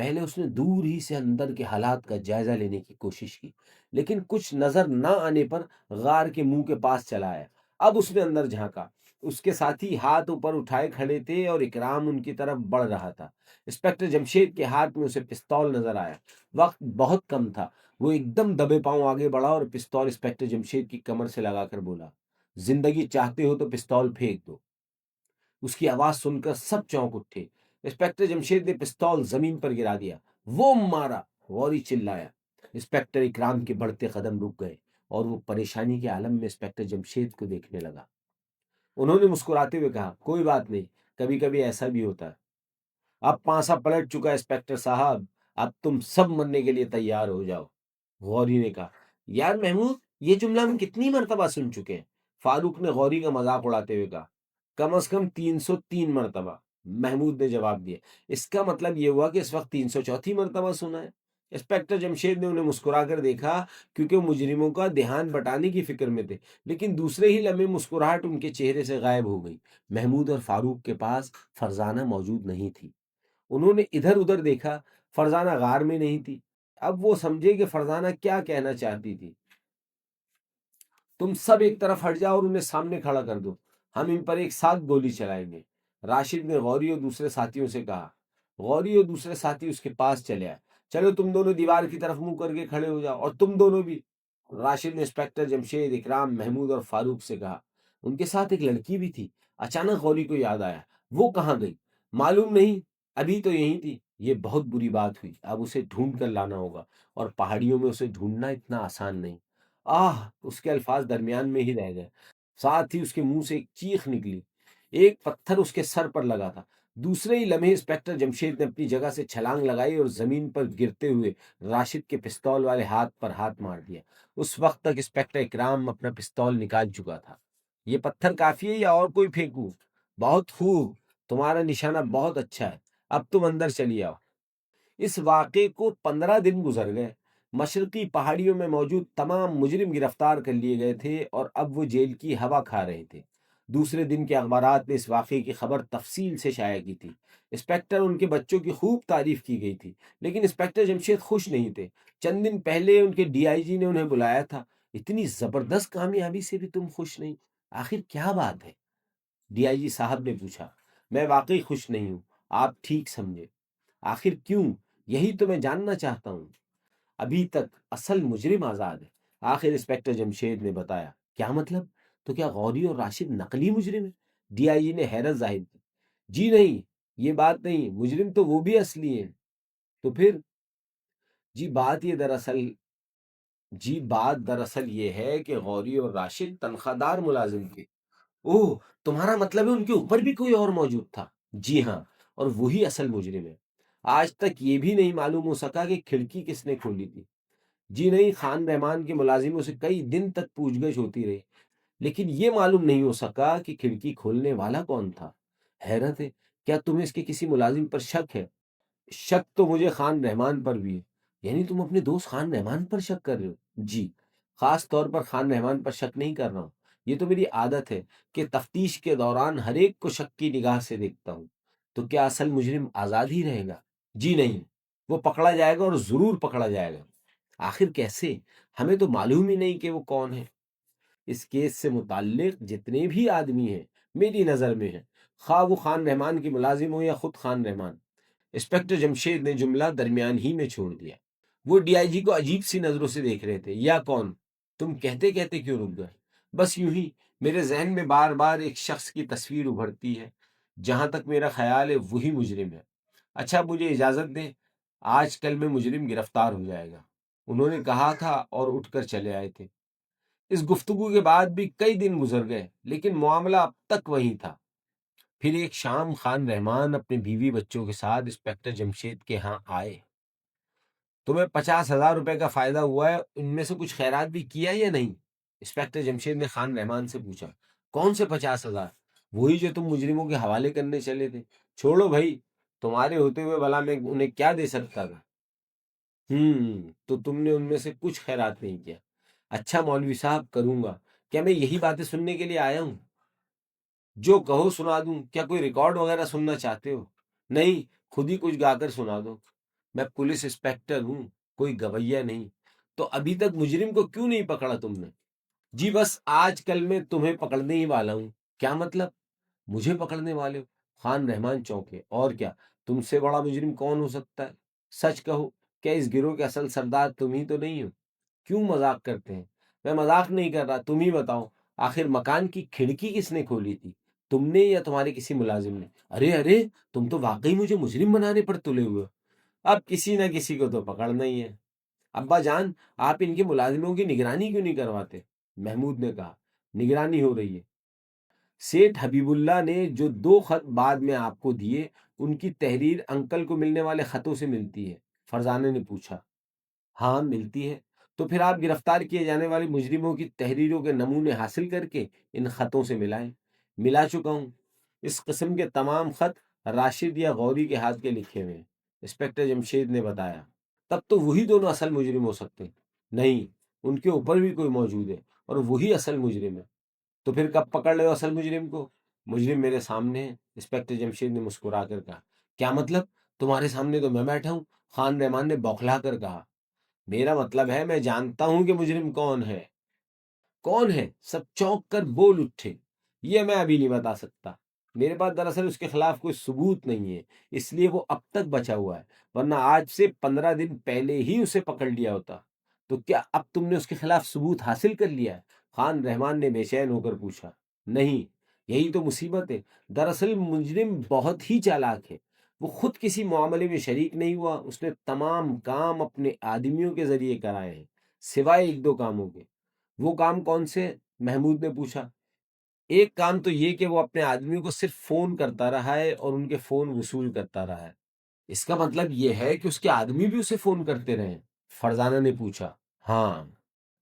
پہلے اس نے دور ہی سے اندر کے حالات کا جائزہ لینے کی کوشش کی، لیکن کچھ نظر نہ آنے پر غار کے منہ کے پاس چلا آیا۔ اب اس نے اندر جھانکا، اس کے ساتھی ہاتھ اوپر اٹھائے کھڑے تھے اور اکرام ان کی طرف بڑھ رہا تھا۔ انسپکٹر جمشید کے ہاتھ میں اسے پستول نظر آیا۔ وقت بہت کم تھا، وہ ایک دم دبے پاؤں آگے بڑھا اور پستول انسپکٹر جمشید کی کمر سے لگا کر بولا، زندگی چاہتے ہو تو پستول پھینک دو۔ اس کی آواز سن کر سب چونک اٹھے۔ انسپکٹر جمشید نے پستول زمین پر گرا دیا۔ وہ مارا، غوری چلایا۔ انسپکٹر اکرام کے بڑھتے قدم رک گئے اور وہ پریشانی کے عالم میں انسپکٹر جمشید کو دیکھنے لگا۔ انہوں نے مسکراتے ہوئے کہا، کوئی بات نہیں، کبھی کبھی ایسا بھی ہوتا ہے۔ اب پانسا پلٹ چکا ہے انسپکٹر صاحب، اب تم سب مرنے کے لیے تیار ہو جاؤ۔ غوری نے کہا، یار محمود، یہ جملہ ہم کتنی مرتبہ سن چکے ہیں۔ فاروق نے غوری کا مذاق اڑاتے ہوئے کہا، کم از کم 303 مرتبہ۔ محمود نے جواب دیا، اس کا مطلب یہ ہوا کہ اس وقت 304 مرتبہ سنا ہے۔ انسپکٹر جمشید نے انہیں مسکرا کر دیکھا، کیونکہ وہ مجرموں کا دھیان بٹانے کی فکر میں تھے، لیکن دوسرے ہی لمحے مسکراہٹ ان کے چہرے سے غائب ہو گئی۔ محمود اور فاروق کے پاس فرزانہ موجود نہیں تھی۔ انہوں نے ادھر ادھر دیکھا، فرزانہ غار میں نہیں تھی۔ اب وہ سمجھے کہ فرزانہ کیا کہنا چاہتی تھی۔ تم سب ایک طرف ہٹ جاؤ اور انہیں سامنے کھڑا کر دو، ہم ان پر ایک ساتھ گولی چلائیں گے، راشد نے غوری اور دوسرے ساتھیوں سے کہا۔ غوری اور دوسرے ساتھی اس کے پاس چلے آئے۔ چلو تم دونوں دیوار کی طرف منہ کر کے کھڑے ہو جاؤ، اور تم دونوں بھی۔ راشد نے انسپکٹر جمشید، اکرام، محمود اور فاروق سے کہا۔ ان کے ساتھ ایک لڑکی بھی تھی۔ اچانک غوری کو یاد آیا، وہ کہاں گئی؟ معلوم نہیں، ابھی تو یہیں تھی۔ یہ بہت بری بات ہوئی، اب اسے ڈھونڈ کر لانا ہوگا، اور پہاڑیوں میں اسے ڈھونڈنا اتنا آسان نہیں۔ آہ، اس کے الفاظ درمیان میں ہی رہ گئے، ساتھ ہی اس کے منہ سے ایک چیخ نکلی۔ ایک پتھر اس کے سر پر لگا تھا۔ دوسرے ہی لمحے انسپکٹر جمشید نے اپنی جگہ سے چھلانگ لگائی اور زمین پر گرتے ہوئے راشد کے پستول والے ہاتھ پر ہاتھ مار دیا۔ اس وقت تک انسپکٹر اکرام اپنا پستول نکال چکا تھا۔ یہ پتھر کافی ہے یا اور کوئی پھینکوں؟ بہت خوب، تمہارا نشانہ بہت اچھا ہے، اب تم اندر چلی آؤ۔ اس واقعے کو 15 دن گزر گئے۔ مشرقی پہاڑیوں میں موجود تمام مجرم گرفتار کر لیے گئے تھے اور اب وہ جیل کی ہوا کھا رہے تھے۔ دوسرے دن کے اخبارات نے اس واقعے کی خبر تفصیل سے شائع کی تھی۔ انسپکٹر ان کے بچوں کی خوب تعریف کی گئی تھی، لیکن انسپکٹر جمشید خوش نہیں تھے۔ چند دن پہلے ان کے ڈی آئی جی نے انہیں بلایا تھا۔ اتنی زبردست کامیابی سے بھی تم خوش نہیں، آخر کیا بات ہے؟ ڈی آئی جی صاحب نے پوچھا۔ میں واقعی خوش نہیں ہوں، آپ ٹھیک سمجھے۔ آخر کیوں؟ یہی تو میں جاننا چاہتا ہوں۔ ابھی تک اصل مجرم آزاد ہے، آخر انسپکٹر جمشید نے بتایا۔ کیا مطلب؟ تو کیا غوری اور راشد نقلی مجرم ہیں؟ ڈی آئی جی نے حیرت ظاہر کی۔ جی نہیں، یہ بات نہیں، مجرم تو وہ بھی اصلی ہیں۔ تو پھر؟ بات دراصل یہ ہے کہ غوری اور راشد تنخواہ دار ملازم تھے۔ اوہ، تمہارا مطلب ہے ان کے اوپر بھی کوئی اور موجود تھا؟ جی ہاں، اور وہی اصل مجرم ہے۔ آج تک یہ بھی نہیں معلوم ہو سکا کہ کھڑکی کس نے کھولی تھی۔ جی نہیں، خان رحمان کے ملازموں سے کئی دن تک پوچھ گچھ ہوتی رہی، لیکن یہ معلوم نہیں ہو سکا کہ کھڑکی کھولنے والا کون تھا۔ حیرت ہے، کیا تمہیں اس کے کسی ملازم پر شک ہے؟ شک تو مجھے خان رحمان پر بھی ہے۔ یعنی تم اپنے دوست خان رحمان پر شک کر رہے ہو؟ جی، خاص طور پر خان رحمان پر شک نہیں کر رہا ہوں، یہ تو میری عادت ہے کہ تفتیش کے دوران ہر ایک کو شک کی نگاہ سے دیکھتا ہوں۔ تو کیا اصل مجرم آزاد ہی رہے گا؟ جی نہیں، وہ پکڑا جائے گا، اور ضرور پکڑا جائے گا۔ آخر کیسے؟ ہمیں تو معلوم ہی نہیں کہ وہ کون ہے۔ اس کیس سے متعلق جتنے بھی آدمی ہیں میری نظر میں ہیں، خواہ وہ خان رحمان کی ملازم ہو یا خود خان رحمان۔ انسپکٹر جمشید نے جملہ درمیان ہی میں چھوڑ دیا۔ وہ ڈی آئی جی کو عجیب سی نظروں سے دیکھ رہے تھے۔ یا کون؟ تم کہتے کہتے کیوں رک گئے؟ بس یوں ہی، میرے ذہن میں بار بار ایک شخص کی تصویر ابھرتی ہے، جہاں تک میرا خیال ہے وہی مجرم ہے۔ اچھا، مجھے اجازت دیں، آج کل میں مجرم گرفتار ہو جائے گا، انہوں نے کہا تھا اور اٹھ کر چلے آئے تھے۔ اس گفتگو کے بعد بھی کئی دن گزر گئے، لیکن معاملہ اب تک وہی تھا۔ پھر ایک شام خان رحمان اپنے بیوی بچوں کے ساتھ انسپکٹر جمشید کے ہاں آئے۔ تمہیں 50,000 روپے کا فائدہ ہوا ہے، ان میں سے کچھ خیرات بھی کیا یا نہیں؟ انسپکٹر جمشید نے خان رحمان سے پوچھا۔ کون سے 50,000؟ وہی جو تم مجرموں کے حوالے کرنے چلے تھے۔ چھوڑو بھائی، تمہارے ہوتے ہوئے بھلا میں انہیں کیا دے سکتا تھا؟ تو تم نے ان میں سے کچھ خیرات نہیں کیا؟ اچھا مولوی صاحب، کروں گا۔ کیا میں یہی باتیں سننے کے لیے آیا ہوں؟ جو کہو سنا دوں، کیا کوئی ریکارڈ وغیرہ سننا چاہتے ہو؟ نہیں، خود ہی کچھ گا کر سنا دو۔ میں پولیس انسپیکٹر ہوں، کوئی گویہ نہیں۔ تو ابھی تک مجرم کو کیوں نہیں پکڑا تم نے؟ جی بس آج کل میں تمہیں پکڑنے ہی والا ہوں۔ کیا مطلب؟ مجھے پکڑنے والے ہو؟ خان رحمان چونکے۔ اور کیا، تم سے بڑا مجرم کون ہو سکتا ہے؟ سچ کہو، کیا اس گروہ کے اصل سردار تم ہی تو نہیں ہو؟ کیوں مذاق کرتے ہیں؟ میں مذاق نہیں کر رہا، تم ہی بتاؤ، آخر مکان کی کھڑکی کس نے کھولی تھی؟ تم نے یا تمہارے کسی ملازم نے؟ ارے ارے، تم تو واقعی مجھے مجرم بنانے پر تلے ہوئے ہو۔ اب کسی نہ کسی کو تو پکڑنا ہی ہے۔ ابا جان، آپ ان کے ملازموں کی نگرانی کیوں نہیں کرواتے؟ محمود نے کہا، نگرانی ہو رہی ہے۔ سیٹھ حبیب اللہ نے جو 2 خط بعد میں آپ کو دیے، ان کی تحریر انکل کو ملنے والے خطوں سے ملتی ہے؟ فرزانہ نے پوچھا۔ ہاں ملتی ہے۔ تو پھر آپ گرفتار کیے جانے والے مجرموں کی تحریروں کے نمونے حاصل کر کے ان خطوں سے ملائیں۔ ملا چکا ہوں۔ اس قسم کے تمام خط راشد یا غوری کے ہاتھ کے لکھے ہوئے ہیں، انسپکٹر جمشید نے بتایا۔ تب تو وہی دونوں اصل مجرم ہو سکتے ہیں۔ نہیں، ان کے اوپر بھی کوئی موجود ہے اور وہی اصل مجرم ہے۔ تو پھر کب پکڑ رہے ہو اصل مجرم کو؟ مجرم میرے سامنے ہے، انسپکٹر جمشید نے مسکرا کر کہا۔ کیا مطلب؟ تمہارے سامنے تو میں بیٹھا ہوں، خان رحمان نے بوکھلا کر کہا۔ میرا مطلب ہے میں جانتا ہوں کہ مجرم کون ہے۔ کون ہے؟ سب چونک کر بول اٹھے۔ یہ میں ابھی نہیں بتا سکتا، میرے پاس دراصل اس کے خلاف کوئی ثبوت نہیں ہے، اس لیے وہ اب تک بچا ہوا ہے، ورنہ آج سے 15 دن پہلے ہی اسے پکڑ لیا ہوتا۔ تو کیا اب تم نے اس کے خلاف ثبوت حاصل کر لیا ہے؟ خان رحمان نے بے چین ہو کر پوچھا۔ نہیں، یہی تو مصیبت ہے۔ دراصل مجرم بہت ہی چالاک ہے، وہ خود کسی معاملے میں شریک نہیں ہوا، اس نے تمام کام اپنے آدمیوں کے ذریعے کرائے ہیں، سوائے 1-2 کاموں کے۔ وہ کام کون سے؟ محمود نے پوچھا۔ ایک کام تو یہ کہ وہ اپنے آدمیوں کو صرف فون کرتا رہا ہے اور ان کے فون وصول کرتا رہا ہے۔ اس کا مطلب یہ ہے کہ اس کے آدمی بھی اسے فون کرتے رہے ہیں؟ فرزانہ نے پوچھا۔ ہاں۔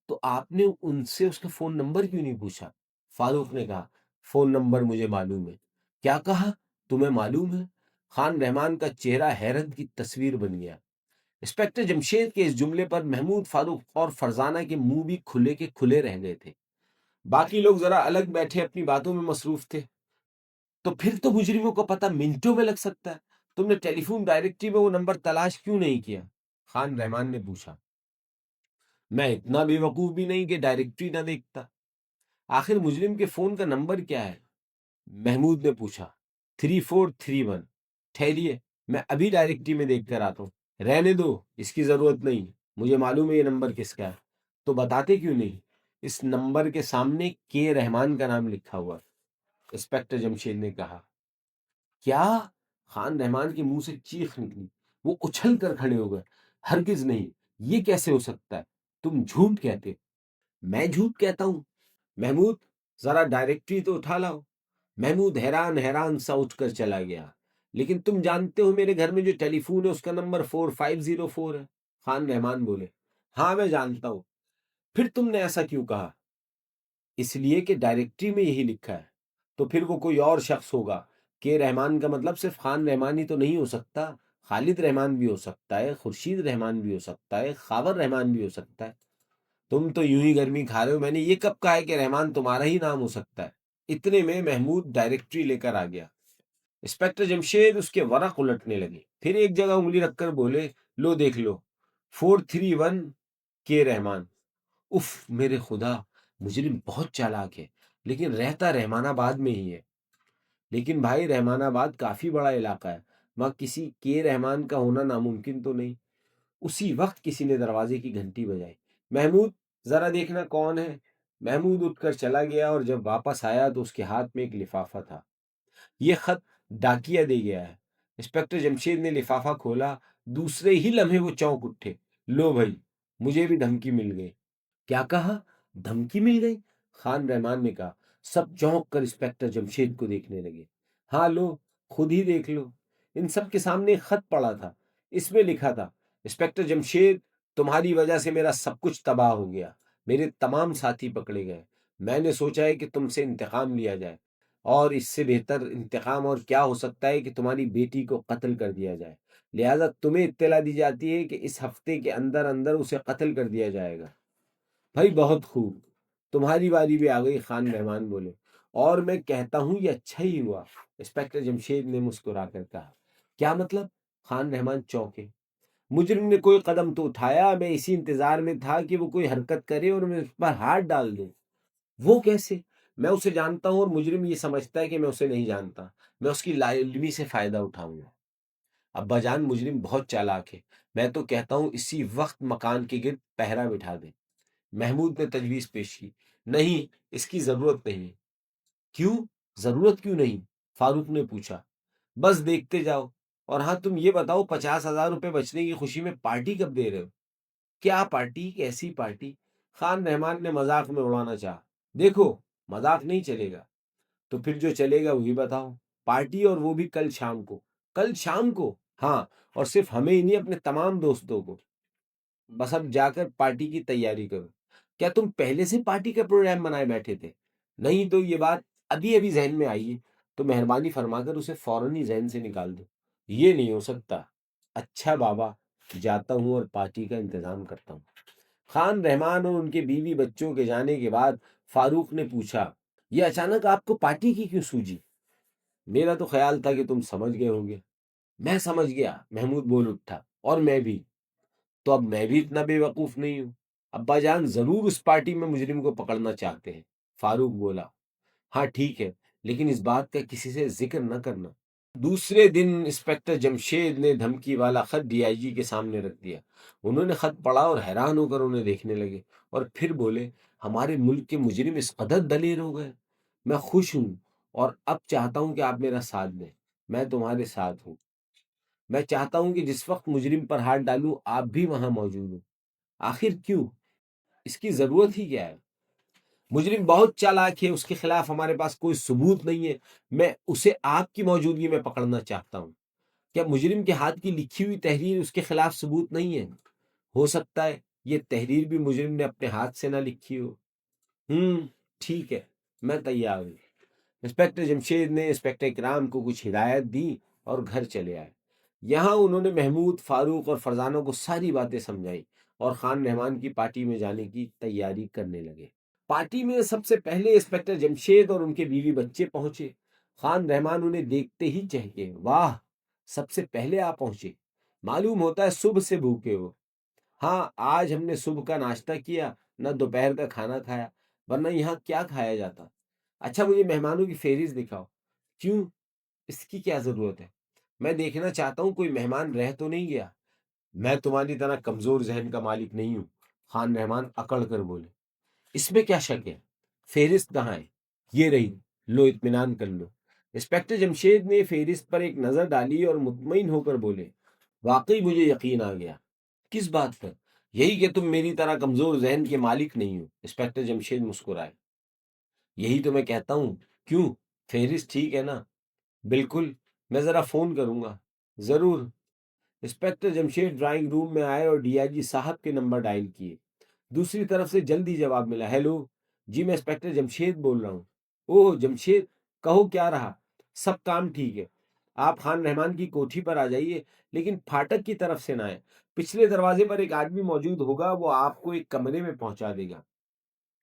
تو آپ نے ان سے اس کا فون نمبر کیوں نہیں پوچھا؟ فاروق نے کہا، فون نمبر مجھے معلوم ہے۔ کیا کہا؟ تمہیں معلوم ہے؟ خان رحمان کا چہرہ حیرت کی تصویر بن گیا۔ انسپکٹر جمشید کے اس جملے پر محمود، فاروق اور فرزانہ کے منہ بھی کھلے کے کھلے رہ گئے تھے۔ باقی لوگ ذرا الگ بیٹھے اپنی باتوں میں مصروف تھے۔ تو پھر تو مجرموں کو پتہ منٹوں میں لگ سکتا ہے، تم نے ٹیلی فون ڈائریکٹری میں وہ نمبر تلاش کیوں نہیں کیا؟ خان رحمان نے پوچھا۔ میں اتنا بے وقوف بھی نہیں کہ ڈائریکٹری نہ دیکھتا۔ آخر مجرم کے فون کا نمبر کیا ہے؟ محمود نے پوچھا۔ 3431۔ ٹھہریے، میں ابھی ڈائریکٹری میں دیکھ کر آتا ہوں۔ رہنے دو، اس کی ضرورت نہیں، مجھے معلوم ہے یہ نمبر کس کا ہے۔ تو بتاتے کیوں نہیں؟ اس نمبر کے سامنے کے رحمان کا نام لکھا ہوا ہے، انسپکٹر جمشید نے کہا۔ کیا؟ خان رحمان کے منہ سے چیخ نکلی۔ وہ اچھل کر کھڑے ہو گئے۔ ہرگز نہیں، یہ کیسے ہو سکتا ہے؟ تم جھوٹ کہتے۔ میں جھوٹ کہتا ہوں؟ محمود، ذرا ڈائریکٹری تو اٹھا لاؤ۔ محمود حیران حیران سا اٹھ کر چلا گیا۔ لیکن تم جانتے ہو میرے گھر میں جو ٹیلی فون ہے اس کا نمبر 4504 ہے، خان رحمان بولے۔ ہاں میں جانتا ہوں۔ پھر تم نے ایسا کیوں کہا؟ اس لیے کہ ڈائریکٹری میں یہی لکھا ہے۔ تو پھر وہ کوئی اور شخص ہوگا۔ کہ رحمان کا مطلب صرف خان رحمان ہی تو نہیں ہو سکتا، خالد رحمان بھی ہو سکتا ہے، خورشید رحمان بھی ہو سکتا ہے، خاور رحمان بھی ہو سکتا ہے۔ تم تو یوں ہی گرمی کھا رہے ہو، میں نے یہ کب کہا ہے کہ رحمان تمہارا ہی نام ہو سکتا ہے؟ اتنے میں محمود ڈائریکٹری لے کر آ گیا۔ انسپکٹر جمشید اس کے ورق الٹنے لگے، پھر ایک جگہ انگلی رکھ کر بولے، لو دیکھ لو، 431 کے رحمان۔ اف میرے خدا، مجرم بہت چالاک ہے، لیکن رہتا رحمان آباد میں ہی ہے۔ لیکن بھائی رحمان آباد کافی بڑا علاقہ ہے، وہاں کسی کے رحمان کا ہونا ناممکن تو نہیں۔ اسی وقت کسی نے دروازے کی گھنٹی بجائی۔ محمود، ذرا دیکھنا کون ہے۔ محمود اٹھ کر چلا گیا اور جب واپس آیا تو اس کے ہاتھ میں ایک لفافہ تھا۔ یہ خط ڈاکیا دے گیا ہے۔ انسپکٹر جمشید نے لفافہ کھولا، دوسرے ہی لمحے وہ چونک اٹھے۔ لو بھائی، مجھے بھی دھمکی مل گئی۔ کیا کہا؟ دھمکی مل گئی؟ خان رحمان نے کہا۔ سب چونک کر انسپکٹر جمشید کو دیکھنے لگے۔ ہاں لو، خود ہی دیکھ لو۔ ان سب کے سامنے ایک خط پڑا تھا، اس میں لکھا تھا، انسپکٹر جمشید، تمہاری وجہ سے میرا سب کچھ تباہ ہو گیا، میرے تمام ساتھی پکڑے گئے، میں نے سوچا ہے کہ تم سے انتقام لیا جائے، اور اس سے بہتر انتقام اور کیا ہو سکتا ہے کہ تمہاری بیٹی کو قتل کر دیا جائے، لہذا تمہیں اطلاع دی جاتی ہے کہ اس ہفتے کے اندر اندر اسے قتل کر دیا جائے گا۔ بھائی بہت خوب، تمہاری باری بھی آ گئی، خان رحمان بولے، اور میں کہتا ہوں یہ اچھا ہی ہوا، انسپکٹر جمشید نے مسکرا کر کہا۔ کیا مطلب؟ خان رحمان چونکے۔ مجرم نے کوئی قدم تو اٹھایا، میں اسی انتظار میں تھا کہ وہ کوئی حرکت کرے اور میں اس پر ہاتھ ڈال دوں۔ وہ کیسے؟ میں اسے جانتا ہوں اور مجرم یہ سمجھتا ہے کہ میں اسے نہیں جانتا۔ میں اس کی لا علمی سے فائدہ اٹھاؤں گا۔ ابا جان، مجرم بہت چالاک ہے، میں تو کہتا ہوں اسی وقت مکان کے گرد پہرا بٹھا دیں۔ محمود نے تجویز پیش کی۔ نہیں، اس کی ضرورت نہیں۔ کیوں؟ ضرورت کیوں نہیں؟ فاروق نے پوچھا۔ بس دیکھتے جاؤ، اور ہاں تم یہ بتاؤ 50,000 روپے بچنے کی خوشی میں پارٹی کب دے رہے ہو؟ کیا پارٹی؟ کیسی پارٹی؟ خان رحمان نے مذاق میں اڑانا چاہا۔ دیکھو، مذاق نہیں چلے گا، تو پھر جو چلے گا وہی بتاؤ۔ پارٹی، اور وہ بھی کل شام کو۔ کل شام کو؟ ہاں، اور صرف ہمیں ہی نہیں، اپنے تمام دوستوں کو۔ بس اب جا کر پارٹی کی تیاری کرو۔ کیا تم پہلے سے پارٹی کا پروگرام بنائے بیٹھے تھے؟ نہیں تو یہ بات ابھی ابھی ذہن میں آئی ہے، تو مہربانی فرما کر اسے فوراً ہی ذہن سے نکال دو۔ یہ نہیں ہو سکتا۔ اچھا بابا، جاتا ہوں اور پارٹی کا انتظام کرتا ہوں۔ خان رحمان اور ان کے بیوی بچوں کے جانے کے بعد فاروق نے پوچھا، یہ اچانک آپ کو پارٹی کی کیوں سوجی؟ میرا تو خیال تھا کہ تم سمجھ گئے ہوں گے۔ میں سمجھ گیا، محمود بول اٹھا، اور میں بھی۔ تو اب میں بھی اتنا بے وقوف نہیں ہوں۔ ابا جان ضرور اس پارٹی میں مجرم کو پکڑنا چاہتے ہیں، فاروق بولا۔ ہاں ٹھیک ہے، لیکن اس بات کا کسی سے ذکر نہ کرنا۔ دوسرے دن انسپکٹر جمشید نے دھمکی والا خط ڈی آئی جی کے سامنے رکھ دیا۔ انہوں نے خط پڑھا اور حیران ہو کر انہیں دیکھنے لگے، اور پھر بولے، ہمارے ملک کے مجرم اس قدر دلیر ہو گئے۔ میں خوش ہوں، اور اب چاہتا ہوں کہ آپ میرا ساتھ دیں۔ میں تمہارے ساتھ ہوں۔ میں چاہتا ہوں کہ جس وقت مجرم پر ہاتھ ڈالوں آپ بھی وہاں موجود ہوں۔ آخر کیوں؟ اس کی ضرورت ہی کیا ہے؟ مجرم بہت چالاک ہے، اس کے خلاف ہمارے پاس کوئی ثبوت نہیں ہے، میں اسے آپ کی موجودگی میں پکڑنا چاہتا ہوں۔ کیا مجرم کے ہاتھ کی لکھی ہوئی تحریر اس کے خلاف ثبوت نہیں ہے؟ ہو سکتا ہے یہ تحریر بھی مجرم نے اپنے ہاتھ سے نہ لکھی ہو۔ ٹھیک ہے، میں تیار ہوں۔ انسپکٹر جمشید نے انسپکٹر اکرام کو کچھ ہدایت دی اور گھر چلے آئے۔ یہاں انہوں نے محمود، فاروق اور فرزانہ کو ساری باتیں سمجھائیں، اور خان رحمان کی پارٹی میں جانے کی تیاری کرنے لگے۔ پارٹی میں سب سے پہلے انسپکٹر جمشید اور ان کے بیوی بچے پہنچے۔ خان رحمان انہیں دیکھتے ہی چہکے، واہ، سب سے پہلے آپ پہنچے، معلوم ہوتا ہے صبح سے بھوکے ہو۔ ہاں، آج ہم نے صبح کا ناشتہ کیا، نہ دوپہر کا کھانا کھایا، ورنہ یہاں کیا کھایا جاتا۔ اچھا، مجھے مہمانوں کی فہرست دکھاؤ۔ کیوں؟ اس کی کیا ضرورت ہے؟ میں دیکھنا چاہتا ہوں کوئی مہمان رہ تو نہیں گیا۔ میں تمہاری طرح کمزور ذہن کا مالک نہیں ہوں، خان رحمان اکڑ کر بولے۔ اس میں کیا شک ہے؟ فہرست کہاں ہے؟ یہ رہی، لو اطمینان کر لو۔ انسپکٹر جمشید نے فہرست پر ایک نظر ڈالی اور مطمئن ہو کر بولے، واقعی مجھے یقین آ گیا۔ کس بات پر؟ یہی کہ تم میری طرح کمزور ذہن کے مالک نہیں ہو۔ انسپکٹر جمشید مسکرائے۔ یہی تو میں کہتا ہوں۔ کیوں؟ فہرست ٹھیک ہے نا؟ بالکل، میں ذرا فون کروں گا۔ ضرور۔ انسپکٹر جمشید ڈرائنگ روم میں آئے اور ڈی آئی جی صاحب کے نمبر ڈائل کیے۔ دوسری طرف سے جلدی جواب ملا، ہیلو جی، میں انسپکٹر جمشید بول رہا ہوں۔ اوہ جمشید، کہو کیا رہا؟ سب کام ٹھیک ہے، آپ خان رحمان کی کوٹھی پر آ جائیے، لیکن پھاٹک کی طرف سے نہ آئے۔ پچھلے دروازے پر ایک آدمی موجود ہوگا، وہ آپ کو ایک کمرے میں پہنچا دے گا۔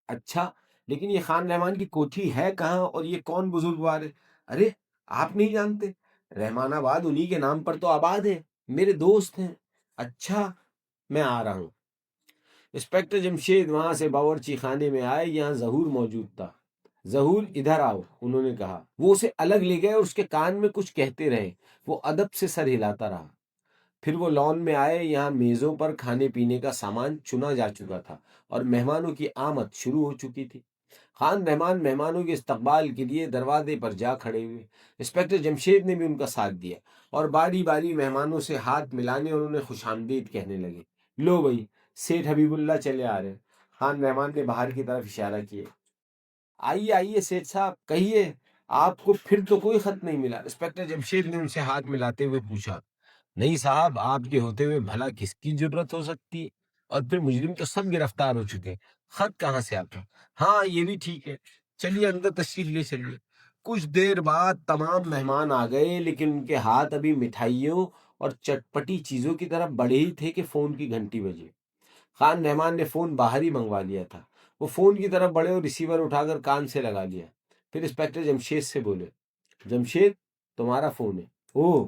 اچھا، لیکن یہ خان رحمان کی کوٹھی ہے کہاں، اور یہ کون بزرگوار ہے؟ ارے، آپ نہیں جانتے؟ رحمان آباد انہی کے نام پر تو آباد ہے، میرے دوست ہیں۔ اچھا، میں آ رہا ہوں۔ انسپکٹر جمشید وہاں سے باورچی خانے میں آئے، یہاں ظہور موجود تھا۔ ظہور، ادھر آؤ، انہوں نے کہا۔ وہ اسے الگ لے گئے اور اس کے کان میں کچھ کہتے رہے۔ وہ ادب سے سر ہلاتا رہا۔ پھر وہ لان میں آئے، یہاں میزوں پر کھانے پینے کا سامان چنا جا چکا تھا اور مہمانوں کی آمد شروع ہو چکی تھی۔ خان رحمان مہمانوں کے استقبال کے لیے دروازے پر جا کھڑے ہوئے۔ انسپکٹر جمشید نے بھی ان کا ساتھ دیا، اور باری باری مہمانوں سے ہاتھ ملانے اور انہیں خوش آمدید کہنے لگے۔ لو بھائی، سیٹھ حبیب اللہ چلے آ رہے ہیں۔ خان رحمان نے باہر کی طرف اشارہ کیے۔ آئیے آئیے سیٹھ صاحب، کہیے، آپ کو پھر تو کوئی خط نہیں ملا؟ انسپکٹر جمشید نے ان سے ہاتھ ملاتے ہوئے پوچھا۔ نہیں صاحب، آپ کے ہوتے ہوئے بھلا کس کی ضرورت ہو سکتی ہے؟ اور پھر مجرم تو سب گرفتار ہو چکے ہیں، خط کہاں سے آپ کا؟ ہاں، یہ بھی ٹھیک ہے، چلیے اندر تشریف لے چلیے۔ کچھ دیر بعد تمام مہمان آ گئے، لیکن ان کے ہاتھ ابھی مٹھائیوں اور چٹپٹی چیزوں کی طرف بڑھے ہی تھے کہ فون کی گھنٹی بجی۔ خان رحمان نے فون باہر ہی منگوا لیا تھا۔ وہ فون کی طرف بڑھے اور ریسیور اٹھا کر کان سے لگا لیا۔ پھر انسپکٹر جمشید سے بولے، جمشید، تمہارا فون ہے۔ اوہ،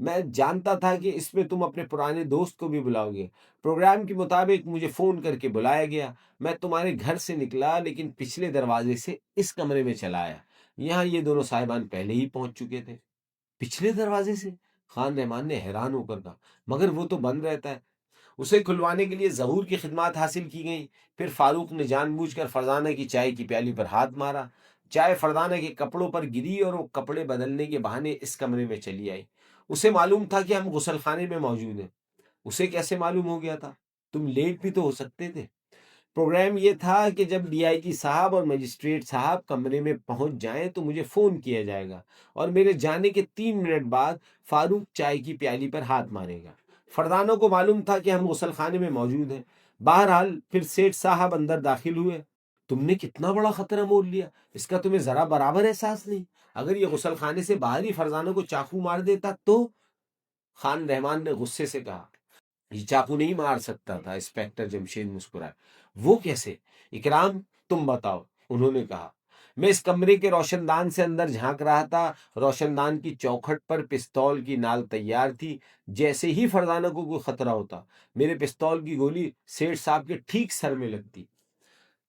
میں جانتا تھا کہ اس میں تم اپنے پرانے دوست کو بھی بلاؤ گے۔ پروگرام کے مطابق مجھے فون کر کے بلایا گیا۔ میں تمہارے گھر سے نکلا لیکن پچھلے دروازے سے اس کمرے میں چلا آیا۔ یہاں یہ دونوں صاحبان پہلے ہی پہنچ چکے تھے۔ پچھلے دروازے سے؟ خان رحمان نے حیران ہو کر کہا، مگر وہ تو بند رہتا ہے۔ اسے کھلوانے کے لیے ظہور کی خدمات حاصل کی گئیں۔ پھر فاروق نے جان بوجھ کر فرزانہ کی چائے کی پیالی پر ہاتھ مارا۔ چائے فرزانہ کے کپڑوں پر گری اور وہ کپڑے بدلنے کے بہانے اس کمرے میں چلی آئی۔ اسے معلوم تھا کہ ہم غسل خانے میں موجود ہیں۔ اسے کیسے معلوم ہو گیا تھا؟ تم لیٹ بھی تو ہو سکتے تھے۔ پروگرام یہ تھا کہ جب ڈی آئی جی صاحب اور مجسٹریٹ صاحب کمرے میں پہنچ جائیں تو مجھے فون کیا جائے گا اور میرے جانے کے 3 منٹ بعد فاروق چائے کی پیالی پر ہاتھ مارے گا۔ فردانوں کو معلوم تھا کہ ہم غسل خانے میں موجود ہیں۔ بہرحال پھر سیٹھ صاحب اندر داخل ہوئے۔ تم نے کتنا بڑا خطرہ مول لیا، اس کا تمہیں ذرا برابر احساس نہیں؟ اگر یہ غسل خانے سے باہر ہی فرزانوں کو چاقو مار دیتا تو؟ خان رحمان نے غصے سے کہا، یہ چاقو نہیں مار سکتا تھا۔ انسپکٹر جمشید مسکرائے۔ وہ کیسے؟ اکرام تم بتاؤ، انہوں نے کہا۔ میں اس کمرے کے روشن دان سے اندر جھانک رہا تھا۔ روشن دان کی چوکھٹ پر پستول کی نال تیار تھی۔ جیسے ہی فرزانہ کو کوئی خطرہ ہوتا میرے پستول کی گولی سیٹھ صاحب کے ٹھیک سر میں لگتی۔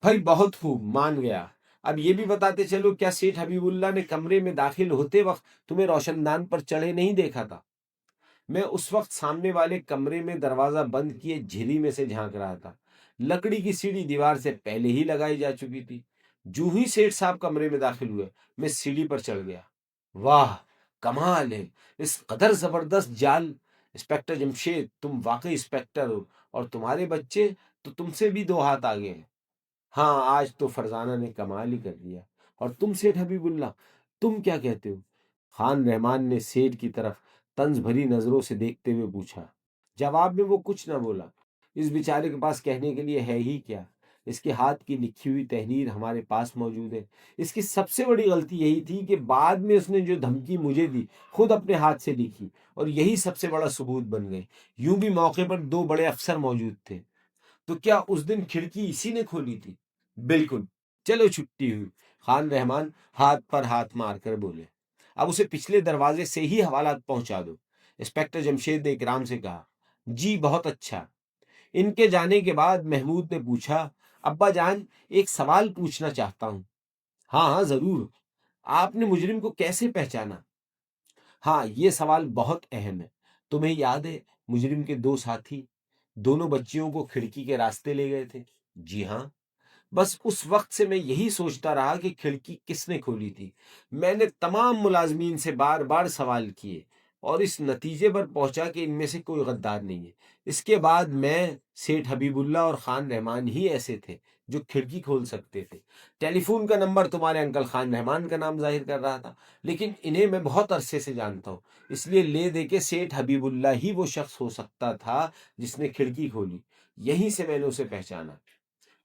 بھائی بہت خوب، مان گیا۔ اب یہ بھی بتاتے چلو، کیا سیٹھ حبیب اللہ نے کمرے میں داخل ہوتے وقت تمہیں روشن دان پر چڑھے نہیں دیکھا تھا؟ میں اس وقت سامنے والے کمرے میں دروازہ بند کیے جھلی میں سے جھانک رہا تھا۔ لکڑی کی سیڑھی دیوار سے پہلے ہی لگائی جا چکی تھی۔ جو ہی سیٹھ صاحب کمرے میں داخل ہوئے میں سیڑھی پر چڑھ گیا۔ واہ کمال ہے، اس قدر زبردست جال! انسپکٹر جمشید تم واقعی انسپکٹر ہو، اور تمہارے بچے تو تم سے بھی 2 ہاتھ آگے ہیں۔ ہاں آج تو فرزانہ نے کمال ہی کر دیا۔ اور تم سیٹھ حبیب اللہ، تم کیا کہتے ہو؟ خان رحمان نے سیٹھ کی طرف طنز بھری نظروں سے دیکھتے ہوئے پوچھا۔ جواب میں وہ کچھ نہ بولا۔ اس بیچارے کے پاس کہنے کے لیے ہے ہی کیا؟ اس کے ہاتھ کی لکھی ہوئی تحریر ہمارے پاس موجود ہے۔ اس کی سب سے بڑی غلطی یہی تھی کہ بعد میں اس نے جو دھمکی مجھے دی خود اپنے ہاتھ سے لکھی، اور یہی سب سے بڑا ثبوت بن گئے۔ یوں بھی موقع پر 2 بڑے افسر موجود تھے۔ تو کیا اس دن کھڑکی اسی نے کھولی تھی؟ بالکل۔ چلو چھٹی ہوئی۔ خان رحمان ہاتھ پر ہاتھ مار کر بولے، اب اسے پچھلے دروازے سے ہی حوالات پہنچا دو۔ انسپکٹر جمشید نے اکرام سے کہا۔ جی بہت اچھا۔ ان کے جانے کے بعد محمود نے پوچھا، ابا جان ایک سوال پوچھنا چاہتا ہوں۔ ہاں ہاں ضرور۔ آپ نے مجرم کو کیسے پہچانا؟ ہاں یہ سوال بہت اہم ہے۔ تمہیں یاد ہے مجرم کے 2 ساتھی دونوں بچیوں کو کھڑکی کے راستے لے گئے تھے؟ جی ہاں۔ بس اس وقت سے میں یہی سوچتا رہا کہ کھڑکی کس نے کھولی تھی۔ میں نے تمام ملازمین سے بار بار سوال کیے اور اس نتیجے پر پہنچا کہ ان میں سے کوئی غدار نہیں ہے۔ اس کے بعد میں، سیٹھ حبیب اللہ اور خان رحمان ہی ایسے تھے جو کھڑکی کھول سکتے تھے۔ ٹیلی فون کا نمبر تمہارے انکل خان رحمان کا نام ظاہر کر رہا تھا، لیکن انہیں میں بہت عرصے سے جانتا ہوں، اس لیے لے دے کے سیٹھ حبیب اللہ ہی وہ شخص ہو سکتا تھا جس نے کھڑکی کھولی۔ یہیں سے میں نے اسے پہچانا۔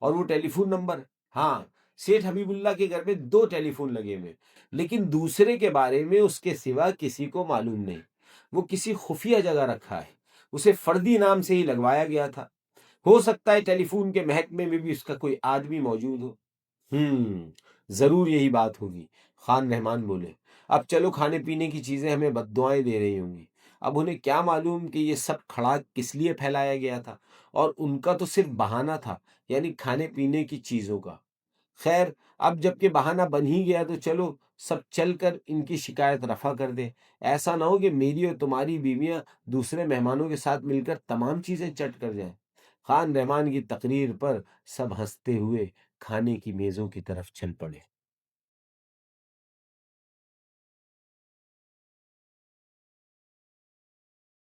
اور وہ ٹیلی فون نمبر؟ ہاں، سیٹھ حبیب اللہ کے گھر میں 2 ٹیلی فون لگے ہوئے، لیکن دوسرے کے بارے میں اس کے سوا کسی کو معلوم نہیں۔ وہ کسی خفیہ جگہ رکھا ہے، اسے فردی نام سے ہی لگوایا گیا تھا۔ ہو سکتا ہے ٹیلی فون کے محکمے میں بھی اس کا کوئی آدمی موجود ہو۔ ضرور یہی بات ہوگی، خان رحمان بولے۔ اب چلو، کھانے پینے کی چیزیں ہمیں بد دعائیں دے رہی ہوں گی۔ اب انہیں کیا معلوم کہ یہ سب کھڑا کس لیے پھیلایا گیا تھا، اور ان کا تو صرف بہانہ تھا، یعنی کھانے پینے کی چیزوں کا۔ خیر، اب جب کہ بہانہ بن ہی گیا تو چلو سب چل کر ان کی شکایت رفع کر دیں۔ ایسا نہ ہو کہ میری اور تمہاری بیویاں دوسرے مہمانوں کے ساتھ مل کر تمام چیزیں چٹ کر جائیں۔ خان رحمان کی تقریر پر سب ہنستے ہوئے کھانے کی میزوں کی طرف چل پڑے۔